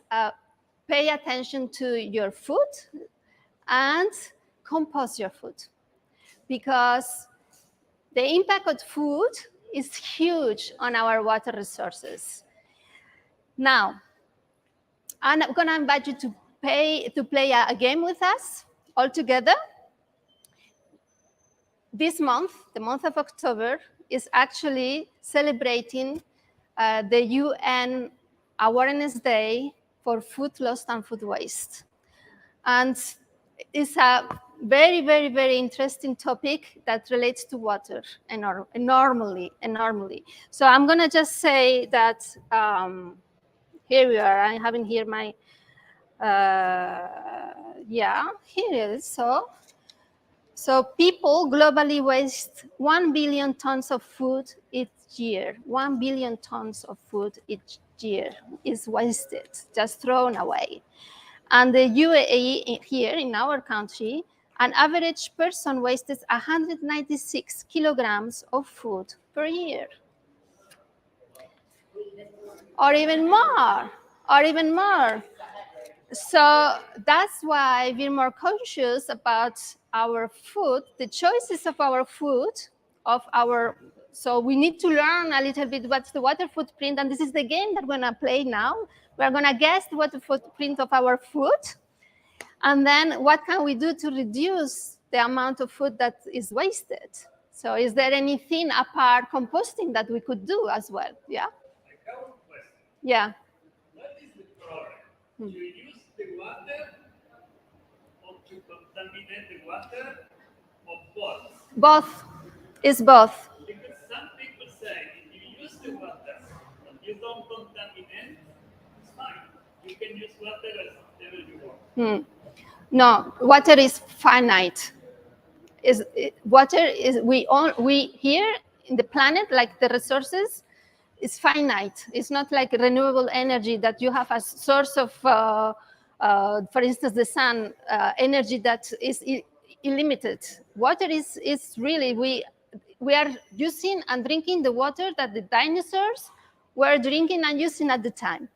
Speaker 14: pay attention to your food and compost your food, because the impact of food is huge on our water resources. Now, I'm going to invite you to play a game with us all together. This month, the month of October, is actually celebrating the UN Awareness Day for Food Loss and Food Waste. And it's a very, very, very interesting topic that relates to water enormously. So I'm going to just say that here we are. I'm having here my, yeah, here it is. So people globally waste 1 billion tons of food each year. 1 billion tons of food each year is wasted, just thrown away. And the UAE here in our country, an average person wastes 196 kilograms of food per year. Or even more, So that's why we're more conscious about our food, the choices of our food, so we need to learn a little bit what's the water footprint, and this is the game that we're gonna play now. We're gonna guess the water footprint of our food, and then what can we do to reduce the amount of food that is wasted? So is there anything apart composting that we could do as well? Yeah? Yeah.
Speaker 6: What is the problem? To use the water or to contaminate the water, or both?
Speaker 14: Both. It's both.
Speaker 6: Because some people say if you use the water and you don't contaminate, it's fine. You can use water as ever you want.
Speaker 14: No, water is finite. We here in the planet, like the resources, is finite. It's not like renewable energy that you have a source of, for instance, the sun, energy that is unlimited. Water is really, we are using and drinking the water that the dinosaurs were drinking and using at the time.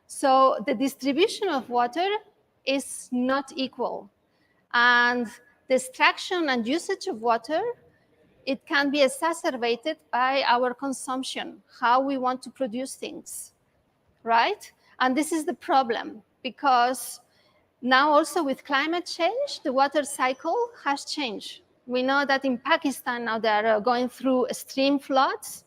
Speaker 14: So the distribution of water is not equal. And the extraction and usage of water, it can be exacerbated by our consumption, how we want to produce things, right? And this is the problem, because now also with climate change, the water cycle has changed. We know that in Pakistan now they are going through extreme floods,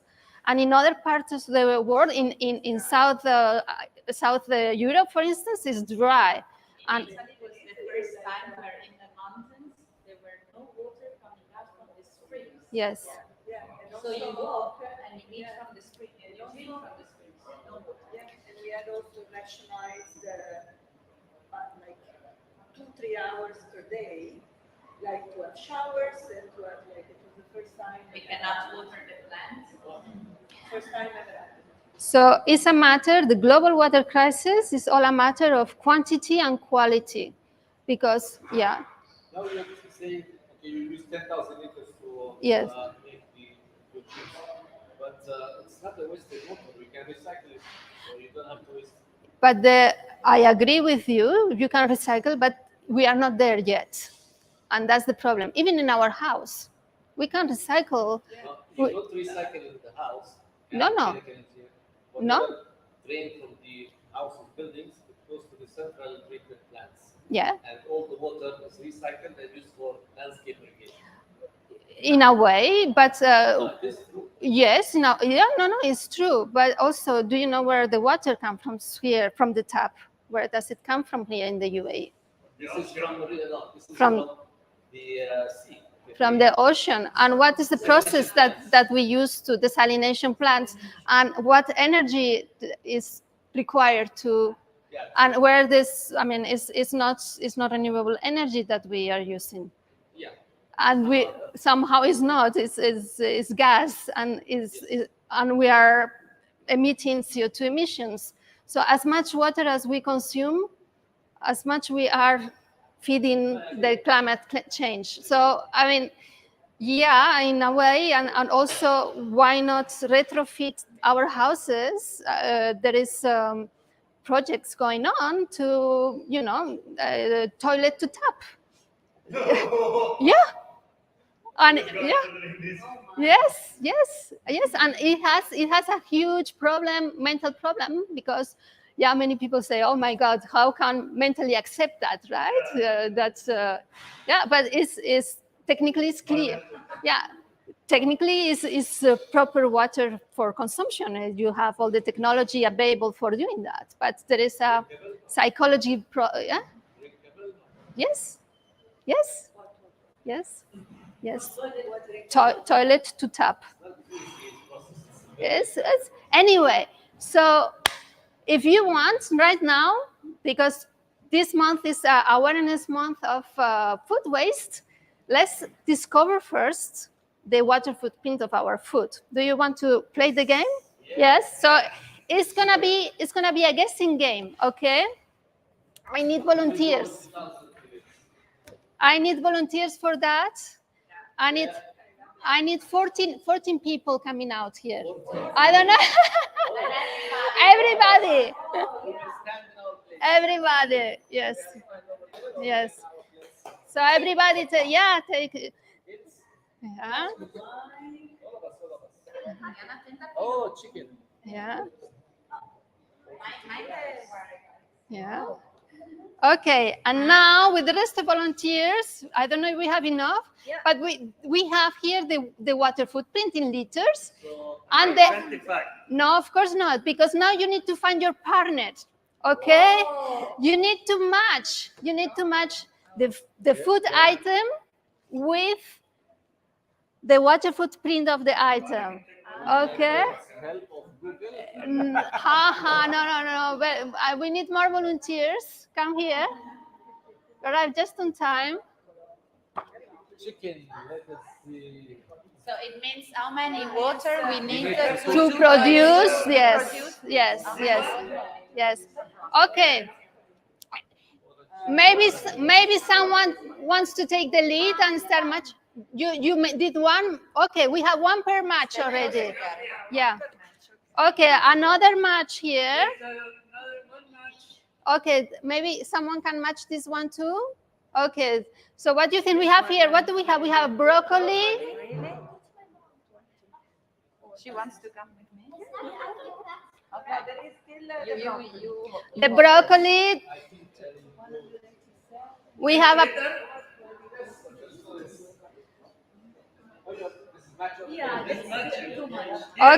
Speaker 14: and in other parts of the world, in South Europe, for instance, is dry. And
Speaker 1: Italy was the first time where in the mountains there were no water coming out from the springs.
Speaker 14: yes.
Speaker 1: So you walk and you eat from the spring, and you drink from the springs. No water.
Speaker 11: Yeah, and we had also rationalized like 2-3 hours per day, like to have showers and to have like it was the first time
Speaker 1: We cannot water the plants.
Speaker 11: first time ever happened.
Speaker 14: So it's a matter, the global water crisis is all a matter of quantity and quality. Because, yeah.
Speaker 16: Now you have to say, okay, you use 10,000 liters to
Speaker 14: Yes.
Speaker 16: Make the juice. But it's not a wasted water. We can recycle it, so you don't have to waste it.
Speaker 14: But I agree with you, you can recycle, but we are not there yet. And that's the problem. Even in our house, we can't recycle.
Speaker 16: You don't recycle in the house.
Speaker 14: No. No.
Speaker 16: Drain from the houses, buildings, it goes to the central treatment plants.
Speaker 14: Yeah.
Speaker 16: And all the water is recycled and used for landscape irrigation.
Speaker 14: In a way, but
Speaker 16: This is true.
Speaker 14: yes, no, it's true. But also, do you know where the water comes from here, from the tap? Where does it come from here in the UAE?
Speaker 16: This is from the sea.
Speaker 14: From the ocean. And what is the process that we use to desalination plants, and what energy is required to, and where this, I mean, it's not renewable energy that we are using.
Speaker 16: Yeah.
Speaker 14: And we somehow is not, it's gas, and and we are emitting CO2 emissions. So as much water as we consume, as much we are feeding the climate change. So, I mean, yeah, in a way, and also, why not retrofit our houses? There is projects going on to, toilet to tap. Yeah. And yes, and it has a huge mental problem, because many people say, oh my God, how can mentally accept that, right? But it's technically it's clear. Yeah, technically is proper water for consumption. You have all the technology available for doing that, but there is a psychology. Yes. Toilet to tap. Yes. Anyway, so if you want right now, because this month is awareness month of food waste, let's discover first the water footprint of our food. Do you want to play the game? Yes. So it's gonna be a guessing game. Okay. I need volunteers. For that. I need 14 people coming out here. I don't know. Everybody. Yes. So everybody, take it. Yeah.
Speaker 16: Oh, chicken.
Speaker 14: Yeah. Yeah. Okay, and now with the rest of volunteers, I don't know if we have enough, but we have here the water footprint in liters. And no, of course not, because now you need to find your partner. Okay, you need to match the food item with the water footprint of the item. Okay. No. We need more volunteers. Come here. Arrive just on time.
Speaker 16: Chicken. Let us see.
Speaker 1: So it means how many water we need
Speaker 14: to produce? Yes. Okay. Maybe someone wants to take the lead and start match. You did one. Okay, we have one per match already. Yeah. Okay, another match here. Okay, maybe someone can match this one too. Okay, so what do you think we have here? What do we have? We have broccoli.
Speaker 1: She wants to come with me. Okay, there is still
Speaker 14: the broccoli. We have
Speaker 11: Yeah, this is too much.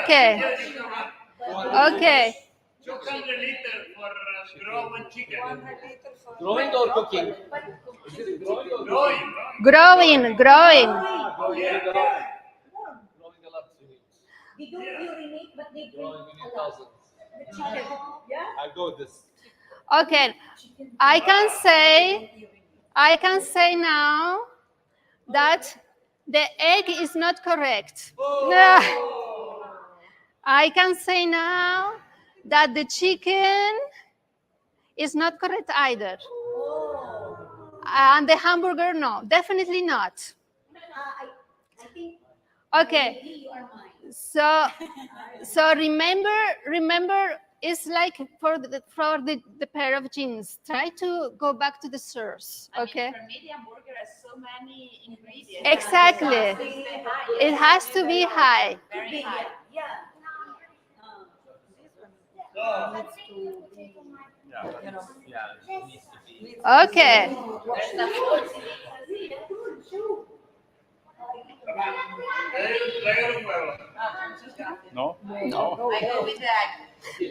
Speaker 14: Okay. Okay.
Speaker 6: 200 liters for growing chicken.
Speaker 11: 100 liters for
Speaker 16: Growing or cooking?
Speaker 6: Growing.
Speaker 14: Growing.
Speaker 16: Growing a lot.
Speaker 11: They don't urinate, but they drink
Speaker 16: Growing in
Speaker 11: a lot.
Speaker 16: thousands.
Speaker 11: The chicken, yeah?
Speaker 16: I go this.
Speaker 14: Okay. I can say now that the egg is not correct. I can say now that the chicken is not correct either. And the hamburger, no, definitely not.
Speaker 11: I think
Speaker 14: Okay.
Speaker 11: you are mine.
Speaker 14: So remember, it's like for the pair of jeans. Try to go back to the source. Okay.
Speaker 1: For me, the hamburger has so many ingredients.
Speaker 14: Exactly. It has to be high.
Speaker 1: Very high.
Speaker 11: Yeah.
Speaker 14: Okay.
Speaker 9: No?
Speaker 1: No. I go with the egg.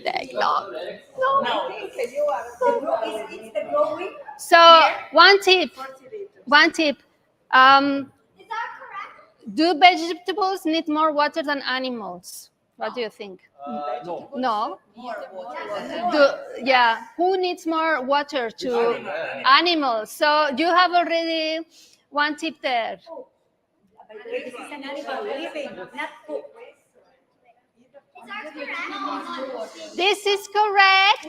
Speaker 14: The egg, no.
Speaker 1: No.
Speaker 11: It's the growing.
Speaker 14: So one tip. Do vegetables need more water than animals? What do you think?
Speaker 16: No.
Speaker 14: No.
Speaker 1: More water.
Speaker 14: Who needs more water to animals? So you have already one tip there.
Speaker 11: This is an animal living, not cooked.
Speaker 14: This is correct.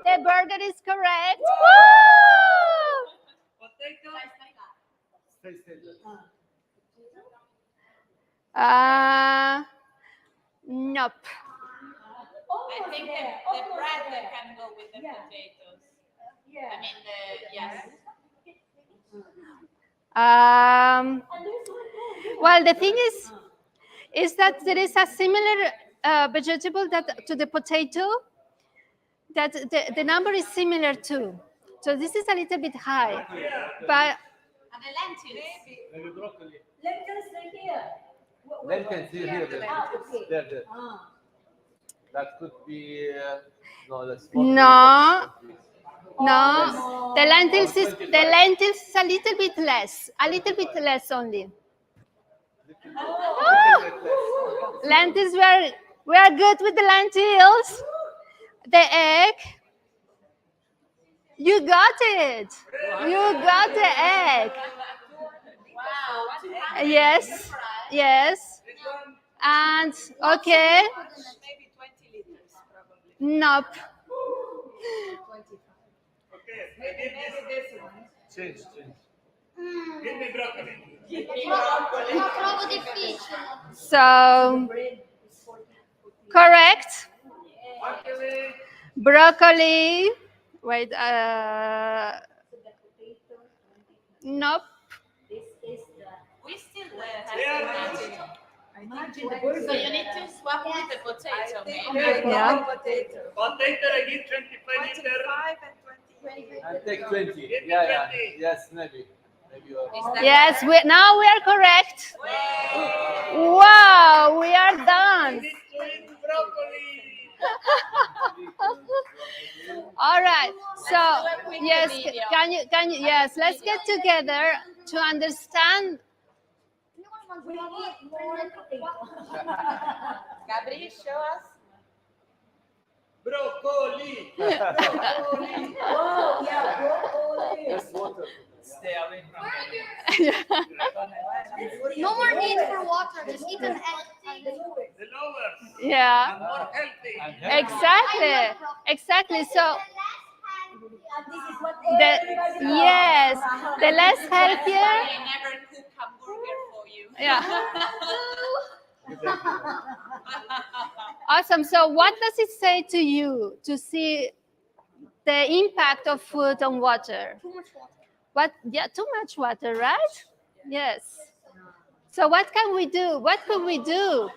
Speaker 14: The burger is correct. Nope.
Speaker 1: I think the bread can go with the potatoes. I mean, yes.
Speaker 14: Well, the thing is that there is a similar vegetable that to the potato that the number is similar too. So this is a little bit high, but
Speaker 1: And the lentils.
Speaker 16: Maybe broccoli.
Speaker 11: Lentils are here.
Speaker 16: Lentils here.
Speaker 11: Okay.
Speaker 16: There. That could be. No, that's
Speaker 14: no. The lentils is a little bit less only. Lentils, we are good with the lentils. The egg, you got it. You got the egg.
Speaker 1: Wow.
Speaker 14: Yes. And okay.
Speaker 11: Maybe 20 liters, probably.
Speaker 14: Nope.
Speaker 11: Maybe this one.
Speaker 16: Change.
Speaker 6: Give me broccoli.
Speaker 15: Trovo difficile.
Speaker 14: So, correct. Broccoli. Wait. Nope.
Speaker 11: This is the.
Speaker 1: We still have
Speaker 11: Imagine
Speaker 1: So you need to swap with the potato, maybe.
Speaker 14: Yeah.
Speaker 11: Potato.
Speaker 6: Potato, I give 25 liters.
Speaker 11: 25 and 20.
Speaker 16: And take 20. Yeah. Yes, maybe. You are.
Speaker 14: Yes. Now we are correct. Wow, we are done. All right. So yes, can you? Yes, let's get together to understand.
Speaker 11: We need more potato.
Speaker 1: Gabri, show us.
Speaker 6: Broccoli.
Speaker 11: Oh, yeah, broccoli.
Speaker 16: Just water.
Speaker 6: Stay away from
Speaker 15: No more need for water. Just eat an egg.
Speaker 6: the lowers.
Speaker 14: Yeah.
Speaker 6: And more healthy.
Speaker 14: Exactly. So
Speaker 11: And this is what
Speaker 14: the less healthier.
Speaker 1: I never cook hamburger for you.
Speaker 14: Yeah. Awesome. So what does it say to you to see the impact of food on water?
Speaker 15: Too much water.
Speaker 14: What? Yeah, too much water, right? Yes. So what can we do? What could we do?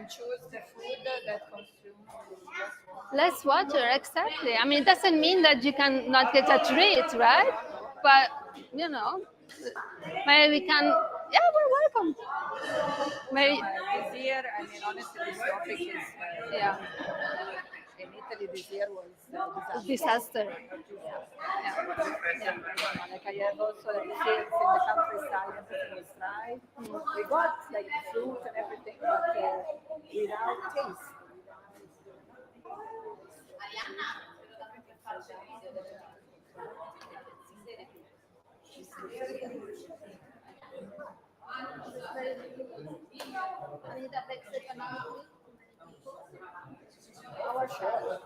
Speaker 11: choose the food that consumes
Speaker 14: Less water, exactly. I mean, it doesn't mean that you can not get a treat, right? But, you know, maybe we can, yeah, we're welcome. Maybe,
Speaker 11: this year. I mean, honestly, this topic is
Speaker 14: yeah.
Speaker 11: in Italy this year was
Speaker 14: Disaster.
Speaker 11: Yeah. Like I have also like fields in the countryside, everything was dry. We got like fruit and everything, but without taste. Our share.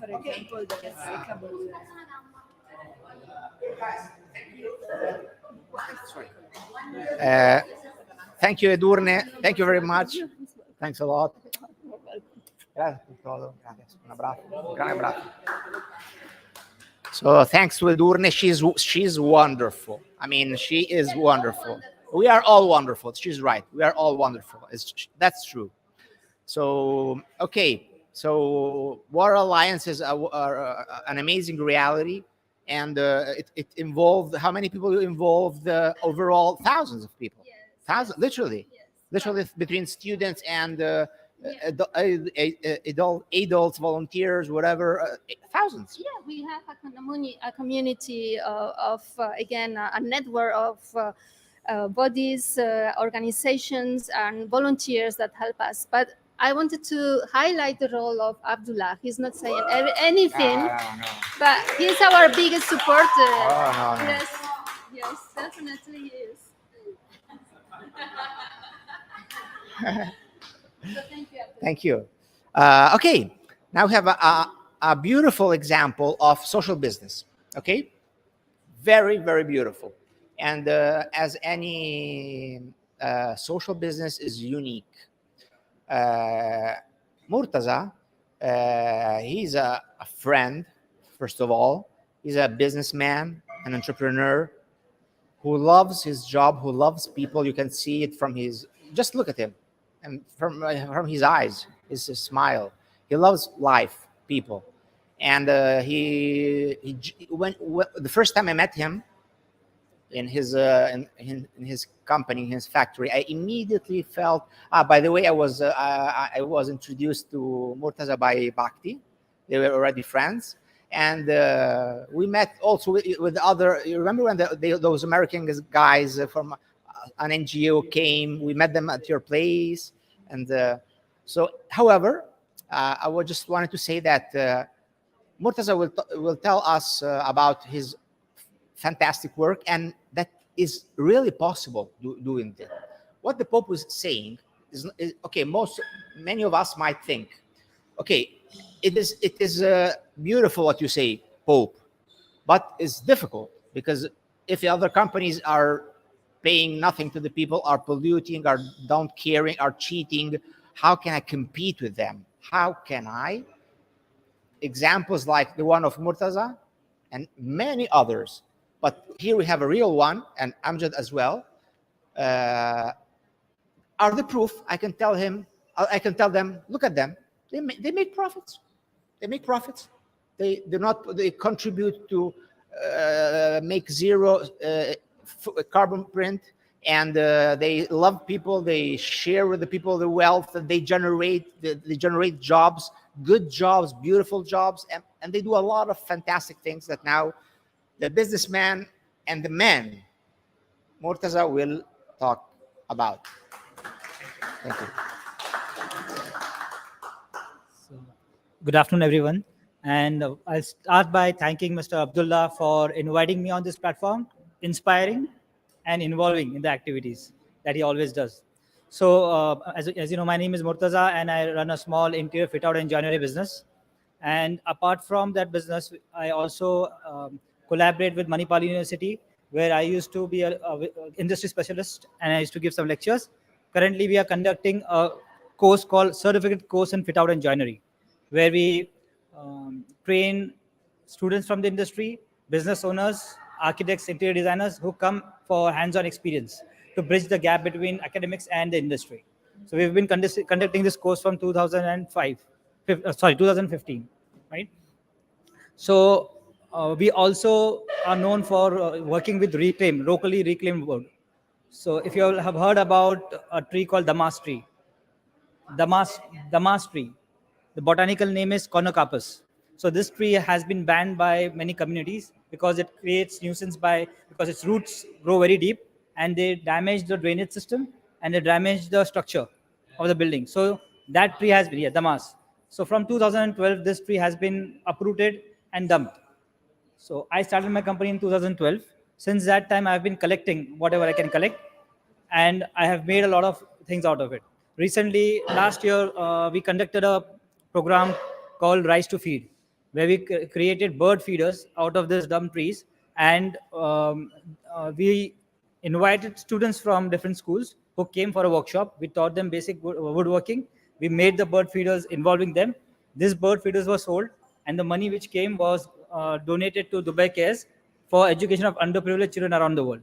Speaker 11: For example, the recyclable.
Speaker 3: Thank you, Edurne. Thank you very much. Thanks a lot. So thanks to Edurne. She's wonderful. I mean, she is wonderful. We are all wonderful. She's right. We are all wonderful. That's true. So, okay. So Water Alliance is an amazing reality. And it involved, how many people involved? Overall, thousands of people. Yes. Thousands, literally. Yes. Literally between students and adults, volunteers, whatever, thousands.
Speaker 14: Yeah, we have a community of again, a network of bodies, organizations, and volunteers that help us. But I wanted to highlight the role of Abdullah. He's not saying anything,
Speaker 3: No.
Speaker 14: but he's our biggest supporter.
Speaker 3: Oh, no.
Speaker 14: Yes, definitely he is. So thank you, Abdullah.
Speaker 3: Thank you. Okay, now we have a beautiful example of social business. Okay, very, very beautiful. And as any social business is unique. Murtaza, he's a friend, first of all. He's a businessman, an entrepreneur who loves his job, who loves people. You can see it from his, just look at him, and from his eyes, his smile. He loves life, people. And when the first time I met him in his company, in his factory, I immediately felt. By the way, I was introduced to Murtaza by Bhakti. They were already friends, and we met also with other. You remember when those American guys from an NGO came? We met them at your place, and so. However, I just wanted to say that Murtaza will tell us about his fantastic work, and that is really possible doing that. What the Pope was saying is okay. Many of us might think, okay, it is beautiful what you say, Pope, but it's difficult because if the other companies are paying nothing to the people, are polluting, are don't caring, are cheating, how can I compete with them? How can I? Examples like the one of Murtaza and many others. But here we have a real one, and Amjad as well, are the proof. I can tell them, look at them. They make profits. They make profits. They contribute to make zero carbon print, and they love people. They share with the people the wealth that they generate. They generate jobs, good jobs, beautiful jobs, and they do a lot of fantastic things that now the businessman and the man, Murtaza, will talk about. Thank you.
Speaker 17: Good afternoon, everyone. And I'll start by thanking Mr. Abdullah for inviting me on this platform, inspiring and involving in the activities that he always does. So as you know, my name is Murtaza, and I run a small interior fit-out and joinery business. And apart from that business, I also collaborate with Manipal University, where I used to be an industry specialist, and I used to give some lectures. Currently, we are conducting a course called Certificate Course in Fit-Out and Joinery, where we train students from the industry, business owners, architects, interior designers who come for hands-on experience. to bridge the gap between academics and the industry. So we've been conducting this course from 2015, right? So we also are known for working with locally reclaimed wood. So if you all have heard about a tree called Damas tree, Damas tree, the botanical name is Cornocarpus. So this tree has been banned by many communities because it creates nuisance because its roots grow very deep and they damage the drainage system and they damage the structure of the building. So that tree has been, yeah, Damas. So from 2012, this tree has been uprooted and dumped. So I started my company in 2012. Since that time, I've been collecting whatever I can collect, and I have made a lot of things out of it. Recently, last year, we conducted a program called Rise to Feed, where we created bird feeders out of these dumb trees, and we invited students from different schools who came for a workshop. We taught them basic woodworking. We made the bird feeders involving them. These bird feeders were sold, and the money which came was donated to Dubai Cares for education of underprivileged children around the world.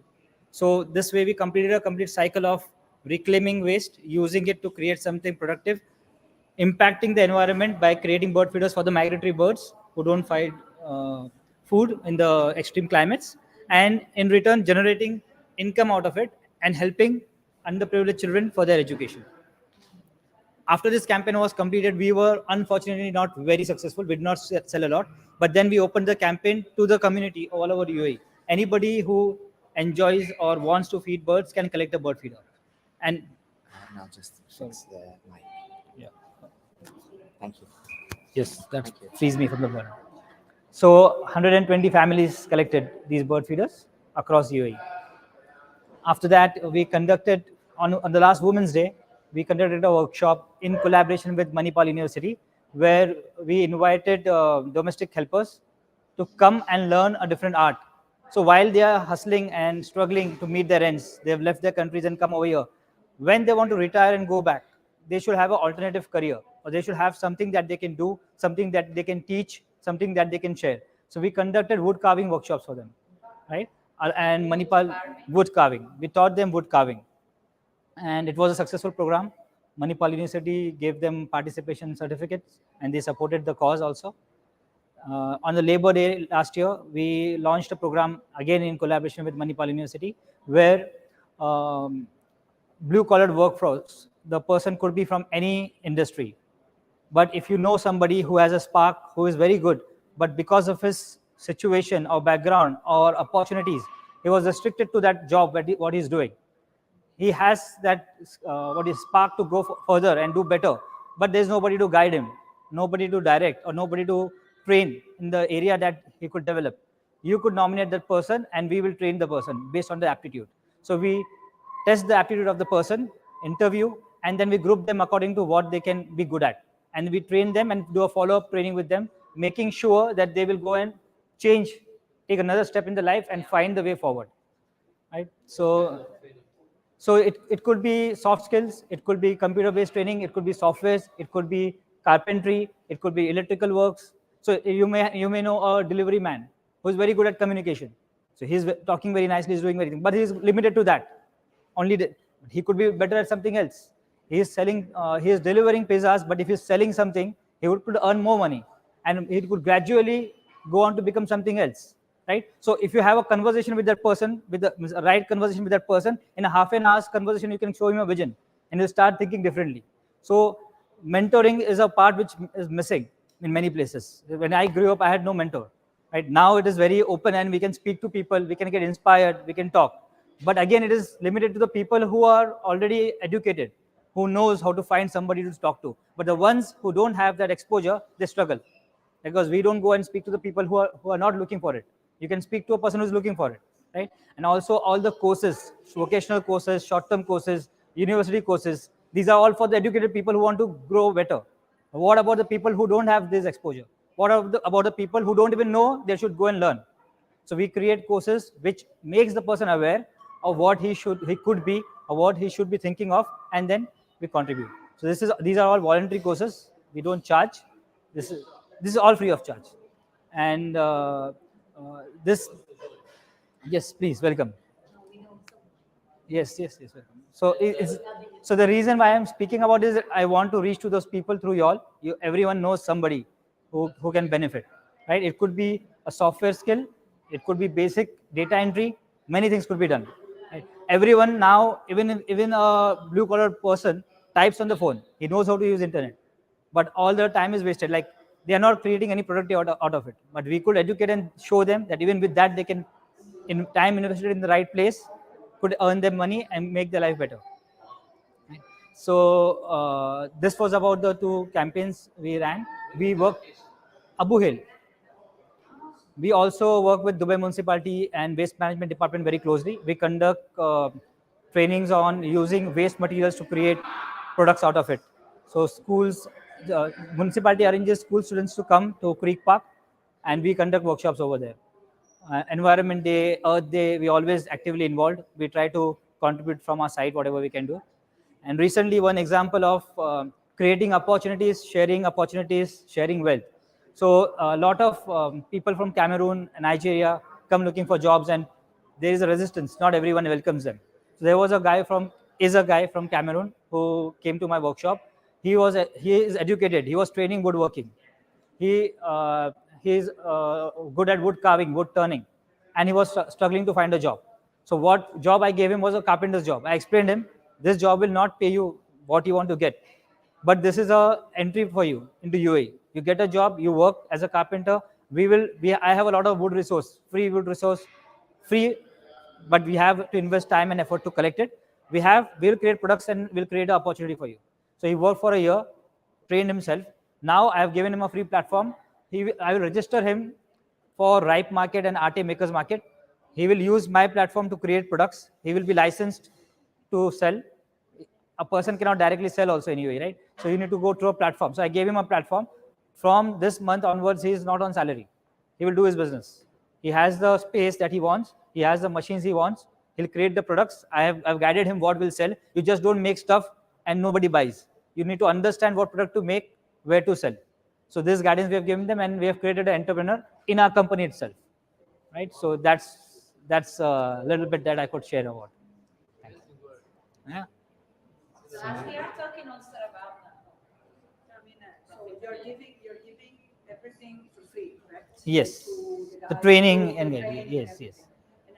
Speaker 17: So this way we completed a complete cycle of reclaiming waste, using it to create something productive, impacting the environment by creating bird feeders for the migratory birds who don't find food in the extreme climates, and in return generating income out of it and helping underprivileged children for their education. After this campaign was completed, we were unfortunately not very successful. We did not sell a lot. But then we opened the campaign to the community all over UAE. Anybody who enjoys or wants to feed birds can collect a bird feeder. And
Speaker 3: now just fix the mic.
Speaker 17: Yeah.
Speaker 3: Thank you.
Speaker 17: Yes, that frees me from the burden. So 120 families collected these bird feeders across UAE. After that, we conducted, on the last Women's Day, we conducted a workshop in collaboration with Manipal University, where we invited domestic helpers to come and learn a different art. So while they are hustling and struggling to meet their ends, they have left their countries and come over here. When they want to retire and go back, they should have an alternative career, or they should have something that they can do, something that they can teach, something that they can share. So we conducted wood carving workshops for them, right? And Manipal wood carving. We taught them wood carving, and it was a successful program. Manipal University gave them participation certificates, and they supported the cause also. On the Labor Day last year, we launched a program again in collaboration with Manipal University, where blue-collar workforce, the person could be from any industry. But if you know somebody who has a spark, who is very good, but because of his situation or background or opportunities, he was restricted to that job, what he's doing. He has that spark to go further and do better, but there's nobody to guide him, nobody to direct, or nobody to train in the area that he could develop. You could nominate that person, and we will train the person based on the aptitude. So we test the aptitude of the person, interview, and then we group them according to what they can be good at. And we train them and do a follow-up training with them, making sure that they will go and change, take another step in their life and find the way forward, right? So it could be soft skills, it could be computer-based training, it could be softwares, it could be carpentry, it could be electrical works. So you may know a delivery man who is very good at communication. So he's talking very nicely, he's doing everything, but he's limited to that. He could be better at something else. He is delivering pizzas, but if he's selling something, he could earn more money, and he could gradually go on to become something else, right? So if you have a conversation with that person, with the right conversation with that person, in a half an hour's conversation, you can show him a vision, and he'll start thinking differently. So mentoring is a part which is missing in many places. When I grew up, I had no mentor. Right now, it is very open, and we can speak to people, we can get inspired, we can talk. But again, it is limited to the people who are already educated, who knows how to find somebody to talk to. But the ones who don't have that exposure, they struggle, because we don't go and speak to the people who are not looking for it. You can speak to a person who's looking for it, right? And also all the courses, vocational courses, short-term courses, university courses, these are all for the educated people who want to grow better. What about the people who don't have this exposure? What about the people who don't even know they should go and learn? So we create courses which makes the person aware of what he could be, or what he should be thinking of, and then we contribute. So these are all voluntary courses. We don't charge. This is all free of charge. And yes, please, welcome. Yes. So so the reason why I'm speaking about is that I want to reach to those people through y'all. Everyone knows somebody who can benefit, right? It could be a software skill, it could be basic data entry, many things could be done. Right? Everyone now, even a blue collar person types on the phone. He knows how to use internet, but all their time is wasted. Like they are not creating any productive out of it. But we could educate and show them that even with that they can, in time invested in the right place, could earn them money and make their life better. So this was about the two campaigns we ran. We worked Abu Hill. We also work with Dubai Municipality and Waste Management Department very closely. We conduct trainings on using waste materials to create products out of it. So schools, the municipality arranges school students to come to Creek Park, and we conduct workshops over there. Environment Day, Earth Day, we always actively involved. We try to contribute from our side whatever we can do. And recently, one example of creating opportunities, sharing wealth. So a lot of people from Cameroon and Nigeria come looking for jobs, and there is a resistance. Not everyone welcomes them. So there was a guy from Cameroon who came to my workshop. He is educated. He was training woodworking. He is good at wood carving, wood turning, and he was struggling to find a job. So what job I gave him was a carpenter's job. I explained him, this job will not pay you what you want to get, but this is a entry for you into UAE. You get a job, you work as a carpenter. I have a lot of free wood resource, free, but we have to invest time and effort to collect it. We'll create products and we'll create an opportunity for you. So he worked for a year, trained himself. Now I have given him a free platform. I will register him for Ripe Market and Arte Makers Market. He will use my platform to create products. He will be licensed to sell. A person cannot directly sell also anyway, right? So you need to go through a platform. So I gave him a platform. From this month onwards, he is not on salary. He will do his business. He has the space that he wants. He has the machines he wants. He'll create the products. I've guided him what will sell. You just don't make stuff and nobody buys. You need to understand what product to make, where to sell. So this guidance we have given them, and we have created an entrepreneur in our company itself, right? So that's a little bit that I could share about. Yeah.
Speaker 10: So as we are talking also about, so you're giving everything for free, correct?
Speaker 17: Yes. The
Speaker 10: guys
Speaker 17: training
Speaker 10: who-
Speaker 17: and
Speaker 10: training
Speaker 17: yes.
Speaker 10: everything. And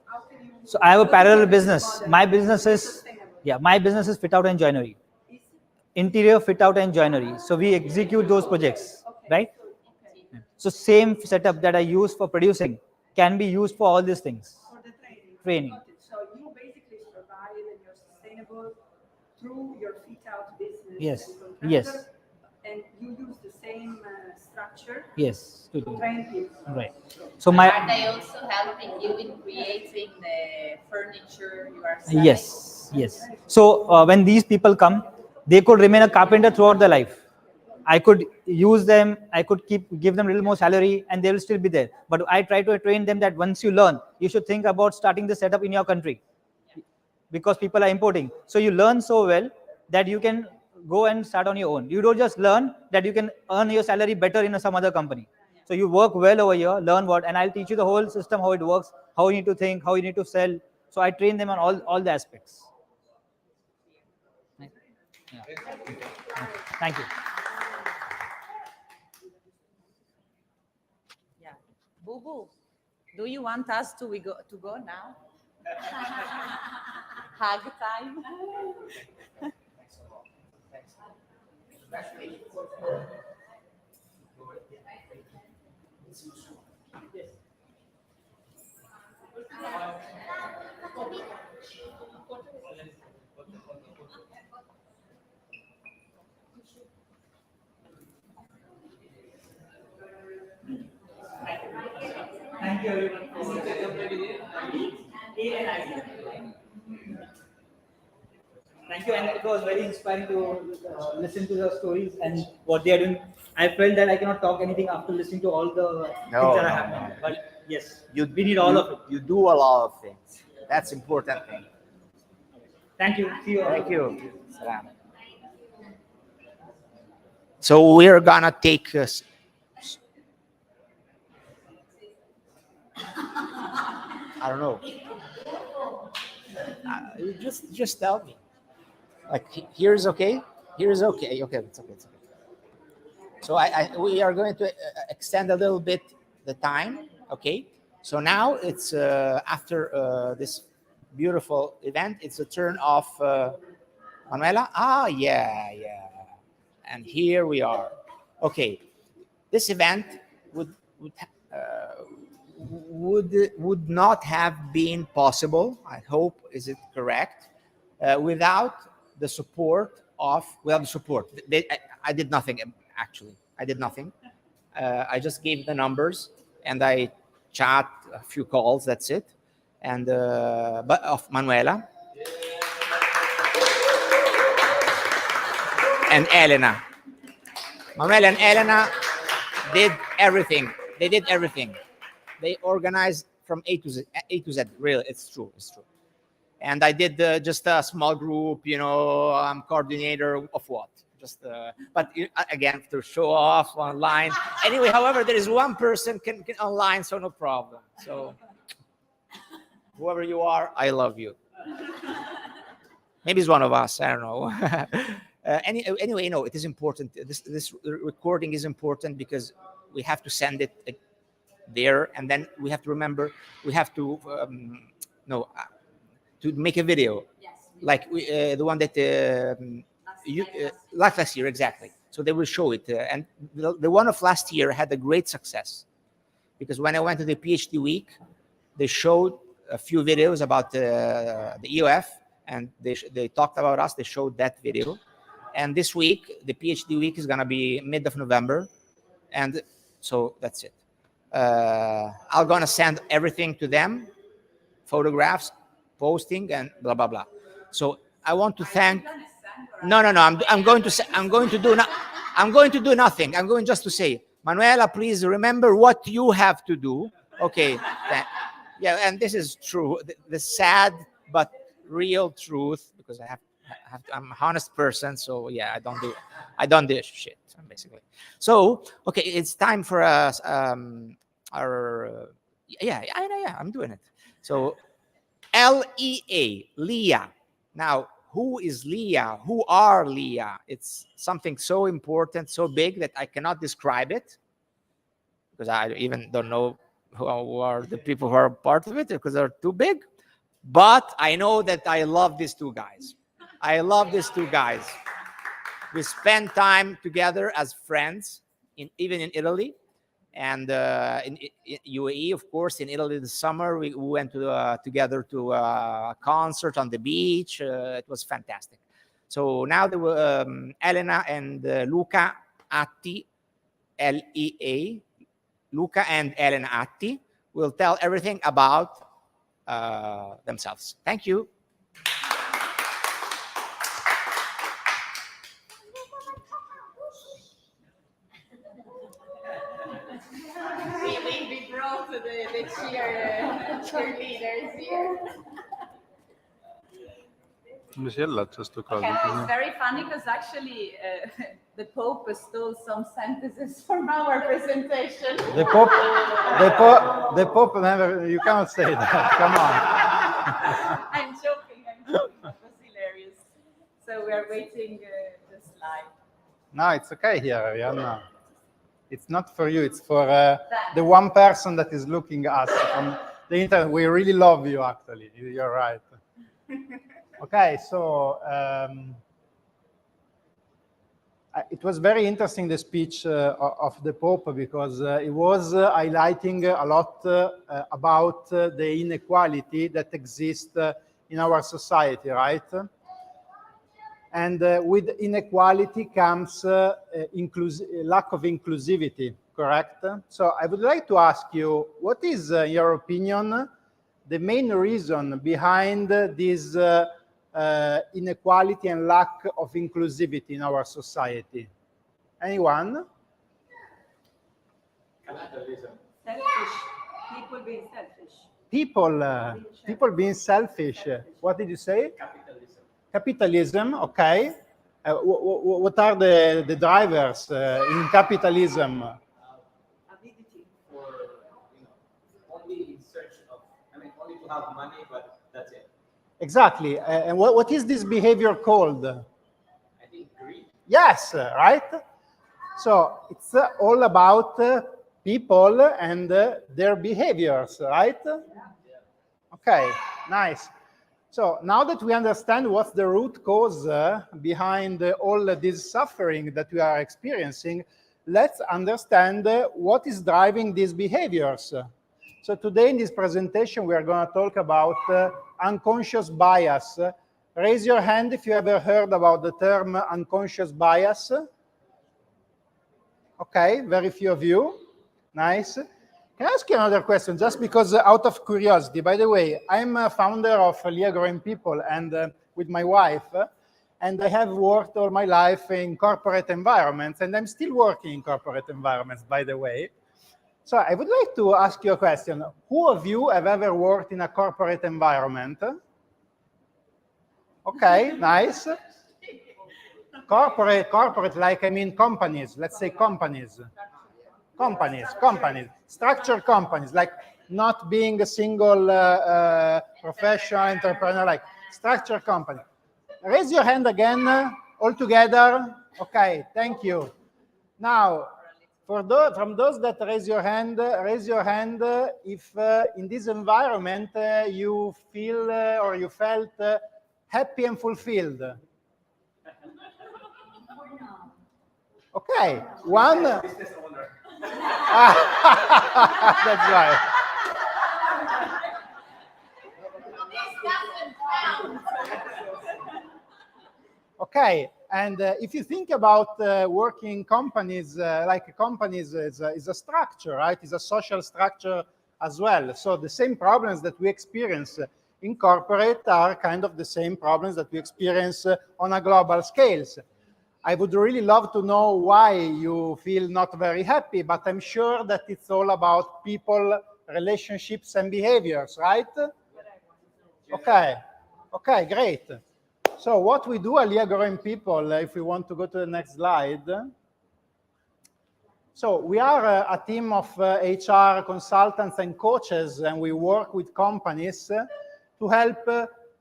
Speaker 10: how can you?
Speaker 17: So I have a
Speaker 10: what is
Speaker 17: parallel
Speaker 10: your
Speaker 17: business.
Speaker 10: model?
Speaker 17: My business is
Speaker 10: Sustainable.
Speaker 17: my business is fit out and joinery. Interior fit out and joinery. So we execute those projects, right? So same setup that I use for producing can be used for all these things.
Speaker 10: For the training.
Speaker 17: Training.
Speaker 10: So you basically survive and you're sustainable through your fit out business.
Speaker 17: Yes.
Speaker 10: And contractor,
Speaker 17: Yes.
Speaker 10: And you use the same structure.
Speaker 17: Yes.
Speaker 10: To train people.
Speaker 17: Right. So my
Speaker 1: Are they also helping you in creating the furniture you are selling?
Speaker 17: Yes. So when these people come, they could remain a carpenter throughout their life. I could use them. I could give them a little more salary, and they will still be there. But I try to train them that once you learn, you should think about starting the setup in your country, because people are importing. So you learn so well that you can go and start on your own. You don't just learn that you can earn your salary better in some other company. So you work well over here, learn what, and I'll teach you the whole system, how it works, how you need to think, how you need to sell. So I train them on all the aspects. Yeah. Thank you.
Speaker 1: Yeah. Boo Boo, do you want us to go now? Hug time.
Speaker 17: Thank you everyone. Thank you, and it was very inspiring to listen to the stories and what they are doing. I felt that I cannot talk anything after listening to all the things that are happening. But yes, we need all of it.
Speaker 3: You do a lot of things. That's important thing.
Speaker 17: Thank you. See you all.
Speaker 3: Thank you. Salam. So we're gonna take us. I don't know. You just tell me. Like here is okay. Here is okay. Okay, it's okay. It's okay. So we are going to extend a little bit the time. Okay. So now it's after this beautiful event. It's the turn of Manuela. Ah, yeah. And here we are. Okay. This event would not have been possible. I hope is it correct without the support. I did nothing actually. I did nothing. I just gave the numbers and I chat a few calls. That's it. And but of Manuela and Elena. Manuela and Elena did everything. They did everything. They organized from A to Z. Really, it's true. It's true. And I did just a small group. I'm coordinator of what? Just, but again, to show off online. Anyway, however, there is one person can online, so no problem. So whoever you are, I love you. Maybe it's one of us. I don't know. Anyway, it is important. This recording is important because we have to send it there, and then we have to remember we have to to make a video. Yes. Like the one that last year, exactly. So they will show it, and the one of last year had a great success because when I went to the PhD week, they showed a few videos about the EOF, and they talked about us. They showed that video, and this week the PhD week is gonna be mid of November, and so that's it. I'm gonna send everything to them, photographs, posting, and blah blah blah. So I want to thank. No. I'm going to do nothing. I'm going just to say, Manuela, please remember what you have to do. Okay. Yeah, and this is true. The sad but real truth, because I'm an honest person. So yeah, I don't do shit basically. So okay, it's time for us. I'm doing it. So LEA, Leah. Now, who is Leah? Who are Leah? It's something so important, so big that I cannot describe it because I even don't know who are the people who are part of it because they're too big. But I know that I love these two guys. We spend time together as friends, even in Italy. And in UAE, of course, in Italy this summer, we went together to a concert on the beach. It was fantastic. So now there were Elena and Luca Atti, LEA, Luca and Elena Atti will tell everything about themselves. Thank you.
Speaker 1: We brought the cheerleaders here. Okay, it's very funny because actually the Pope stole some sentences from our presentation.
Speaker 18: The Pope never, you cannot say that, come on.
Speaker 1: I'm joking, it was hilarious. So we are waiting the slide.
Speaker 18: No, it's okay here, Arianna. It's not for you, it's for the one person that is looking at us from the internet. We really love you, actually, you're right. Okay, so it was very interesting, the speech of the Pope, because it was highlighting a lot about the inequality that exists in our society, right? And with inequality comes lack of inclusivity, correct? So I would like to ask you, what is, in your opinion, the main reason behind this inequality and lack of inclusivity in our society? Anyone?
Speaker 11: Capitalism. Selfish. People being selfish.
Speaker 18: People being selfish. What did you say?
Speaker 11: Capitalism.
Speaker 18: Capitalism, okay. What are the drivers in capitalism?
Speaker 2: Avidity for, only in search of, only to have money, but that's it.
Speaker 18: Exactly. And what is this behavior called?
Speaker 16: I think greed.
Speaker 18: Yes, right? So it's all about people and their behaviors, right? Okay, nice. So now that we understand what's the root cause behind all this suffering that we are experiencing, let's understand what is driving these behaviors. So today in this presentation, we are going to talk about unconscious bias. Raise your hand if you ever heard about the term unconscious bias. Okay, very few of you. Nice. Can I ask you another question, just because out of curiosity? By the way, I'm a founder of Lia Growing People and with my wife, and I have worked all my life in corporate environments, and I'm still working in corporate environments, by the way. So I would like to ask you a question. Who of you have ever worked in a corporate environment? Okay, nice. Corporate, like I mean companies, let's say companies. Companies, structured companies, like not being a single professional entrepreneur, like structured company. Raise your hand again, all together. Okay, thank you. Now, from those that raise your hand if in this environment you feel or you felt happy and fulfilled. Okay, one. That's right. Okay, and if you think about working companies, like companies is a structure, right? It's a social structure as well. So the same problems that we experience in corporate are kind of the same problems that we experience on a global scale. I would really love to know why you feel not very happy, but I'm sure that it's all about people, relationships, and behaviors, right? Okay, okay, great. So what we do at Lia Growing People, if we want to go to the next slide. So we are a team of HR consultants and coaches, and we work with companies to help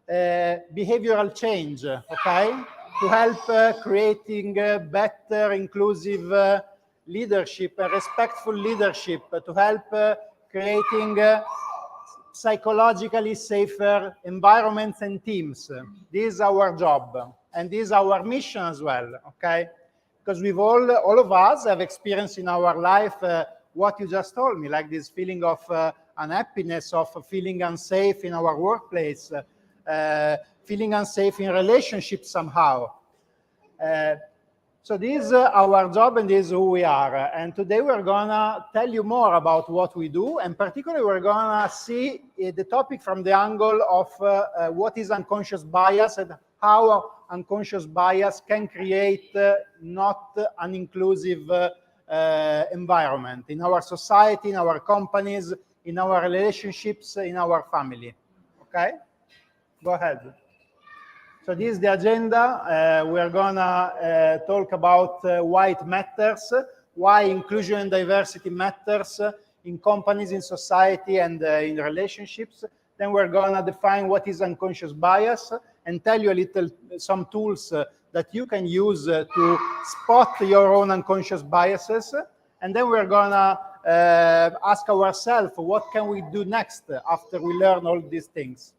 Speaker 18: behavioral change, okay? To help creating better, inclusive leadership, respectful leadership, to help creating psychologically safer environments and teams. This is our job, and this is our mission as well, okay? Because we've all of us have experienced in our life what you just told me, like this feeling of unhappiness, of feeling unsafe in our workplace, feeling unsafe in relationships somehow. So this is our job and this is who we are. And today we're gonna tell you more about what we do, and particularly we're gonna see the topic from the angle of what is unconscious bias and how unconscious bias can create not an inclusive environment in our society, in our companies, in our relationships, in our family. Okay? Go ahead. So this is the agenda. We're gonna talk about why it matters, why inclusion and diversity matters in companies, in society, and in relationships. Then we're gonna define what is unconscious bias and tell you some tools that you can use to spot your own unconscious biases. And then we're gonna ask ourselves, what can we do next after we learn all these things?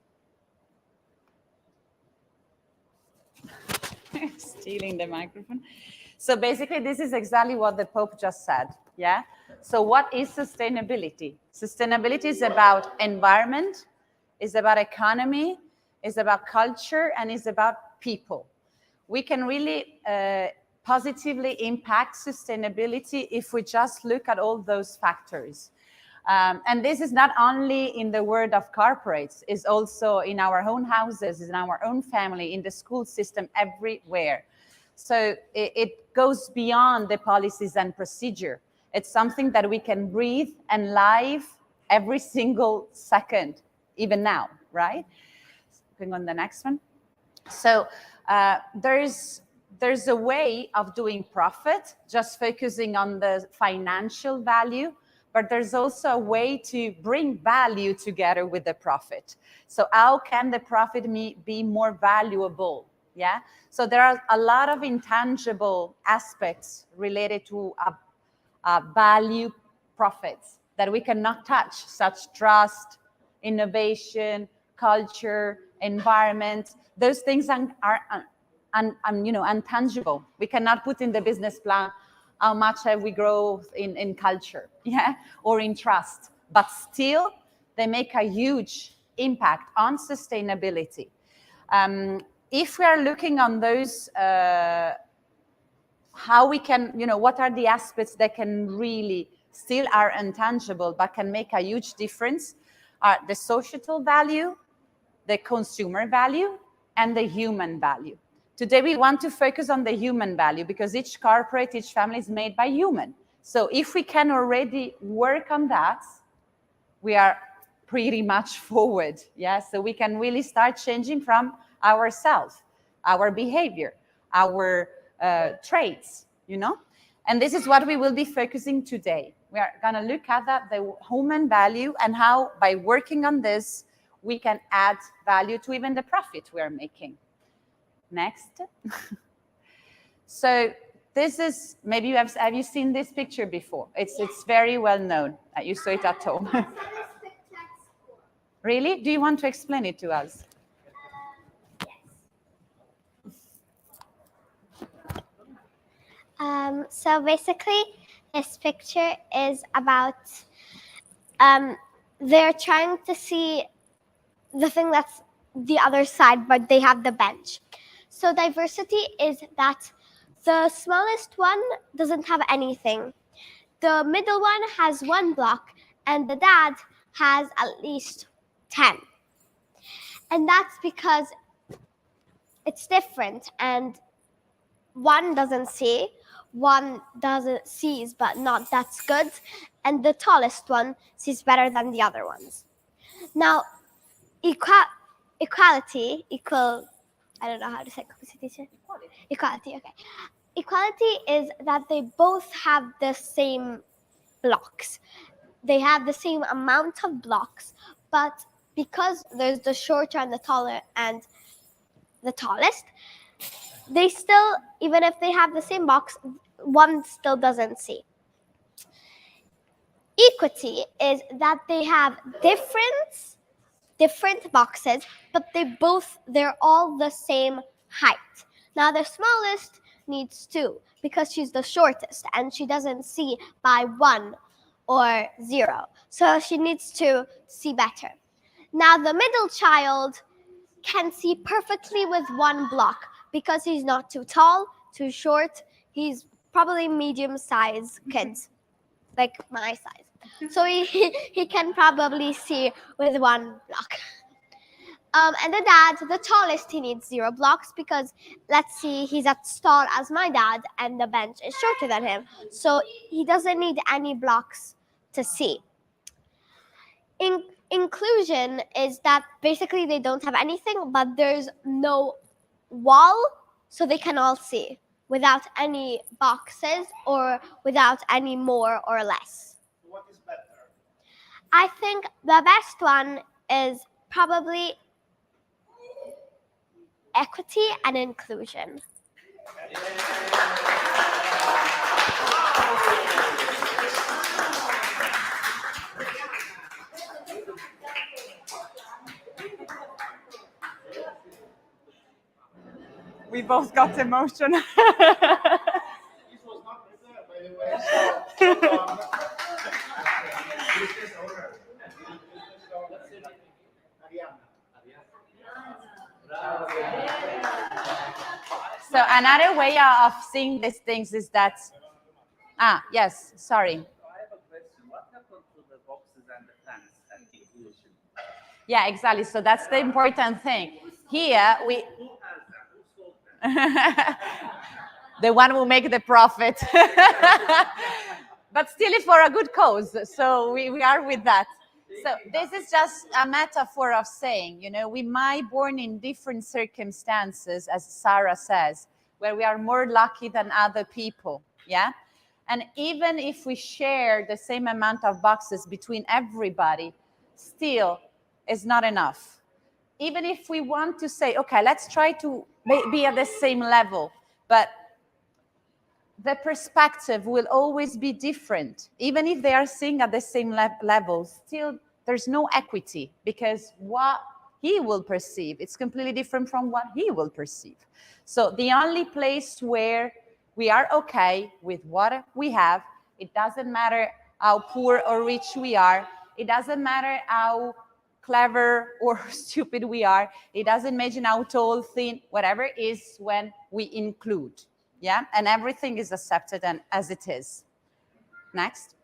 Speaker 1: Stealing the microphone. So basically, this is exactly what the Pope just said, yeah? So what is sustainability? Sustainability is about environment, is about economy, is about culture, and is about people. We can really positively impact sustainability if we just look at all those factors. And this is not only in the world of corporates, it's also in our own houses, in our own family, in the school system, everywhere. So it goes beyond the policies and procedure. It's something that we can breathe and live every single second, even now, right? Going on the next one. So there's a way of doing profit, just focusing on the financial value. but there's also a way to bring value together with the profit. So how can the profit be more valuable? Yeah. So there are a lot of intangible aspects related to value profits that we cannot touch, such trust, innovation, culture, environment. Those things are intangible. We cannot put in the business plan how much have we grown in culture, yeah, or in trust. But still, they make a huge impact on sustainability. If we are looking on those, how we can, what are the aspects that can really still are intangible but can make a huge difference? Are the societal value, the consumer value, and the human value. Today we want to focus on the human value because each corporate, each family is made by human. So if we can already work on that, we are pretty much forward. Yeah, so we can really start changing from ourselves, our behavior, our traits, and this is what we will be focusing today. We are going to look at that, the human value, and how by working on this we can add value to even the profit we are making. Next. So this is, maybe you have you seen this picture before? It's very well known. You saw it at home. Really? Do you want to explain it to us?
Speaker 15: So basically, this picture is about they're trying to see the thing that's the other side, but they have the bench. So diversity is that the smallest one doesn't have anything. The middle one has 1 block, and the dad has at least 10. And that's because it's different, and one doesn't see, one doesn't sees, but not that's good, and the tallest one sees better than the other ones. Now, equality, I don't know how to say equality, okay. Equality is that they both have the same blocks. They have the same amount of blocks, but because there's the shorter and the taller and the tallest, they still, even if they have the same box, one still doesn't see. Equity is that they have different boxes, but they're all the same height. Now the smallest needs 2 because she's the shortest and she doesn't see by 1 or 0. So she needs to see better. Now the middle child can see perfectly with 1 block because he's not too tall, too short. He's probably medium-sized kids, like my size. So he can probably see with 1 block. And the dad, the tallest, he needs 0 blocks because, let's see, he's as tall as my dad and the bench is shorter than him. So he doesn't need any blocks to see. Inclusion is that basically they don't have anything, but there's no wall, so they can all see without any boxes or without any more or less.
Speaker 2: What is better?
Speaker 15: I think the best one is probably equity and inclusion.
Speaker 1: We both got emotional.
Speaker 2: This was not prepared, by the way. Business owner.
Speaker 1: So another way of seeing these things is that, yes, sorry.
Speaker 19: I have a question. What happened to the boxes and the fans at inclusion?
Speaker 1: Yeah, exactly. So that's the important thing. Here we. The one who make the profit. But still it's for a good cause. So we are with that. So this is just a metaphor of saying, we might born in different circumstances, as Sarah says, where we are more lucky than other people. Yeah. And even if we share the same amount of boxes between everybody, still is not enough. Even if we want to say, okay, let's try to be at the same level, but the perspective will always be different. Even if they are seeing at the same level, still there's no equity, because what he will perceive, it's completely different from what he will perceive. So the only place where we are okay with what we have, it doesn't matter how poor or rich we are, it doesn't matter how clever or stupid we are, it doesn't matter how tall, thin, whatever, is when we include. Yeah, and everything is accepted and as it is. Next.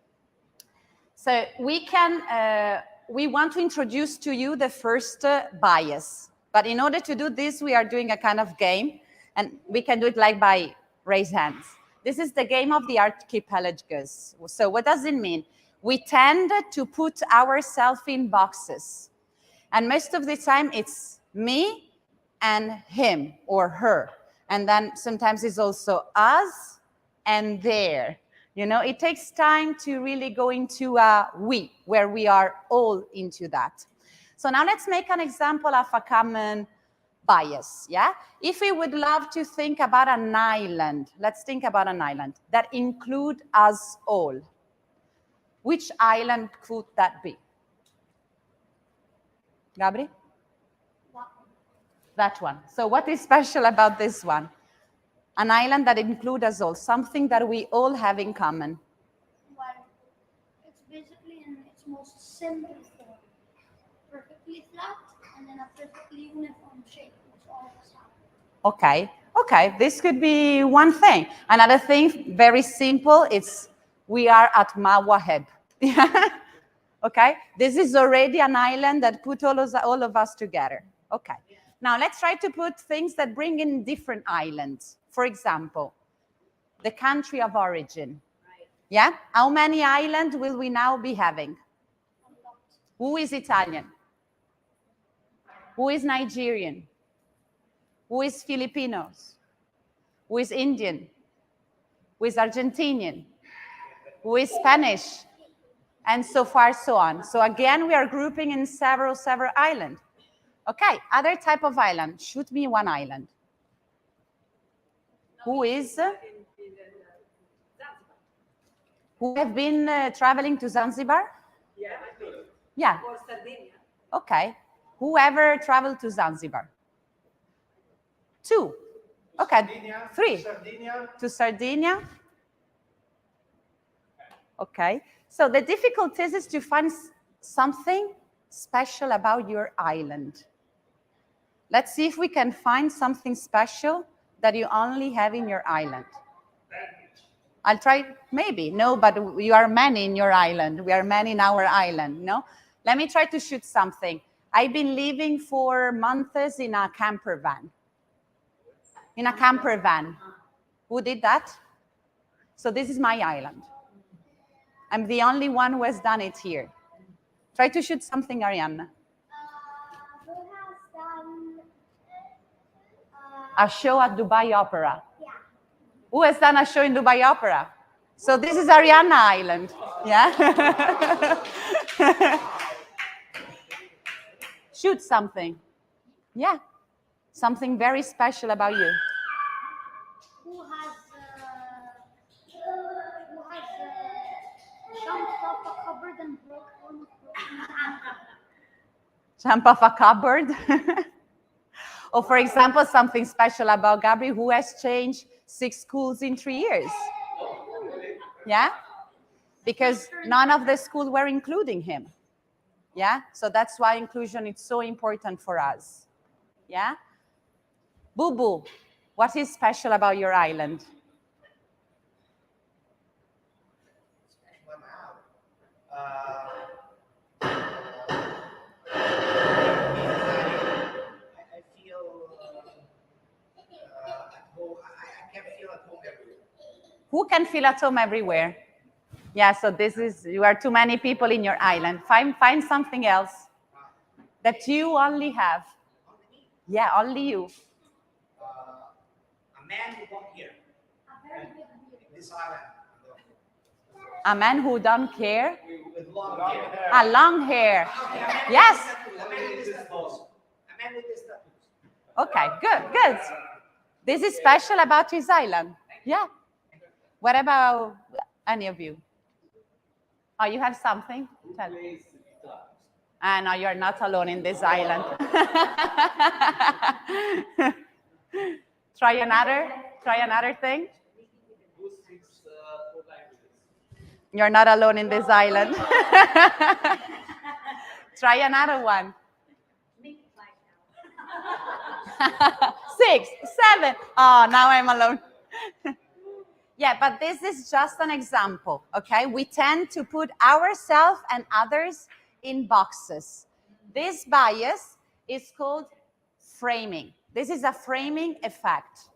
Speaker 1: So we want to introduce to you the first bias. But in order to do this, we are doing a kind of game, and we can do it like by raise hands. This is the game of the archipelagos. So what does it mean? We tend to put ourselves in boxes. And most of the time, it's me and him or her. And then sometimes it's also us and there. You know, it takes time to really go into a we, where we are all into that. So now let's make an example of a common bias, yeah? If we would love to think about an island, let's think about an island that include us all. Which island could that be? Gabri? That one. So what is special about this one? An island that includes us all, something that we all have in common.
Speaker 20: Well, it's basically in its most simple form. Perfectly flat and then a perfectly uniform shape, which all of us have.
Speaker 1: Okay, this could be one thing. Another thing, very simple, it's we are at MAWAHEB. Okay, this is already an island that put all of us together. Okay, now let's try to put things that bring in different islands. For example, the country of origin. Yeah, how many islands will we now be having? Who is Italian? Who is Nigerian? Who is Filipinos? Who is Indian? Who is Argentinian? Who is Spanish? And so far, so on. So again, we are grouping in several islands. Okay, other type of island. Shoot me one island. Who is? Who have been traveling to Zanzibar? Yeah.
Speaker 11: Or Sardinia.
Speaker 1: Okay. Whoever traveled to Zanzibar? 2. Okay.
Speaker 18: Sardinia,
Speaker 1: 3.
Speaker 18: Sardinia.
Speaker 1: To Sardinia. Okay. So the difficulty is to find something special about your island. Let's see if we can find something special that you only have in your island. I'll try, maybe. No, but you are many in your island. We are many in our island, no? Let me try to shoot something. I've been living for months in a camper van. In a camper van. Who did that? So this is my island. I'm the only one who has done it here. Try to shoot something, Arianna.
Speaker 20: Who has done
Speaker 1: A show at Dubai Opera.
Speaker 20: Yeah.
Speaker 1: Who has done a show in Dubai Opera? So this is Arianna Island. Yeah? Shoot something. Yeah. Something very special about you.
Speaker 20: Who has jumped off a cupboard and almost broken his ankle?
Speaker 1: Jump off a cupboard. Or for example, something special about Gabri, who has changed 6 schools in 3 years. Yeah? Because none of the schools were including him. Yeah? So that's why inclusion is so important for us. Yeah? Boo Boo, what is special about your island? Who can feel at home everywhere? Yeah, so this is, you are too many people in your island. Find something else that you only have. Yeah, only you.
Speaker 3: A man who got here. This island.
Speaker 1: A man who don't care? A long hair. Yes. Okay, good. This is special about his island. Yeah. What about any of you? Oh, you have something? Tell me. No, you're not alone in this island. Try another thing. You're not alone in this island. Try another one. 6, 7. Oh, now I'm alone. Yeah, but this is just an example, okay? We tend to put ourselves and others in boxes. This bias is called framing. This is a framing effect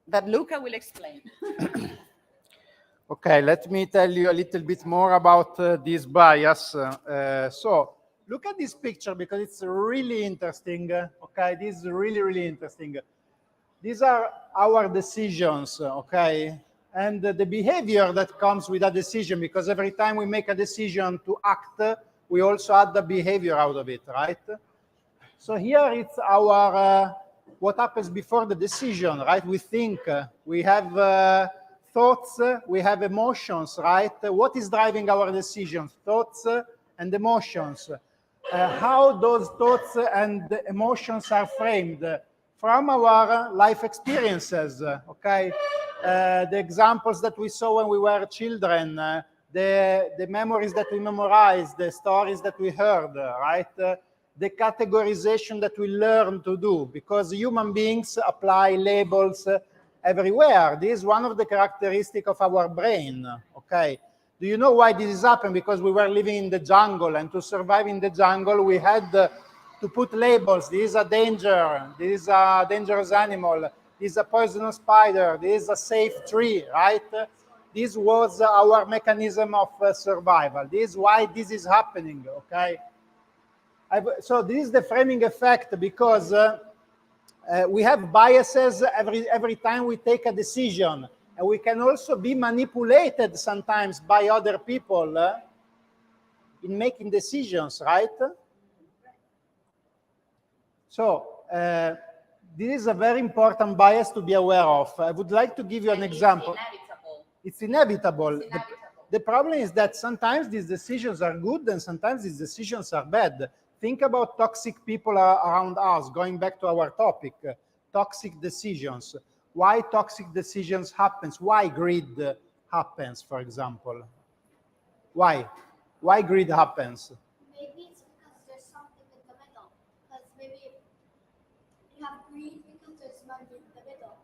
Speaker 1: that Luca will explain.
Speaker 18: Okay, let me tell you a little bit more about this bias. So look at this picture because it's really interesting. Okay, this is really interesting. These are our decisions, okay? And the behavior that comes with a decision, because every time we make a decision to act, we also add the behavior out of it, right? So here it's our, what happens before the decision, right? We think, we have thoughts, we have emotions, right? What is driving our decisions? Thoughts and emotions. How those thoughts and emotions are framed from our life experiences, okay? The examples that we saw when we were children, the memories that we memorized, the stories that we heard, right? The categorization that we learn to do, because human beings apply labels everywhere. This is one of the characteristics of our brain, okay? Do you know why this is happening? Because we were living in the jungle, and to survive in the jungle, we had to put labels. This is a danger. This is a dangerous animal. This is a poisonous spider. This is a safe tree, right? This was our mechanism of survival. This is why this is happening, okay? So this is the framing effect, because we have biases every time we take a decision. And we can also be manipulated sometimes by other people in making decisions, right? So this is a very important bias to be aware of. I would like to give you an example. It's inevitable. The problem is that sometimes these decisions are good and sometimes these decisions are bad. Think about toxic people around us, going back to our topic, toxic decisions. Why toxic decisions happens? Why greed happens, for example? Why? Why greed happens?
Speaker 20: Maybe it's because there's something in the middle. Because maybe you have greed because there's money in the middle.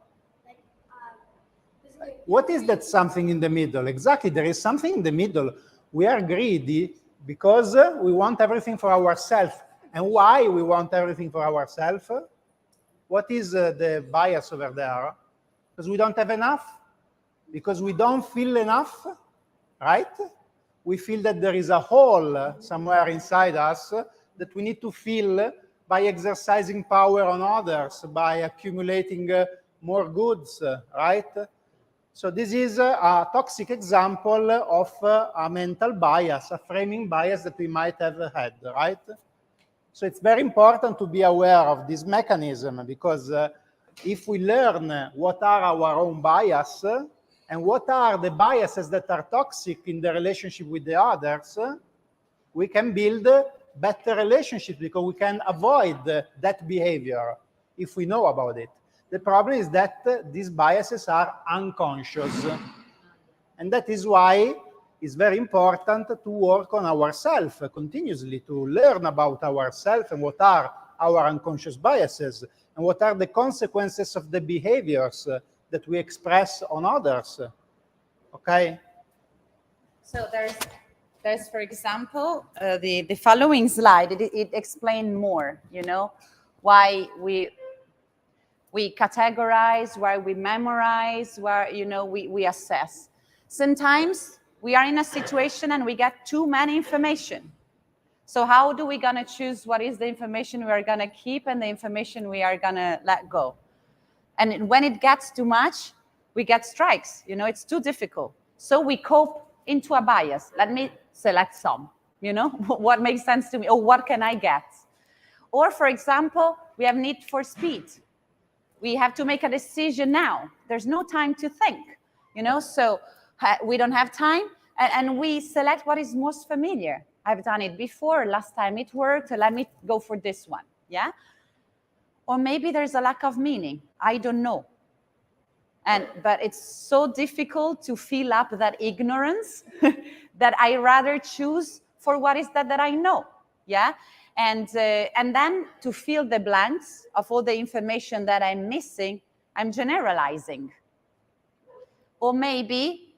Speaker 20: Like,
Speaker 18: What is that something in the middle? Exactly, there is something in the middle. We are greedy because we want everything for ourselves. And why we want everything for ourselves? What is the bias over there? Because we don't have enough? Because we don't feel enough, right? We feel that there is a hole somewhere inside us that we need to fill by exercising power on others, by accumulating more goods, right? So this is a toxic example of a mental bias, a framing bias that we might have had, right? So it's very important to be aware of this mechanism, because if we learn what are our own bias and what are the biases that are toxic in the relationship with the others, we can build better relationships because we can avoid that behavior if we know about it. The problem is that these biases are unconscious. And that is why it's very important to work on ourselves continuously, to learn about ourselves and what are our unconscious biases and what are the consequences of the behaviors that we express on others. Okay?
Speaker 1: So there's for example, the following slide. It explains more, you know, why we categorize, why we memorize, why, you know, we assess. Sometimes we are in a situation and we get too many information. So how do we gonna choose what is the information we are gonna keep and the information we are gonna let go? And when it gets too much, we get strikes. You know, it's too difficult. So we cope into a bias. Let me select some, you know, what makes sense to me, or what can I get? Or for example, we have need for speed. We have to make a decision now. There's no time to think, you know, so we don't have time, and we select what is most familiar. I've done it before, last time it worked, let me go for this one, yeah? Or maybe there's a lack of meaning, I don't know. But it's so difficult to fill up that ignorance that I rather choose for what is that I know, yeah? And then to fill the blanks of all the information that I'm missing, I'm generalizing. Or maybe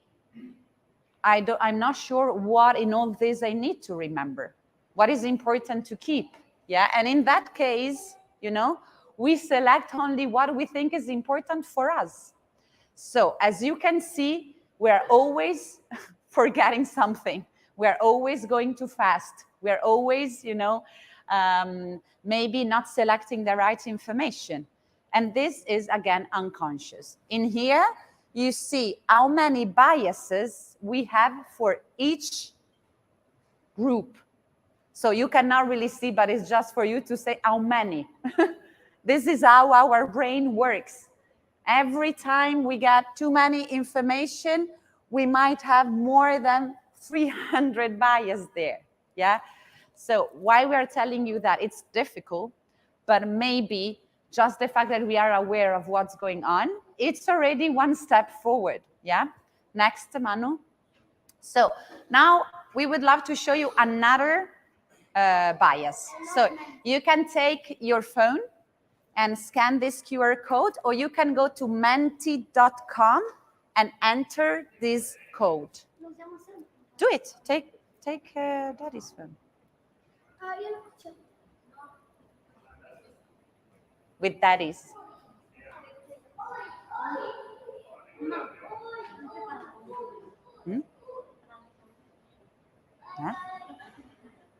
Speaker 1: I'm not sure what in all this I need to remember, what is important to keep, yeah? And in that case, you know, we select only what we think is important for us. So as you can see, we're always forgetting something. We're always going too fast. We're always, you know, maybe not selecting the right information. And this is, again, unconscious. In here, you see how many biases we have for each group. So you cannot really see, but it's just for you to say how many. This is how our brain works. Every time we get too many information, we might have more than 300 bias there, yeah? So why we are telling you that it's difficult, but maybe just the fact that we are aware of what's going on, it's already one step forward, yeah? Next, Manu. So now we would love to show you another bias. So you can take your phone and scan this QR code, or you can go to menti.com and enter this code. Do it. Take Daddy's phone. With Daddy's. Hmm? Huh?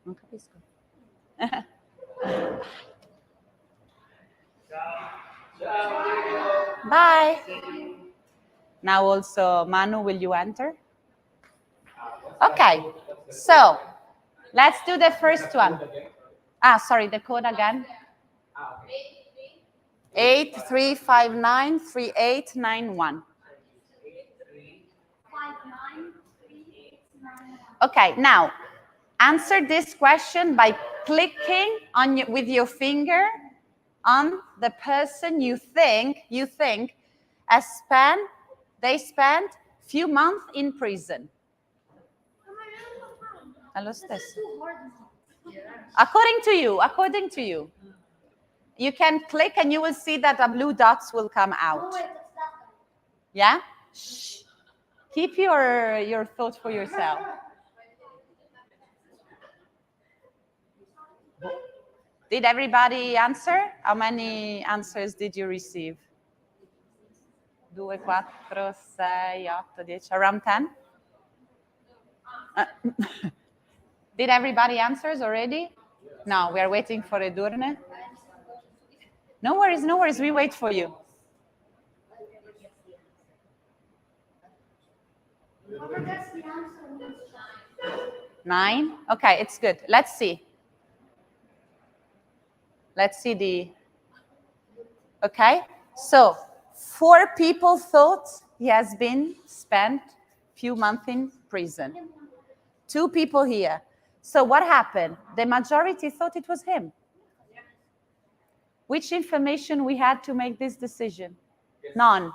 Speaker 1: Non capisco. Bye. Now also, Manu, will you enter? Okay, so let's do the first one. Sorry, the code again. 83593891. Okay, now answer this question by clicking on with your finger on the person you think they spent few months in prison. È lo stesso. According to you. You can click and you will see that the blue dots will come out. Yeah? Shh. Keep your thoughts for yourself. Did everybody answer? How many answers did you receive? 2, 4, 6, 8, 10, around 10? Did everybody answers already? No, we are waiting for Edurne. No worries, we wait for you. Nine? Okay, it's good. Let's see. Okay, so 4 people thought he has been spent few months in prison. 2 people here. So what happened? The majority thought it was him. Which information we had to make this decision? None.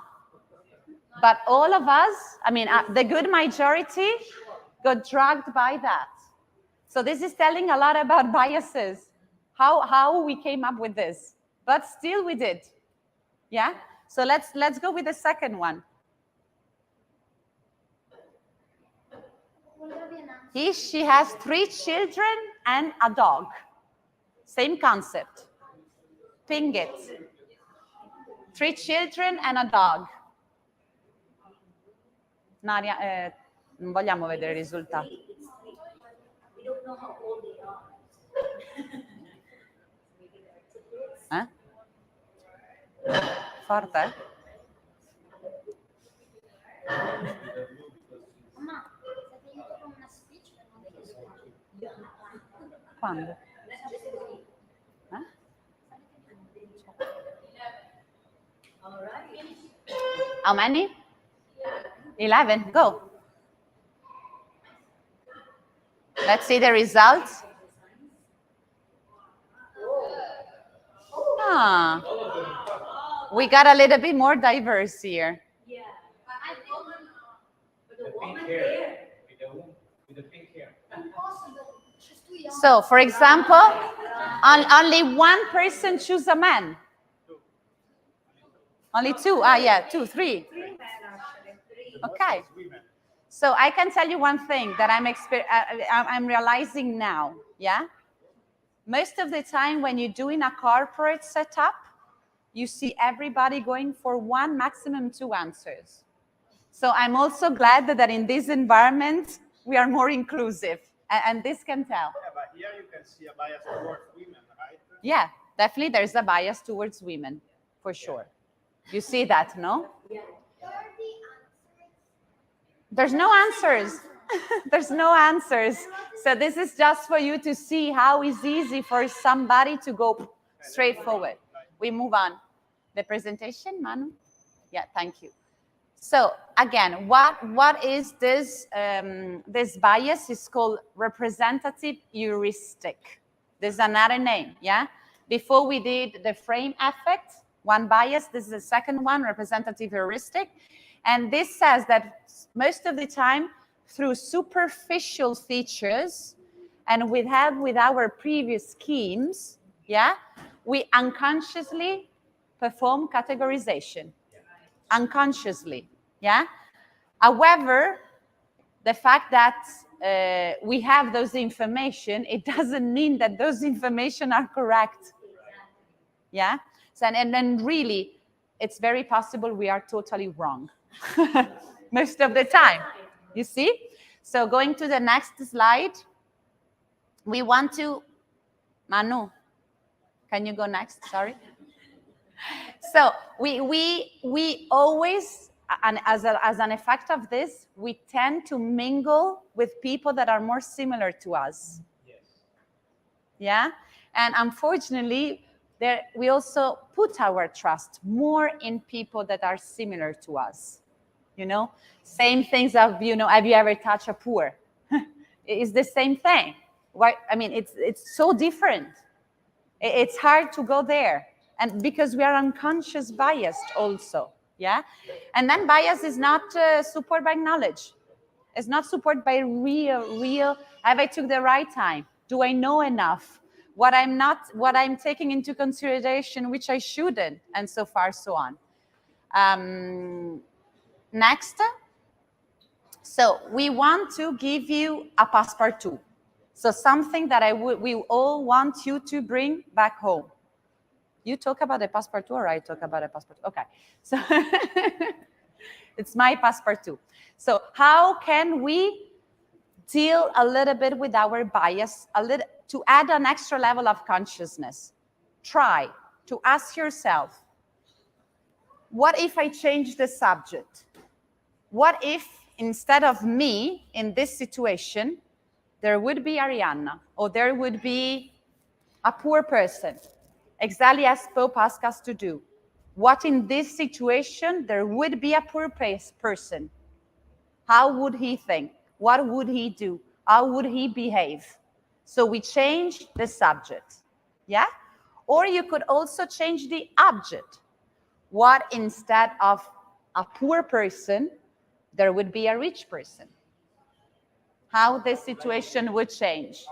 Speaker 1: But all of us, I mean, the good majority got dragged by that. So this is telling a lot about biases, how we came up with this. But still we did. Yeah? So let's go with the second one. She has 3 children and a dog. Same concept. Ping it. 3 children and a dog. Nadia, non vogliamo vedere i risultati.
Speaker 11: We don't know how old they are.
Speaker 1: Forte? Quando? Huh? How many? 11. Go. Let's see the results. Ah, we got a little bit more diverse here. So, for example, only one person choose a man. Only two. Ah, yeah, 2, 3. Okay. So I can tell you one thing that I'm realizing now. Yeah. Most of the time, when you're doing a corporate setup, you see everybody going for 1, maximum 2 answers. So I'm also glad that in this environment, we are more inclusive, and this can tell.
Speaker 18: Yeah, but here you can see a bias towards women, right?
Speaker 1: Yeah, definitely there's a bias towards women, for sure. You see that, no? There's no answers. There's no answers. So this is just for you to see how it's easy for somebody to go straight forward. We move on. The presentation, Manu? Yeah, thank you. So again, what is this? This bias is called representative heuristic. There's another name, yeah? Before we did the frame effect, one bias, this is the second one, representative heuristic. And this says that most of the time, through superficial features, and with our previous schemes, yeah, we unconsciously perform categorization. Unconsciously, yeah? However, the fact that we have those information, it doesn't mean that those information are correct. Yeah? So, and then really, it's very possible we are totally wrong. Most of the time, you see? So going to the next slide, we want to, Manu, can you go next? Sorry. So we always, and as an effect of this, we tend to mingle with people that are more similar to us. Yes. Yeah? And unfortunately, we also put our trust more in people that are similar to us. You know, same things of, you know, have you ever touched a poor? It's the same thing. Why? I mean, it's so different. It's hard to go there. And because we are unconscious biased also, yeah? And then bias is not supported by knowledge. It's not supported by real, have I took the right time? Do I know enough? What I'm taking into consideration, which I shouldn't, and so far, so on. Next. So we want to give you a passepartout. So something that we all want you to bring back home. You talk about a passepartout, or I talk about a passepartout? Okay. So it's my passepartout. So how can we deal a little bit with our bias, to add an extra level of consciousness? Try to ask yourself, what if I change the subject? What if instead of me in this situation, there would be Arianna, or there would be a poor person, exactly as Pope asked us to do? What in this situation, there would be a poor person? How would he think? What would he do? How would he behave? So we change the subject, yeah? Or you could also change the object. What instead of a poor person, there would be a rich person? How the situation would change?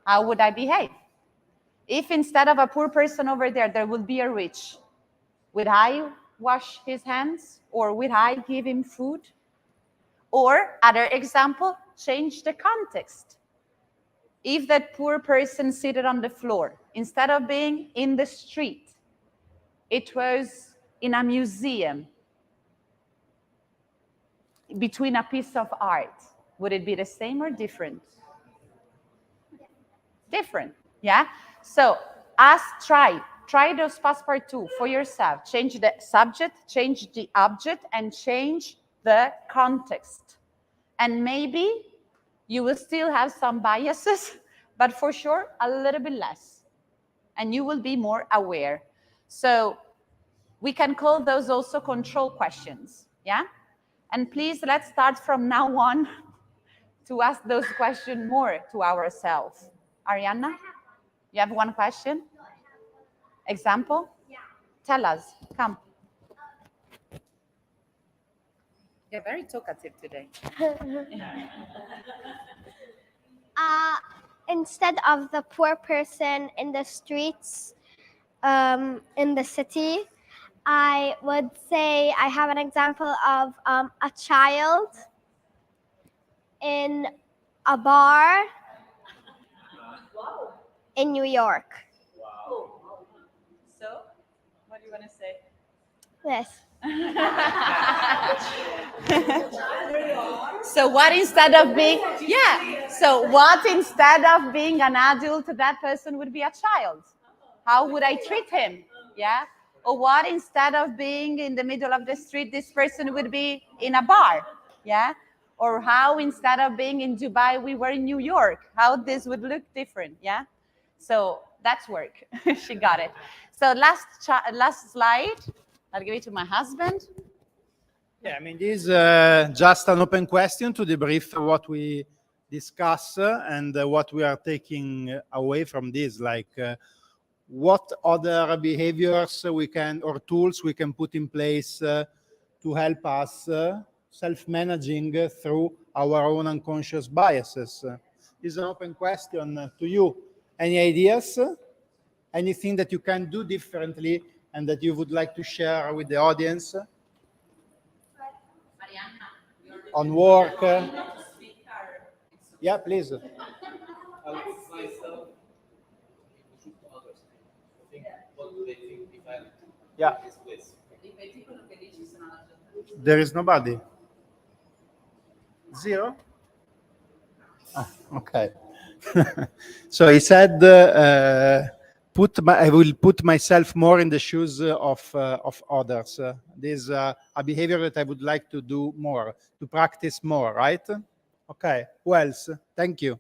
Speaker 1: How would I behave? If instead of a poor person over there, there would be a rich, would I wash his hands, or would I give him food? Or, other example, change the context. If that poor person seated on the floor, instead of being in the street, it was in a museum between a piece of art, would it be the same or different? Different, yeah? So try those passepartout for yourself. Change the subject, change the object, and change the context. And maybe you will still have some biases, but for sure, a little bit less. And you will be more aware. So we can call those also control questions, yeah? And please, let's start from now on to ask those questions more to ourselves. Arianna, you have one question? Example? Yeah. Tell us, come. You're very talkative today.
Speaker 15: Instead of the poor person in the streets in the city, I would say I have an example of a child in a bar in New York.
Speaker 1: So, what do you want to say?
Speaker 15: Yes.
Speaker 1: So what instead of being, so what instead of being an adult, that person would be a child? How would I treat him? Yeah. Or what instead of being in the middle of the street, this person would be in a bar? Yeah. Or how instead of being in Dubai, we were in New York, how this would look different. Yeah. So that's work. She got it. So last slide. I'll give it to my husband.
Speaker 18: Yeah, I mean, this is just an open question to debrief what we discuss and what we are taking away from this, like what other behaviors we can, or tools we can put in place to help us self-managing through our own unconscious biases. This is an open question to you. Any ideas? Anything that you can do differently and that you would like to share with the audience? On work? Yeah, please.
Speaker 16: I would put myself in the shoes of others. I think, what do they think if I
Speaker 18: Yeah.
Speaker 16: this place?
Speaker 18: There is nobody. Zero? Oh, okay. So he said, I will put myself more in the shoes of others. This is a behavior that I would like to do more, to practice more, right? Okay. Who else? Thank you.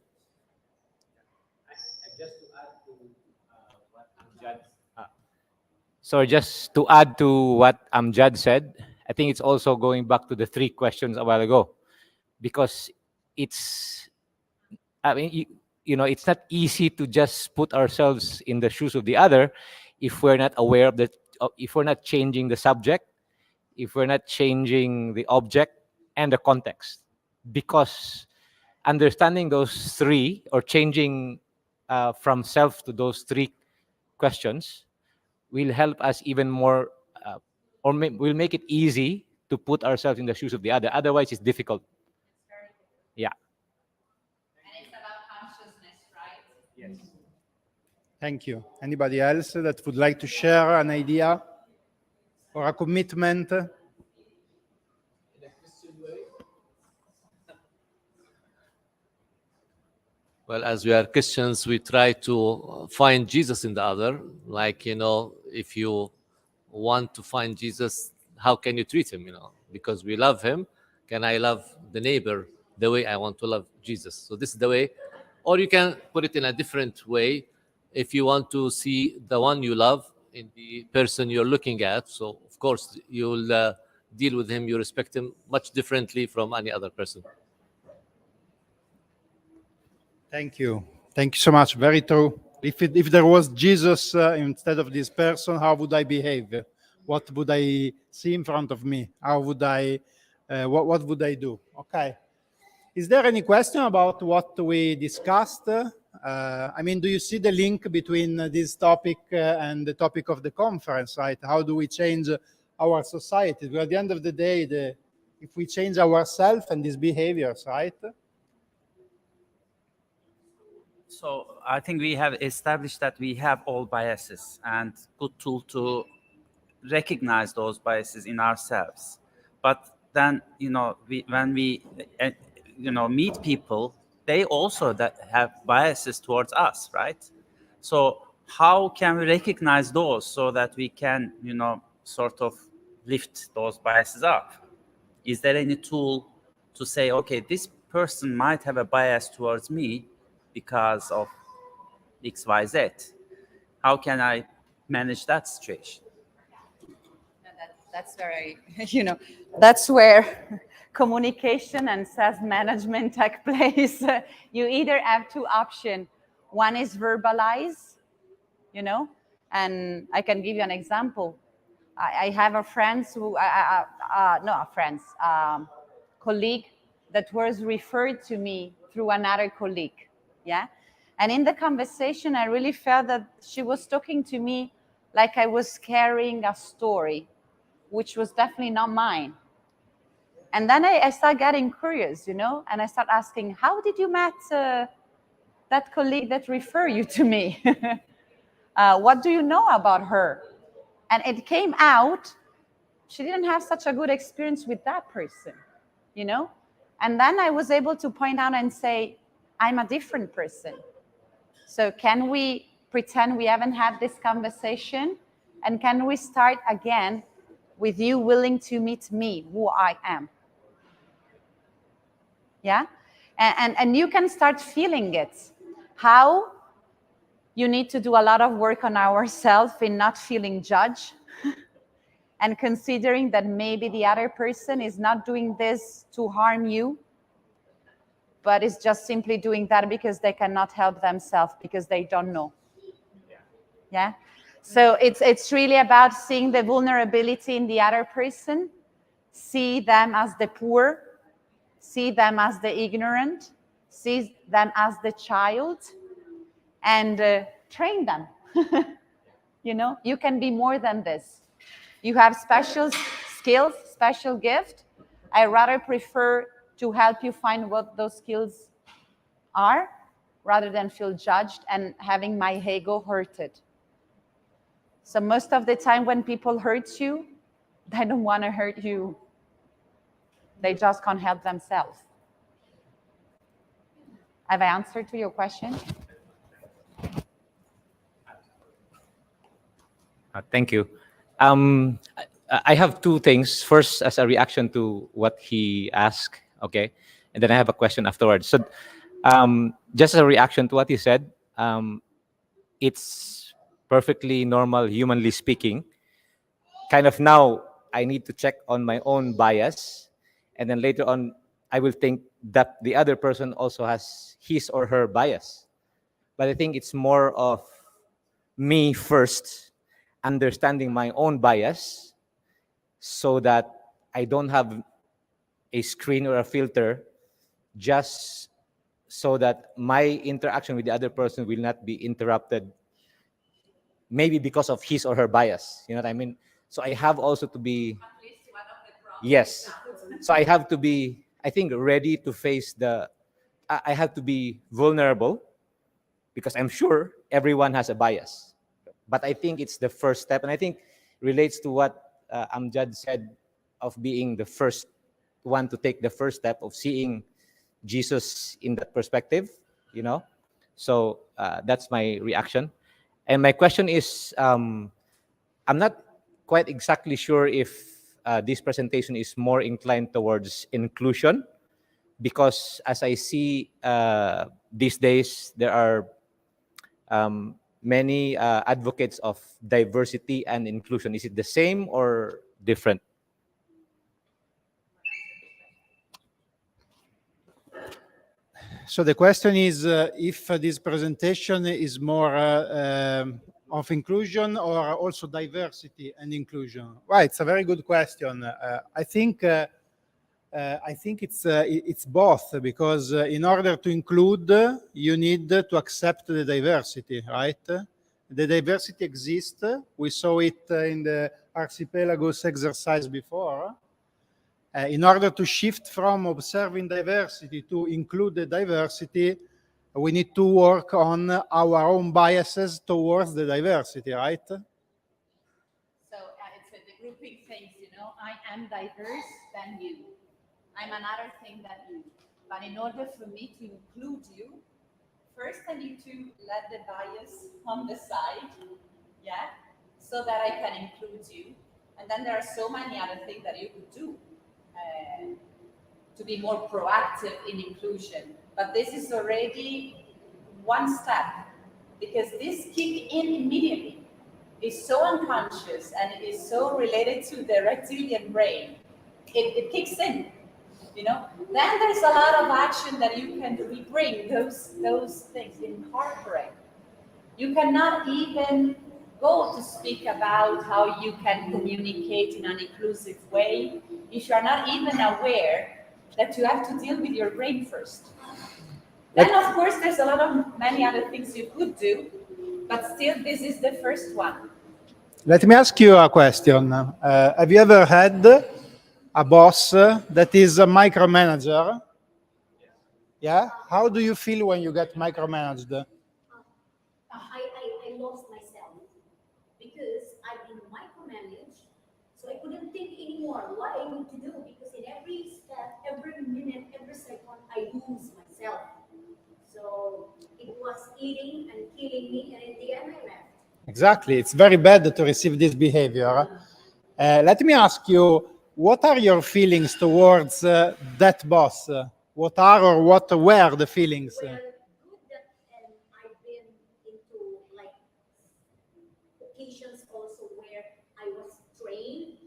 Speaker 21: Just to add to what Amjad said, I think it's also going back to the 3 questions a while ago, because it's, I mean, you know, it's not easy to just put ourselves in the shoes of the other if we're not aware of if we're not changing the subject, if we're not changing the object and the context. Because understanding those 3 or changing from self to those 3 questions will help us even more, will make it easy to put ourselves in the shoes of the other. Otherwise, it's difficult. Yeah.
Speaker 1: And it's about consciousness, right?
Speaker 18: Yes. Thank you. Anybody else that would like to share an idea or a commitment?
Speaker 4: Well, as we are Christians, we try to find Jesus in the other. Like, you know, if you want to find Jesus, how can you treat him, you know? Because we love him. Can I love the neighbor the way I want to love Jesus? So this is the way. Or you can put it in a different way. If you want to see the one you love in the person you're looking at, so of course you'll deal with him, you respect him much differently from any other person.
Speaker 18: Thank you. Thank you so much. Very true. If there was Jesus instead of this person, how would I behave? What would I see in front of me? How would I, what would I do? Okay. Is there any question about what we discussed? I mean, do you see the link between this topic and the topic of the conference, right? How do we change our society? Well, at the end of the day, if we change ourselves and these behaviors, right?
Speaker 19: So I think we have established that we have all biases, and good tool to recognize those biases in ourselves. But then, you know, when we meet people, they also have biases towards us, right? So how can we recognize those so that we can, you know, sort of lift those biases up? Is there any tool to say, okay, this person might have a bias towards me because of XYZ. How can I manage that situation?
Speaker 1: That's very, that's where communication and self-management take place. You either have two options. One is verbalize, and I can give you an example. I have a friend who, colleague that was referred to me through another colleague, yeah? And in the conversation, I really felt that she was talking to me like I was carrying a story, which was definitely not mine. And then I started getting curious, and I started asking, how did you met that colleague that referred you to me? What do you know about her? And it came out, she didn't have such a good experience with that person, And then I was able to point out and say, I'm a different person. So can we pretend we haven't had this conversation? And can we start again with you willing to meet me, who I am? Yeah? And you can start feeling it. How you need to do a lot of work on ourselves in not feeling judged and considering that maybe the other person is not doing this to harm you, but is just simply doing that because they cannot help themselves, because they don't know. Yeah? So it's really about seeing the vulnerability in the other person, see them as the poor, see them as the ignorant, see them as the child, and train them. You can be more than this. You have special skills, special gift. I rather prefer to help you find what those skills are rather than feel judged and having my ego hurted. So most of the time when people hurt you, they don't want to hurt you. They just can't help themselves. Have I answered to your question?
Speaker 21: Thank you. I have two things. First, as a reaction to what he asked, okay, and then I have a question afterwards. So, just as a reaction to what he said, it's perfectly normal, humanly speaking. Kind of now, I need to check on my own bias, and then later on, I will think that the other person also has his or her bias. But I think it's more of me first understanding my own bias so that I don't have a screen or a filter, just so that my interaction with the other person will not be interrupted, maybe because of his or her bias. You know what I mean? So I have also to be, yes. So I have to be, I think, ready to face I have to be vulnerable, because I'm sure everyone has a bias. But I think it's the first step, and I think relates to what Amjad said of being the first one to take the first step of seeing Jesus in that perspective, So that's my reaction. And my question is, I'm not quite exactly sure if this presentation is more inclined towards inclusion, because as I see these days, there are many advocates of diversity and inclusion. Is it the same or different?
Speaker 18: So the question is if this presentation is more of inclusion or also diversity and inclusion. Right, it's a very good question. I think it's both, because in order to include, you need to accept the diversity, right? The diversity exists. We saw it in the archipelagos exercise before. In order to shift from observing diversity to include the diversity, we need to work on our own biases towards the diversity, right?
Speaker 1: So it's the grouping things, I am diverse than you. I'm another thing than you. But in order for me to include you, first I need to let the bias on the side, yeah, so that I can include you. And then there are so many other things that you could do to be more proactive in inclusion. But this is already one step because this kick in immediately. Is so unconscious and it is so related to the reptilian brain. It kicks in, you know. Then there's a lot of action that you can bring those things, incorporate. You cannot even go to speak about how you can communicate in an inclusive way if you are not even aware that you have to deal with your brain first. Then, of course, there's a lot of many other things you could do, but still, this is the first one.
Speaker 18: Let me ask you a question. Have you ever had a boss that is a micromanager? Yeah? How do you feel when you get micromanaged?
Speaker 5: I lost myself because I've been micromanaged, so I couldn't think anymore what I need to do because in every step, every minute, every second, I lose myself. So it was eating and killing me, and in the end, I left.
Speaker 18: Exactly. It's very bad to receive this behavior. Let me ask you, what are your feelings towards that boss? What are or what were the feelings?
Speaker 5: Well, good that I've been into like occasions also where I was trained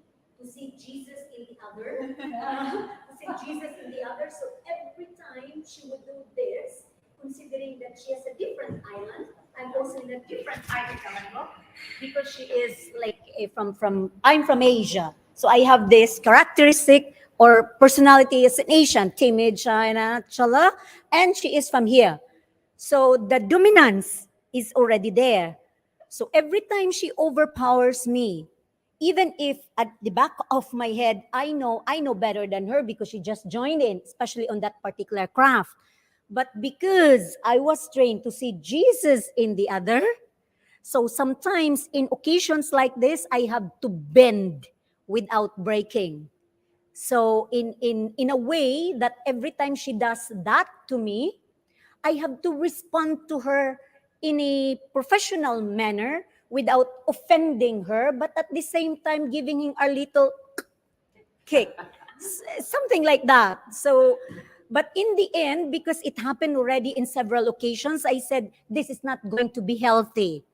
Speaker 5: to see Jesus in the other, So every time she would do this, considering that she has a different island, I'm also in a different island because she is like I'm from Asia. So I have this characteristic or personality as an Asian, timid, shy, chala, and she is from here. So the dominance is already there. So every time she overpowers me, even if at the back of my head, I know better than her because she just joined in, especially on that particular craft. But because I was trained to see Jesus in the other, so sometimes in occasions like this, I have to bend without breaking. So in a way that every time she does that to me, I have to respond to her in a professional manner without offending her, but at the same time giving her a little kick, something like that. So, but in the end, because it happened already in several occasions, I said, this is not going to be healthy.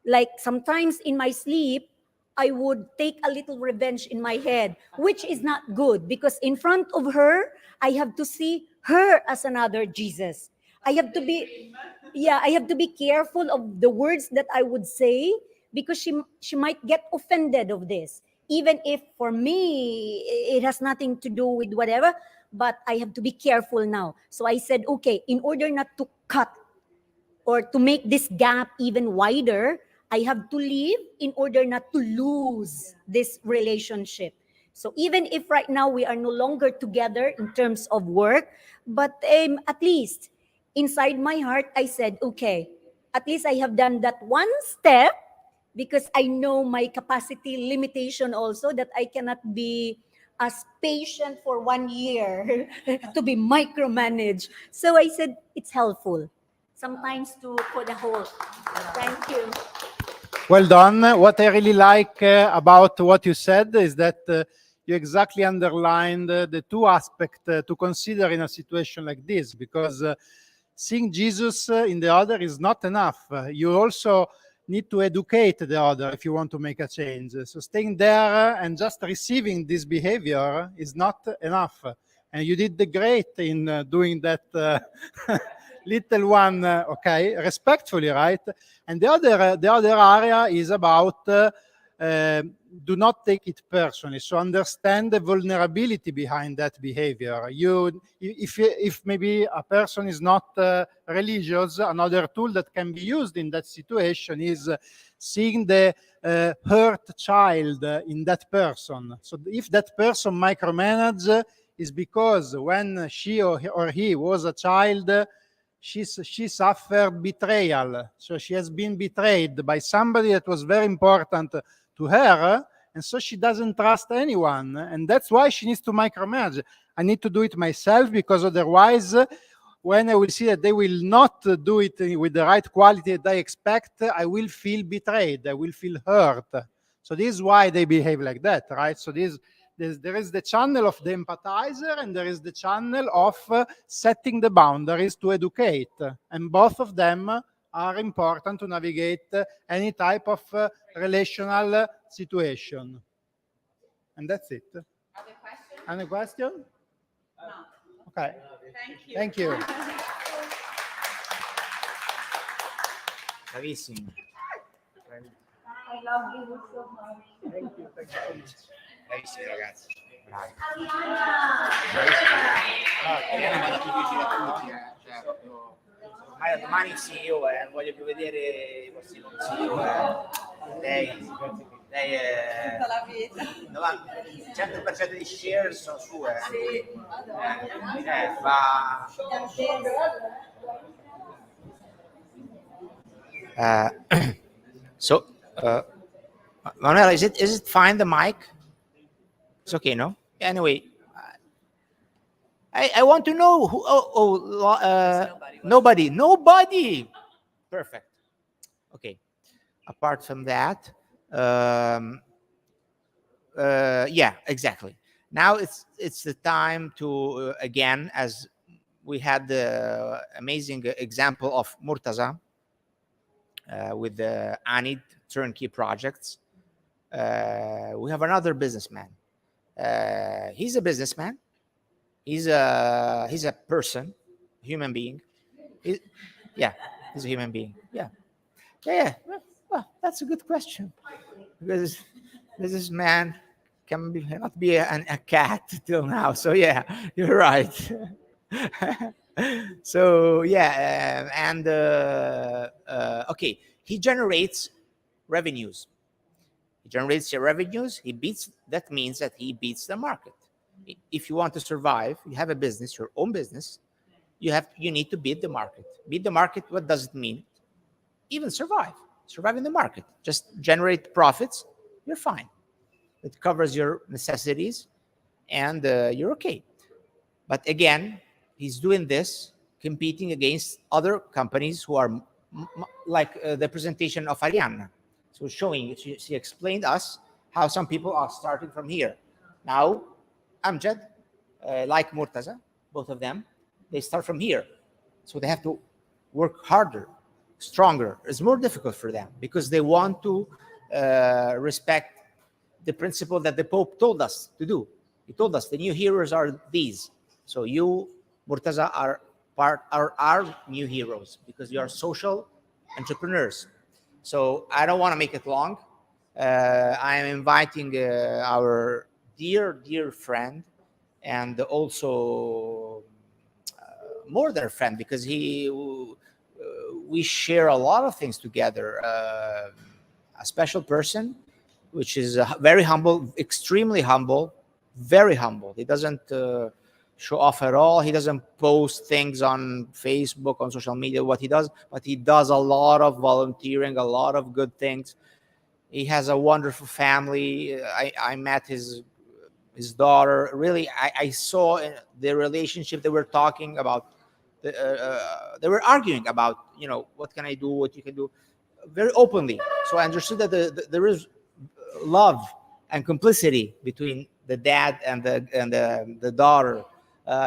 Speaker 5: Like sometimes in my sleep, I would take a little revenge in my head, which is not good because in front of her, I have to see her as another Jesus. I have to be careful of the words that I would say because she might get offended of this. Even if for me, it has nothing to do with whatever, but I have to be careful now. So I said, okay, in order not to cut or to make this gap even wider, I have to leave in order not to lose this relationship. So even if right now we are no longer together in terms of work, but at least inside my heart, I said, okay, at least I have done that one step because I know my capacity limitation also that I cannot be as patient for 1 year to be micromanaged. So I said, it's helpful sometimes for the whole. Thank you.
Speaker 18: Well done. What I really like about what you said is that you exactly underlined the two aspects to consider in a situation like this, because seeing Jesus in the other is not enough. You also need to educate the other if you want to make a change. So staying there and just receiving this behavior is not enough. And you did the great in doing that little one, okay, respectfully, right? And the other area is about do not take it personally. So understand the vulnerability behind that behavior. If maybe a person is not religious, another tool that can be used in that situation is seeing the hurt child in that person. So if that person micromanage, is because when she or he was a child, she suffered betrayal. So she has been betrayed by somebody that was very important to her, and so she doesn't trust anyone. And that's why she needs to micromanage. I need to do it myself because otherwise, when I will see that they will not do it with the right quality that I expect, I will feel betrayed. I will feel hurt. So this is why they behave like that, right? So there is the channel of the empathizer and there is the channel of setting the boundaries to educate. And both of them are important to navigate any type of relational situation. And that's it. Any question? No. Okay. Thank you.
Speaker 3: Bravissimi.
Speaker 11: I love you so much.
Speaker 18: Thank you so much.
Speaker 3: Bravissimi ragazzi. Bravi.
Speaker 11: Arianna!
Speaker 3: Vado a chiudere a tutti, certo. Ormai da domani CEO, non voglio più vedere i vostri CEO. Lei è...
Speaker 11: Tutta la vita.
Speaker 3: 100% di shares sono sue.
Speaker 11: Sì.
Speaker 3: Fa... So, Manuela, is it fine, the mic? It's okay, no? Anyway, I want to know who. Nobody. Perfect. Okay. Apart from that, yeah, exactly. Now it's the time to again, as we had the amazing example of Murtaza with the Anid turnkey projects. We have another businessman. He's a businessman. He's a person, human being. Yeah, he's a human being. Yeah. Well, that's a good question, because this man cannot be a cat till now. So yeah, you're right. So yeah, and okay, he generates revenues. He beats. That means that he beats the market. If you want to survive, you have a business, your own business, you need to beat the market. Beat the market, what does it mean? Even survive in the market. Just generate profits, you're fine. It covers your necessities, and you're okay. But again, he's doing this, competing against other companies who are like the presentation of Arianna. So showing, she explained us how some people are starting from here. Now, Amjad, like Murtaza, both of them, they start from here. So they have to work harder, stronger. It's more difficult for them because they want to respect the principle that the Pope told us to do. He told us the new heroes are these. So you, Murtaza, are our new heroes because you are social entrepreneurs. So I don't want to make it long. I am inviting our dear friend, and also more than a friend, because we share a lot of things together. A special person, which is very humble, extremely humble, very humble. He doesn't show off at all. He doesn't post things on Facebook, on social media, what he does, but he does a lot of volunteering, a lot of good things. He has a wonderful family. I met his daughter. Really, I saw the relationship. They were talking about, they were arguing about, what can I do, what you can do, very openly. So I understood that there is love and complicity between the dad and the daughter.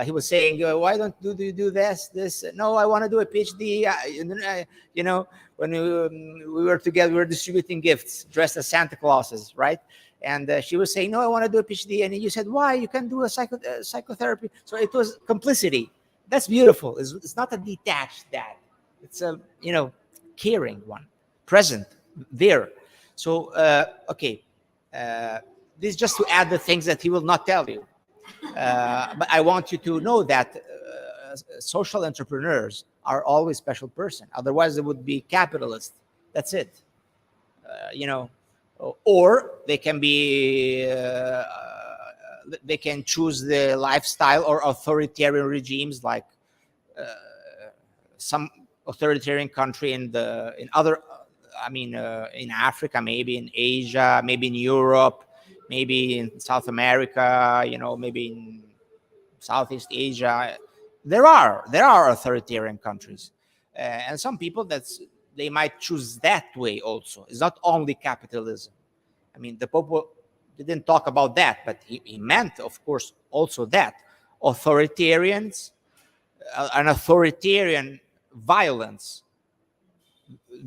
Speaker 3: He was saying, why don't you do this? No, I want to do a PhD. When we were together, we were distributing gifts dressed as Santa Clauses, right? And she was saying, no, I want to do a PhD. And you said, why? You can do a psychotherapy. So it was complicity. That's beautiful. It's not a detached dad. It's a, caring one, present, there. So, okay. This is just to add the things that he will not tell you. But I want you to know that social entrepreneurs are always special person. Otherwise, they would be capitalist. That's it. Or they can be, they can choose the lifestyle or authoritarian regimes, like some authoritarian country in Africa, maybe in Asia, maybe in Europe, maybe in South America, maybe in Southeast Asia. There are authoritarian countries, and some people they might choose that way also. It's not only capitalism. I mean, the Pope didn't talk about that, but he meant, of course, also that authoritarians, an authoritarian violence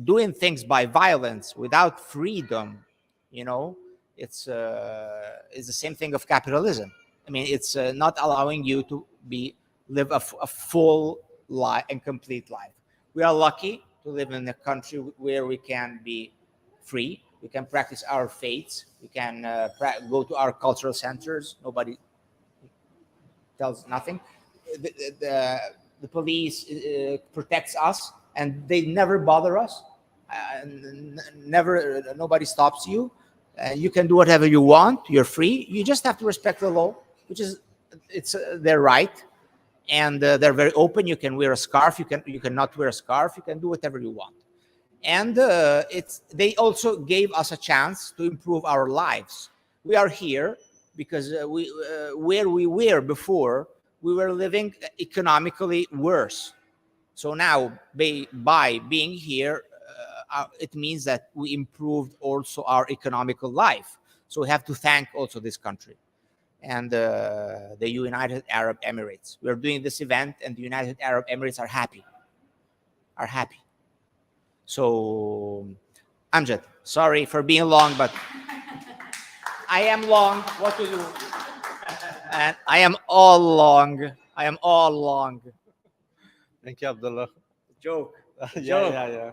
Speaker 3: doing things by violence without freedom, it's the same thing of capitalism. I mean, it's not allowing you to live a full life and complete life. We are lucky to live in a country where we can be free. We can practice our faiths. We can go to our cultural centers. Nobody tells nothing. The police protects us, and they never bother us. Nobody stops you. You can do whatever you want. You're free. You just have to respect the law, which is it's their right, and they're very open. You can wear a scarf. You cannot wear a scarf. You can do whatever you want. And they also gave us a chance to improve our lives. We are here because where we were before, we were living economically worse. So now, by being here, it means that we improved also our economical life. So we have to thank also this country and the United Arab Emirates. We are doing this event, and the United Arab Emirates are happy. So, Amjad, sorry for being long, but I am long. What to do? And I am all long.
Speaker 4: Thank you, Abdullah.
Speaker 3: Joke.
Speaker 4: Yeah.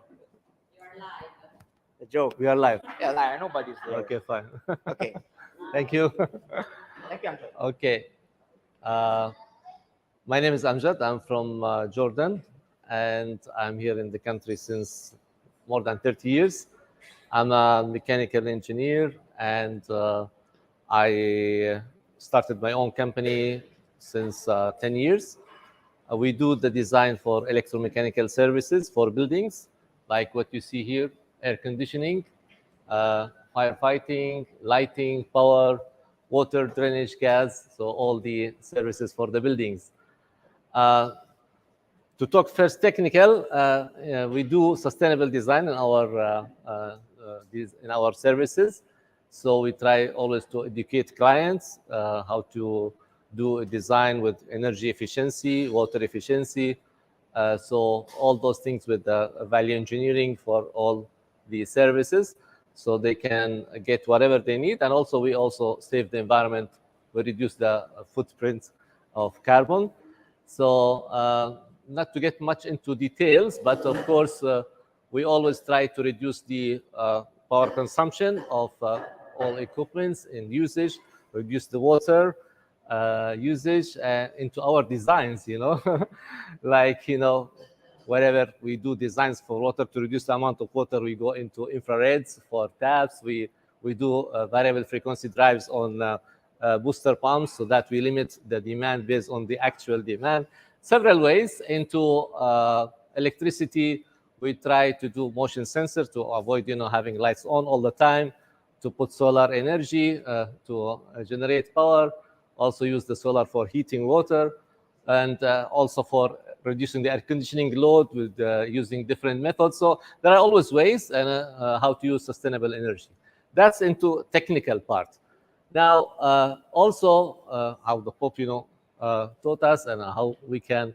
Speaker 3: A joke.
Speaker 4: We are live.
Speaker 3: Yeah, live. Nobody's there.
Speaker 4: Okay, fine.
Speaker 3: Okay.
Speaker 4: Thank you.
Speaker 3: Thank you, Amjad.
Speaker 4: Okay. My name is Amjad. I'm from Jordan, and I'm here in the country since more than 30 years. I'm a mechanical engineer, and I started my own company since 10 years. We do the design for electromechanical services for buildings, like what you see here, air conditioning, firefighting, lighting, power, water, drainage, gas, so all the services for the buildings. To talk first technical, we do sustainable design in our services. So we try always to educate clients how to do a design with energy efficiency, water efficiency. So all those things with value engineering for all the services, so they can get whatever they need. And also we also save the environment. We reduce the footprint of carbon. So not to get much into details, but of course, we always try to reduce the power consumption of all equipments in usage, reduce the water usage into our designs, like, wherever we do designs for water to reduce the amount of water, we go into infrareds for taps. We do variable frequency drives on booster pumps so that we limit the demand based on the actual demand. Several ways into electricity. We try to do motion sensor to avoid, having lights on all the time, to put solar energy to generate power, also use the solar for heating water, and also for reducing the air conditioning load with using different methods. So there are always ways and how to use sustainable energy. That's into technical part. Now, also how the Pope, taught us, and how we can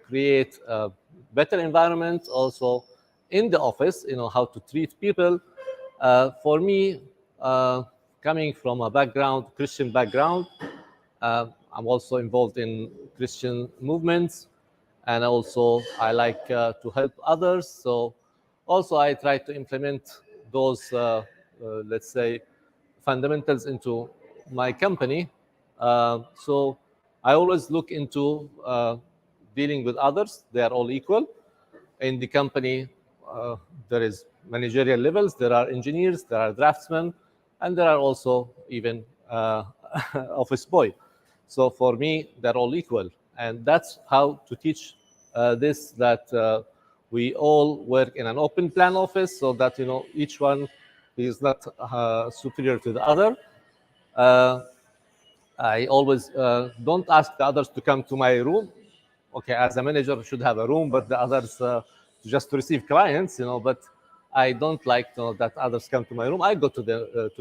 Speaker 4: create a better environment also in the office, how to treat people. For me, coming from a Christian background, I'm also involved in Christian movements, and also I like to help others. So also I try to implement those, let's say, fundamentals into my company. So I always look into dealing with others. They are all equal. In the company, there is managerial levels, there are engineers, there are draftsmen, and there are also even office boy. So for me, they're all equal. And that's how to teach this, that we all work in an open plan office, so that, each one is not superior to the other. I always don't ask the others to come to my room. Okay, as a manager, I should have a room, but the others just to receive clients, but I don't like that others come to my room. I go to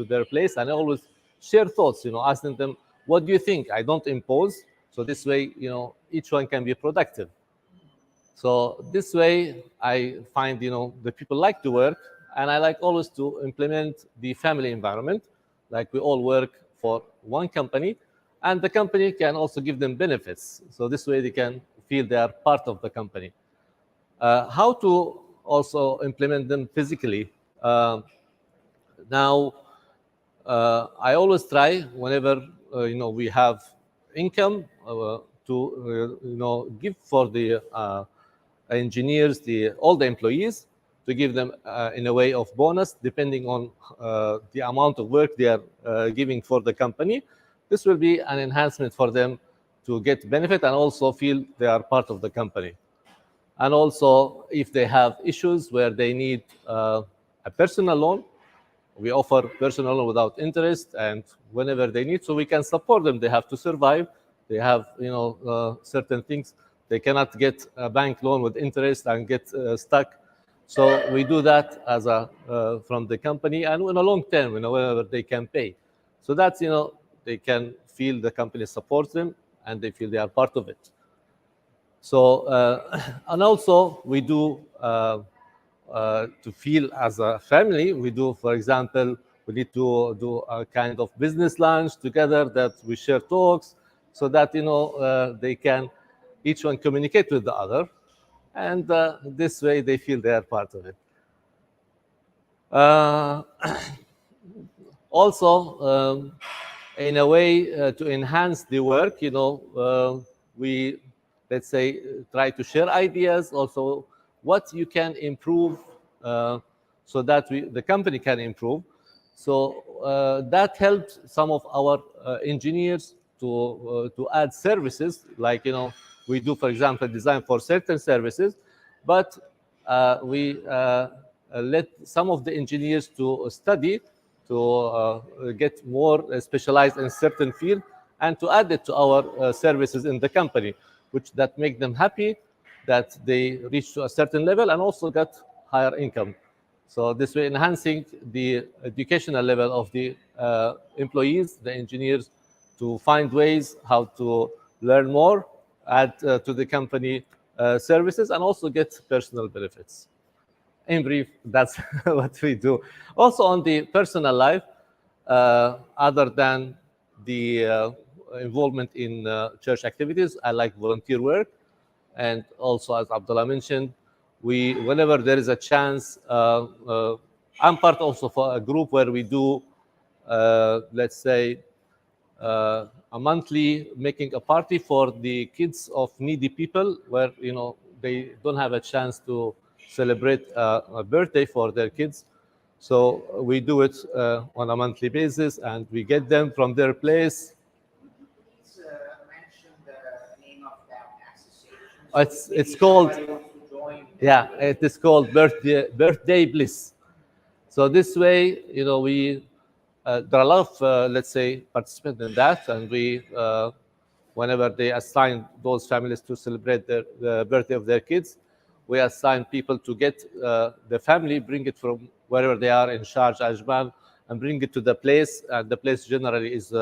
Speaker 4: their place, and I always share thoughts, asking them, what do you think? I don't impose. So this way, each one can be productive. So this way, I find the people like to work, and I like always to implement the family environment, like we all work for one company, and the company can also give them benefits. So this way, they can feel they are part of the company. How to also implement them physically? Now, I always try whenever we have income to give for the engineers, all the employees, to give them in a way of bonus depending on the amount of work they are giving for the company. This will be an enhancement for them to get benefit and also feel they are part of the company. And also, if they have issues where they need a personal loan, we offer personal loan without interest, and whenever they need, so we can support them. They have to survive. They have certain things. They cannot get a bank loan with interest and get stuck. So we do that as from the company, and in a long term, whenever they can pay. So that's they can feel the company supports them and they feel they are part of it. So and also we do. To feel as a family, we do, for example, we need to do a kind of business lunch together that we share talks so that they can each one communicate with the other, and this way they feel they are part of it. Also, in a way to enhance the work, we, let's say, try to share ideas also what you can improve so that the company can improve. So that helps some of our engineers to add services, like we do, for example, design for certain services, but we let some of the engineers to study to get more specialized in certain field and to add it to our services in the company, which that make them happy that they reach to a certain level and also get higher income. So this way, enhancing the educational level of the employees, the engineers, to find ways how to learn more, add to the company services, and also get personal benefits. In brief, that's what we do. Also on the personal life, other than the involvement in church activities, I like volunteer work. And also, as Abdullah mentioned, whenever there is a chance, I'm part also for a group where we do, let's say, a monthly making a party for the kids of needy people, where they don't have a chance to celebrate a birthday for their kids. So we do it on a monthly basis, and we get them from their place.
Speaker 3: Please mention the name of that association.
Speaker 4: It's called,
Speaker 3: yeah,
Speaker 4: it is called Birthday Bliss. So this way, we there are a lot of let's say participants in that, and we whenever they assign those families to celebrate the birthday of their kids, we assign people to get the family, bring it from wherever they are in Sharjah, Ajman, and bring it to the place. And the place generally is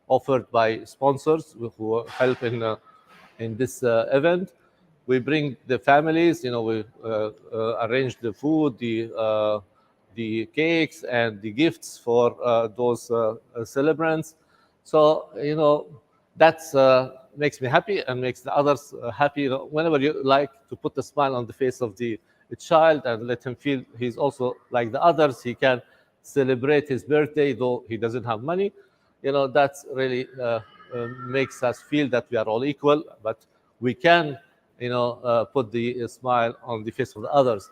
Speaker 4: offered by sponsors who help in this event. We bring the families, we arrange the food, the cakes and the gifts for those celebrants. So that makes me happy and makes the others happy. Whenever you like to put a smile on the face of the child and let him feel he's also like the others, he can celebrate his birthday though he doesn't have money. That's really makes us feel that we are all equal, but we can put the smile on the face of the others.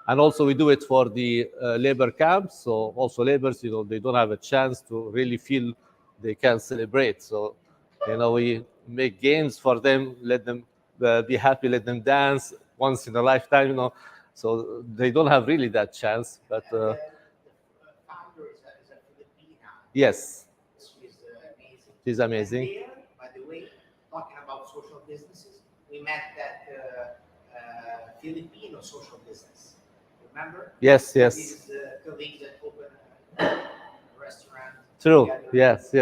Speaker 4: And also we do it for the labor camps. So also laborers, they don't have a chance to really feel they can celebrate. So, we make games for them, let them be happy, let them dance once in a lifetime, So they don't have really that chance. But
Speaker 3: the founder is a Filipina.
Speaker 4: Yes.
Speaker 3: She's amazing.
Speaker 4: She's amazing.
Speaker 3: And there, by the way, talking about social businesses, we met that Filipino social business. Remember?
Speaker 4: Yes.
Speaker 3: These colleagues that open a restaurant.
Speaker 4: True.
Speaker 3: Together.
Speaker 4: Yes.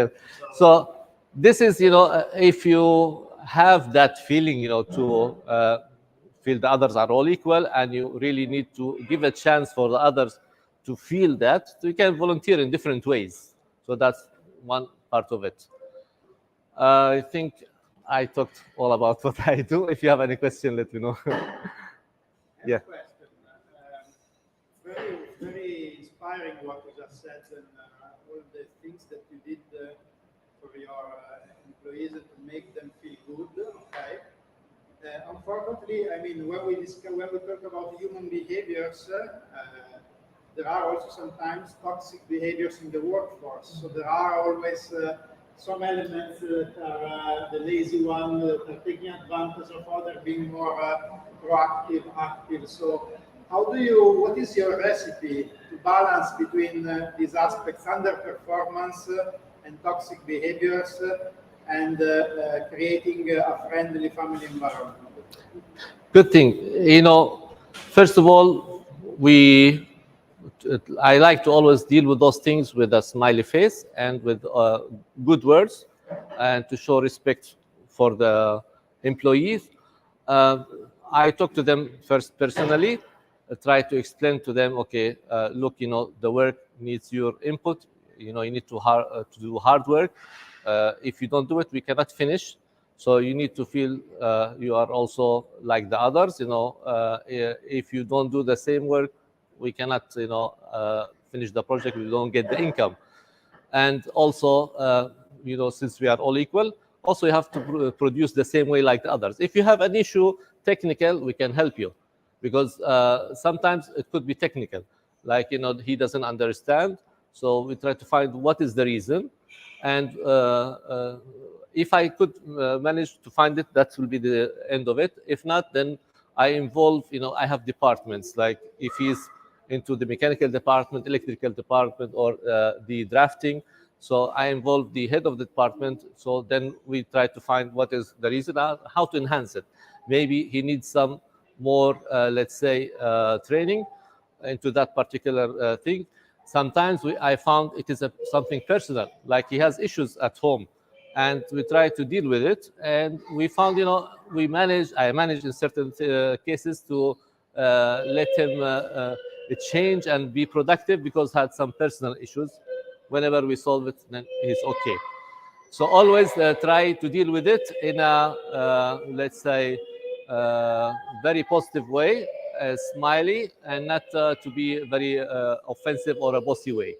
Speaker 4: So this is, if you have that feeling, to feel the others are all equal, and you really need to give a chance for the others to feel that. So you can volunteer in different ways. So that's one part of it. I think I talked all about what I do. If you have any question, let me know. Yeah.
Speaker 18: Very inspiring what you just said, and all of the things that you did for your employees to make them feel good. Okay. Unfortunately, I mean, when we talk about human behaviors, there are also sometimes toxic behaviors in the workforce. So there are always some elements that are the lazy one, that are taking advantage of others, being more proactive, active. So what is your recipe to balance between these aspects, underperformance and toxic behaviors, and creating a friendly family environment?
Speaker 4: Good thing. First of all, I like to always deal with those things with a smiley face and with good words, and to show respect for the employees. I talk to them first personally, try to explain to them, okay, look, the work needs your input. You need to do hard work. If you don't do it, we cannot finish. So you need to feel you are also like the others. If you don't do the same work, we cannot, finish the project. We don't get the income. And also, since we are all equal, also you have to produce the same way like the others. If you have an issue technical, we can help you, because sometimes it could be technical, like he doesn't understand. So we try to find what is the reason, and if I could manage to find it, that will be the end of it. If not, then I involve, I have departments, like if he's into the mechanical department, electrical department, or the drafting. So I involve the head of the department. So then we try to find what is the reason, how to enhance it. Maybe he needs some more, let's say, training into that particular thing. Sometimes I found it is something personal, like he has issues at home, and we try to deal with it. And we found, I managed in certain cases to let him change and be productive, because had some personal issues. Whenever we solve it, then he's okay. So always try to deal with it in a, let's say, very positive way, smiley, and not to be very offensive or a bossy way.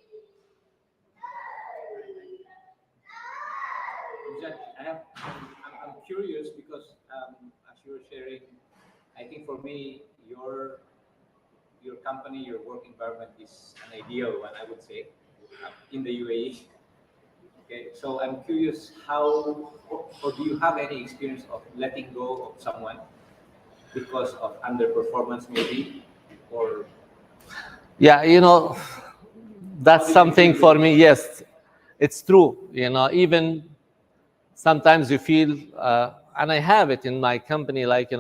Speaker 21: I'm curious because as you were sharing, I think for me, your company, your work environment is an ideal one, I would say, in the UAE. Okay, so I'm curious, how, or do you have any experience of letting go of someone because of underperformance, maybe, or?
Speaker 4: Yeah, that's something for me. Yes, it's true. Even sometimes you feel, and I have it in my company, like,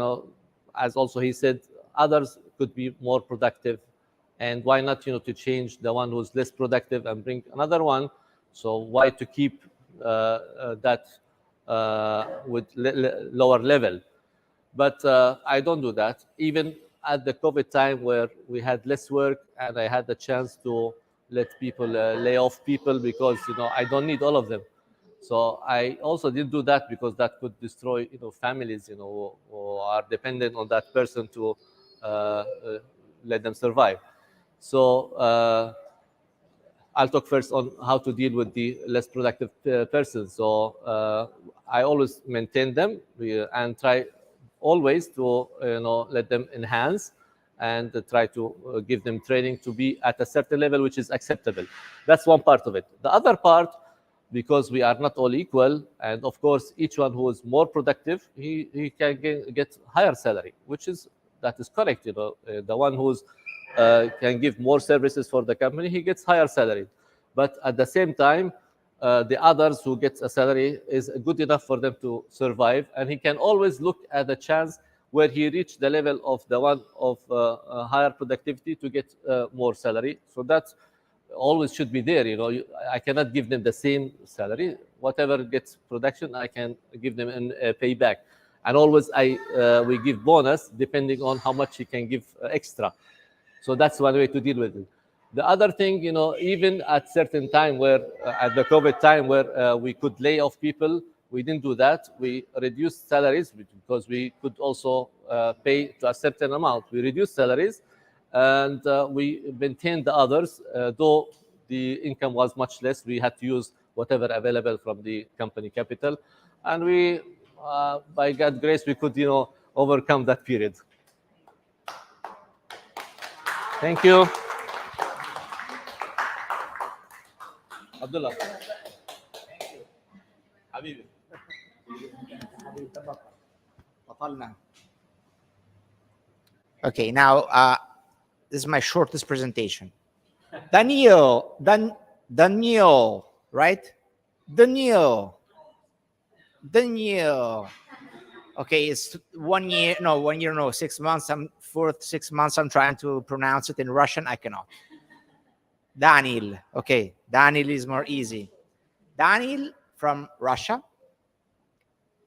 Speaker 4: as also he said, others could be more productive, and why not, to change the one who's less productive and bring another one? So why to keep that with lower level? But I don't do that. Even at the COVID time, where we had less work, and I had the chance to let people lay off people, because I don't need all of them. So I also didn't do that, because that could destroy families who are dependent on that person to let them survive. So I'll talk first on how to deal with the less productive person. So I always maintain them and try always to let them enhance, and try to give them training to be at a certain level which is acceptable. That's one part of it. The other part, because we are not all equal, and of course each one who is more productive, he can get higher salary, that is correct. The one who's can give more services for the company, he gets higher salary. But at the same time, the others who gets a salary is good enough for them to survive, and he can always look at the chance where he reached the level of the one of higher productivity to get more salary. So that's always should be there. I cannot give them the same salary. Whatever gets production, I can give them a payback. And always we give bonus depending on how much he can give extra. So that's one way to deal with it. The other thing, even at certain time where, at the COVID time where we could lay off people, we didn't do that. We reduced salaries because we could also pay to a certain amount. We reduced salaries and we maintained the others, though the income was much less. We had to use whatever available from the company capital. And we, by God's grace, we could, overcome that period. Thank you. Abdullah.
Speaker 3: Thank you.
Speaker 4: Habibi.
Speaker 3: Okay, now this is my shortest presentation. Daniel, right? Daniel. Okay, it's 1 year, no, 6 months. I'm 6 months. I'm trying to pronounce it in Russian. I cannot. Daniel. Okay, Daniel is more easy. Daniel from Russia.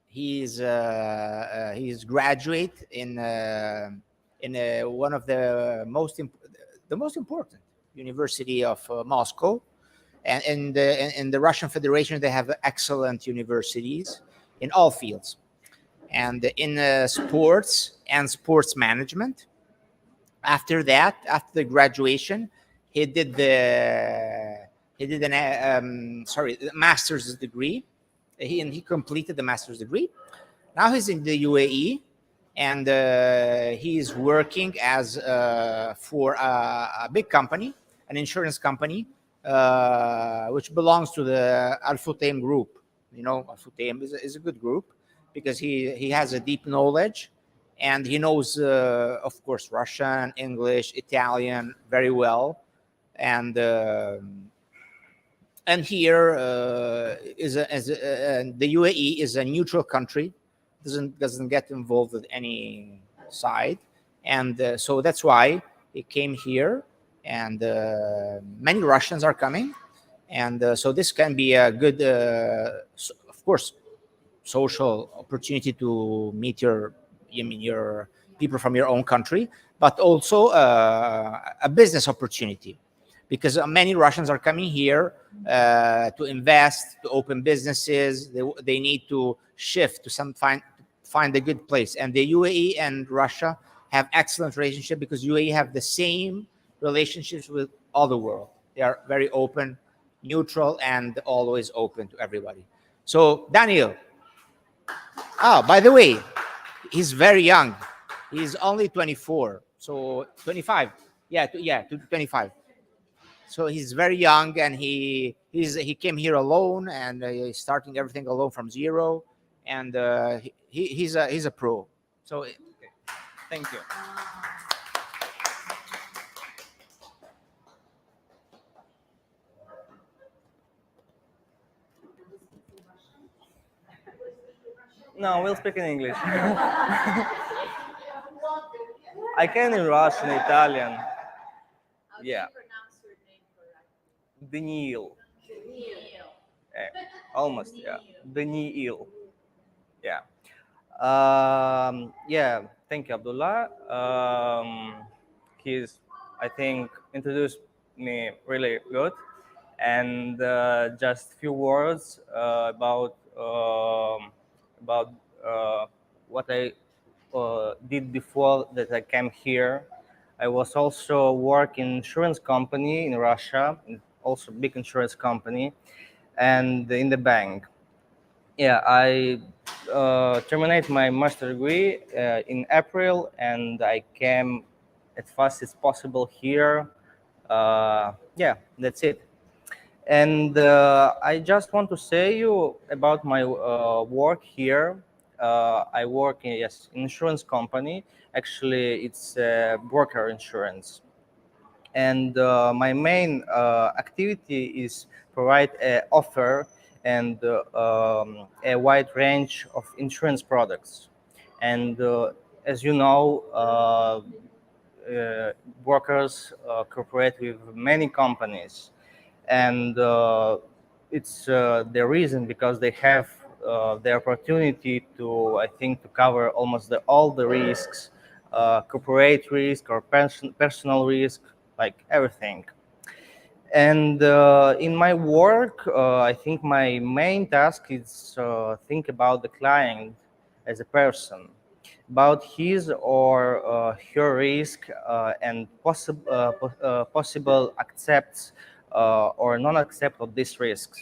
Speaker 3: He's graduate in one of the most important university of Moscow, and in the Russian Federation they have excellent universities in all fields, and in sports and sports management. After that, after the graduation, he did the master's degree. He completed the master's degree. Now he's in the UAE, and he's working as for a big company, an insurance company, which belongs to the Al Futtaim group. Al Futtaim is a good group because he has a deep knowledge, and he knows, of course, Russian, English, Italian very well, and here the UAE is a neutral country, doesn't get involved with any side, and so that's why he came here, and many Russians are coming, and so this can be a good, of course, social opportunity to meet your people from your own country, but also a business opportunity, because many Russians are coming here to invest, to open businesses. They need to shift to find a good place. And the UAE and Russia have excellent relationship because UAE have the same relationships with all the world. They are very open, neutral, and always open to everybody. So Daniel, by the way, he's very young. He's only 24, so 25. Yeah, 25. So he's very young, and he came here alone, and he's starting everything alone from zero, and he's a pro. So okay. Thank you.
Speaker 7: No, we'll speak in English. I can in Russian, Italian. Yeah. Daniil. Almost, yeah. Daniil. Yeah. Yeah, thank you, Abdullah. He's, I think, introduced me really good. And just a few words about what I did before that I came here. I was also working in insurance company in Russia, also big insurance company, and in the bank. Yeah, I terminated my master degree in April, and I came as fast as possible here. Yeah, that's it. And I just want to say you about my work here. I work in insurance company. Actually, it's broker insurance. And my main activity is provide an offer and a wide range of insurance products. And as you know, brokers cooperate with many companies, and it's the reason because they have the opportunity to, I think, to cover almost all the risks, corporate risk or personal risk, like everything. And in my work, I think my main task is think about the client as a person, about his or her risk and possible accepts or non-accept of these risks.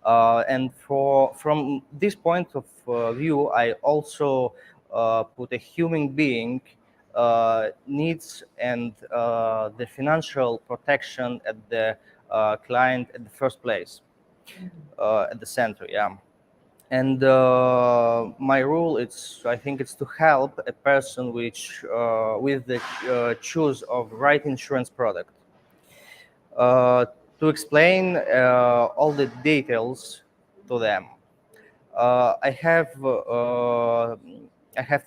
Speaker 7: And from this point of view, I also put a human being needs and the financial protection at the client at the first place, at the center, yeah. And my rule, I think it's to help a person which with the choose of right insurance product. To explain all the details to them. I have to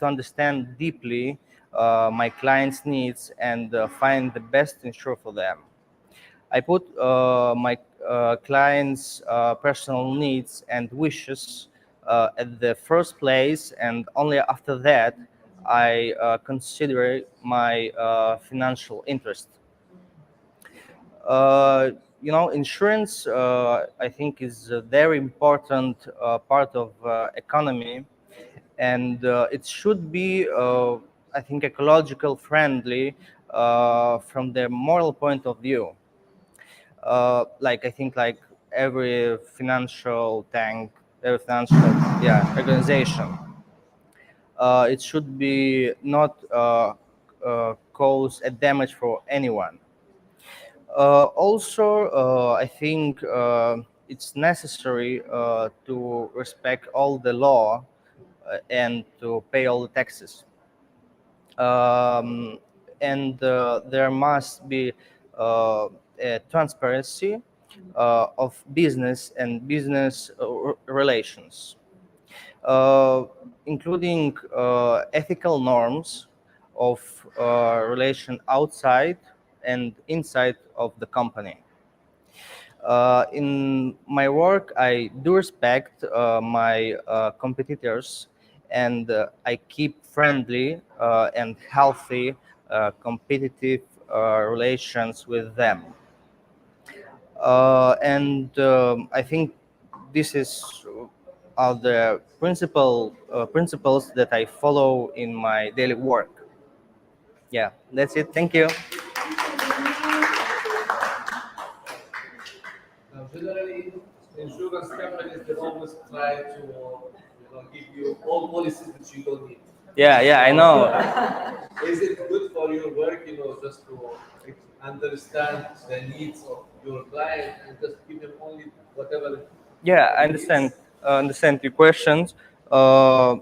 Speaker 7: understand deeply my client's needs and find the best insurer for them. I put my client's personal needs and wishes at the first place, and only after that I consider my financial interest. Insurance, I think, is a very important part of economy, and it should be, I think, ecological friendly from the moral point of view. Like I think, like every financial organization, it should be not cause a damage for anyone. Also, I think it's necessary to respect all the law and to pay all the taxes. And there must be a transparency of business and business relations, including ethical norms of relation outside and inside of the company. In my work, I do respect my competitors, and I keep friendly and healthy competitive relations with them. And I think this is are the principles that I follow in my daily work. Yeah, that's it. Thank you.
Speaker 16: Now, generally, insurance companies, they always try to give you all policies that you don't need.
Speaker 7: Yeah, I know.
Speaker 16: Is it good for your work, just to understand the needs of your client and just give them only whatever?
Speaker 7: Yeah, I understand your questions. The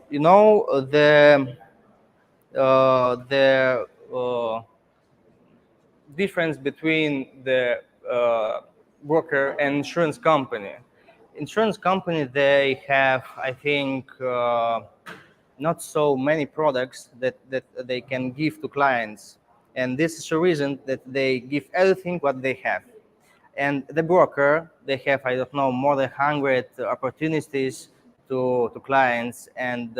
Speaker 7: difference between the broker and insurance company. Insurance company, they have, I think, not so many products that they can give to clients, and this is the reason that they give everything what they have. And the broker, they have, I don't know, more than 100 opportunities to clients, and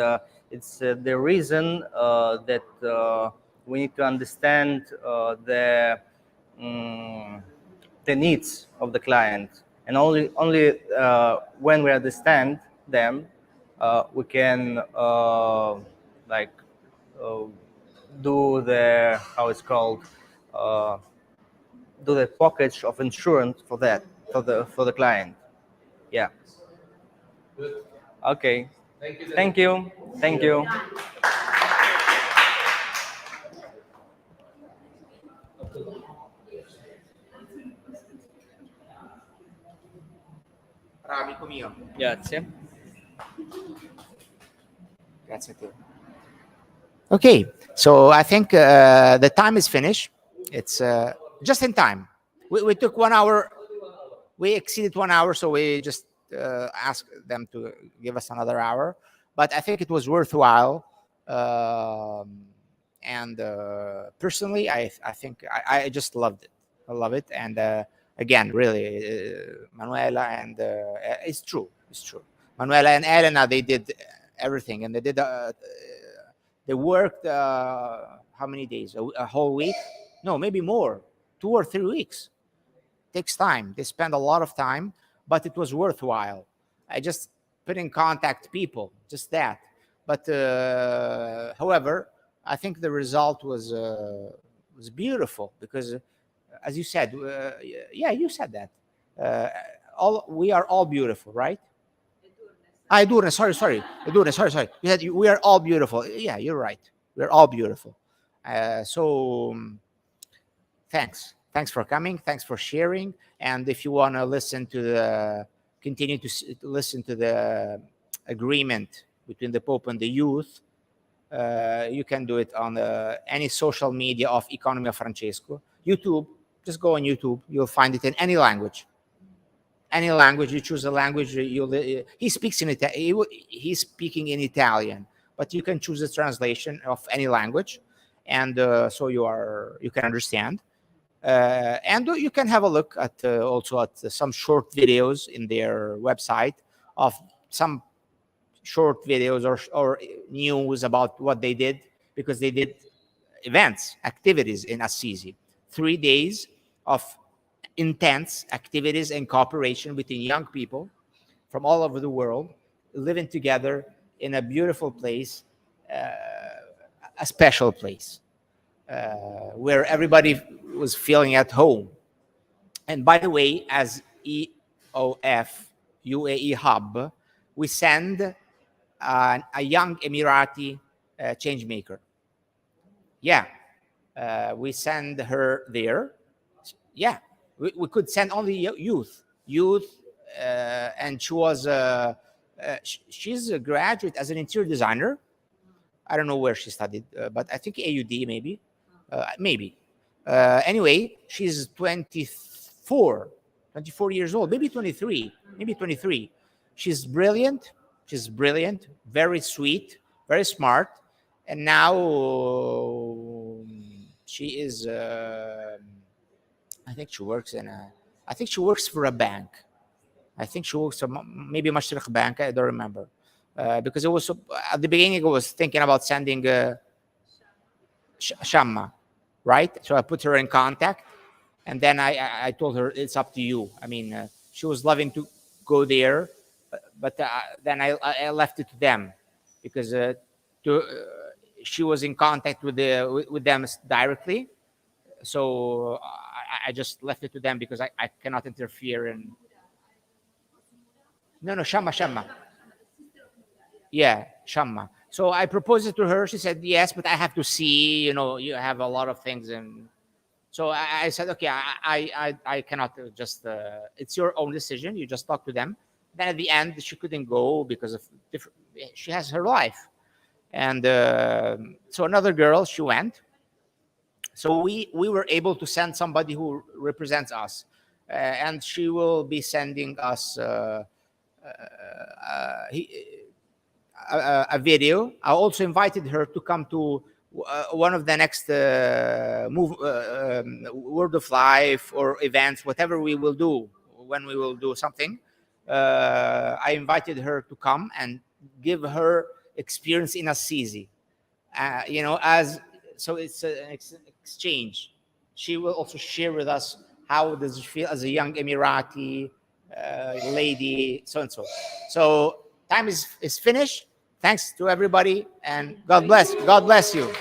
Speaker 7: it's the reason that we need to understand the needs of the client, and only when we understand them, we can like do the, how it's called, do the package of insurance for that, for the client. Yeah.
Speaker 16: Good.
Speaker 7: Okay.
Speaker 16: Thank you.
Speaker 7: Thank you. Thank you.
Speaker 3: Amico mio.
Speaker 7: Grazie.
Speaker 3: Grazie a te. Okay, so I think the time is finished. It's just in time. We took 1 hour. We exceeded 1 hour, so we just asked them to give us another hour. But I think it was worthwhile. And personally, I think I just loved it. I love it. And again, really, Manuela, and it's true. It's true. Manuela and Elena, they did everything, and they worked how many days? A whole week? No, maybe more. 2 or 3 weeks. Takes time. They spend a lot of time, but it was worthwhile. I just put in contact people, just that. But however, I think the result was beautiful because, as you said, yeah, you said that. We are all beautiful, right? Edurne, sorry. Edurne, sorry. You said we are all beautiful. Yeah, you're right. We're all beautiful. Thanks for coming. Thanks for sharing. And if you want to continue to listen to the agreement between the Pope and the youth, you can do it on any social media of Economy of Francesco. YouTube, just go on YouTube. You'll find it in any language. Any language, you choose a language. He speaks in he's speaking in Italian, but you can choose a translation of any language, and so you can understand. And you can have a look at also at some short videos in their website of some short videos or news about what they did, because they did activities in Assisi, 3 days of intense activities and cooperation between young people from all over the world living together in a beautiful place, a special place where everybody was feeling at home. And by the way, as EOF UAE hub, we send a young Emirati change maker. Yeah, we send her there. Yeah, we could send only youth, and she was she's a graduate as an interior designer. I don't know where she studied, but I think AUD maybe. Anyway, she's 24 years old, maybe 23. She's brilliant, very sweet, very smart, and now she is I think she works for a bank. I think she works for maybe Mashriq Bank. I don't remember. Because it was at the beginning, I was thinking about sending Shamma, right? So I put her in contact, and then I told her it's up to you. I mean, she was loving to go there, but then I left it to them, because she was in contact with them directly. So I just left it to them because I cannot interfere in. No, Shamma. Yeah, Shamma. So I proposed it to her. She said yes, but I have to see. You have a lot of things, and so I said, okay, I cannot just. It's your own decision. You just talk to them. Then at the end, she couldn't go because of she has her life, and so another girl, she went. So we were able to send somebody who represents us, and she will be sending us a video. I also invited her to come to one of the next Word of Life or events, whatever we will do, when we will do something. I invited her to come and give her experience in Assisi. So it's an exchange. She will also share with us how does it feel as a young Emirati lady, so and so. So time is finished. Thanks to everybody, and God bless you.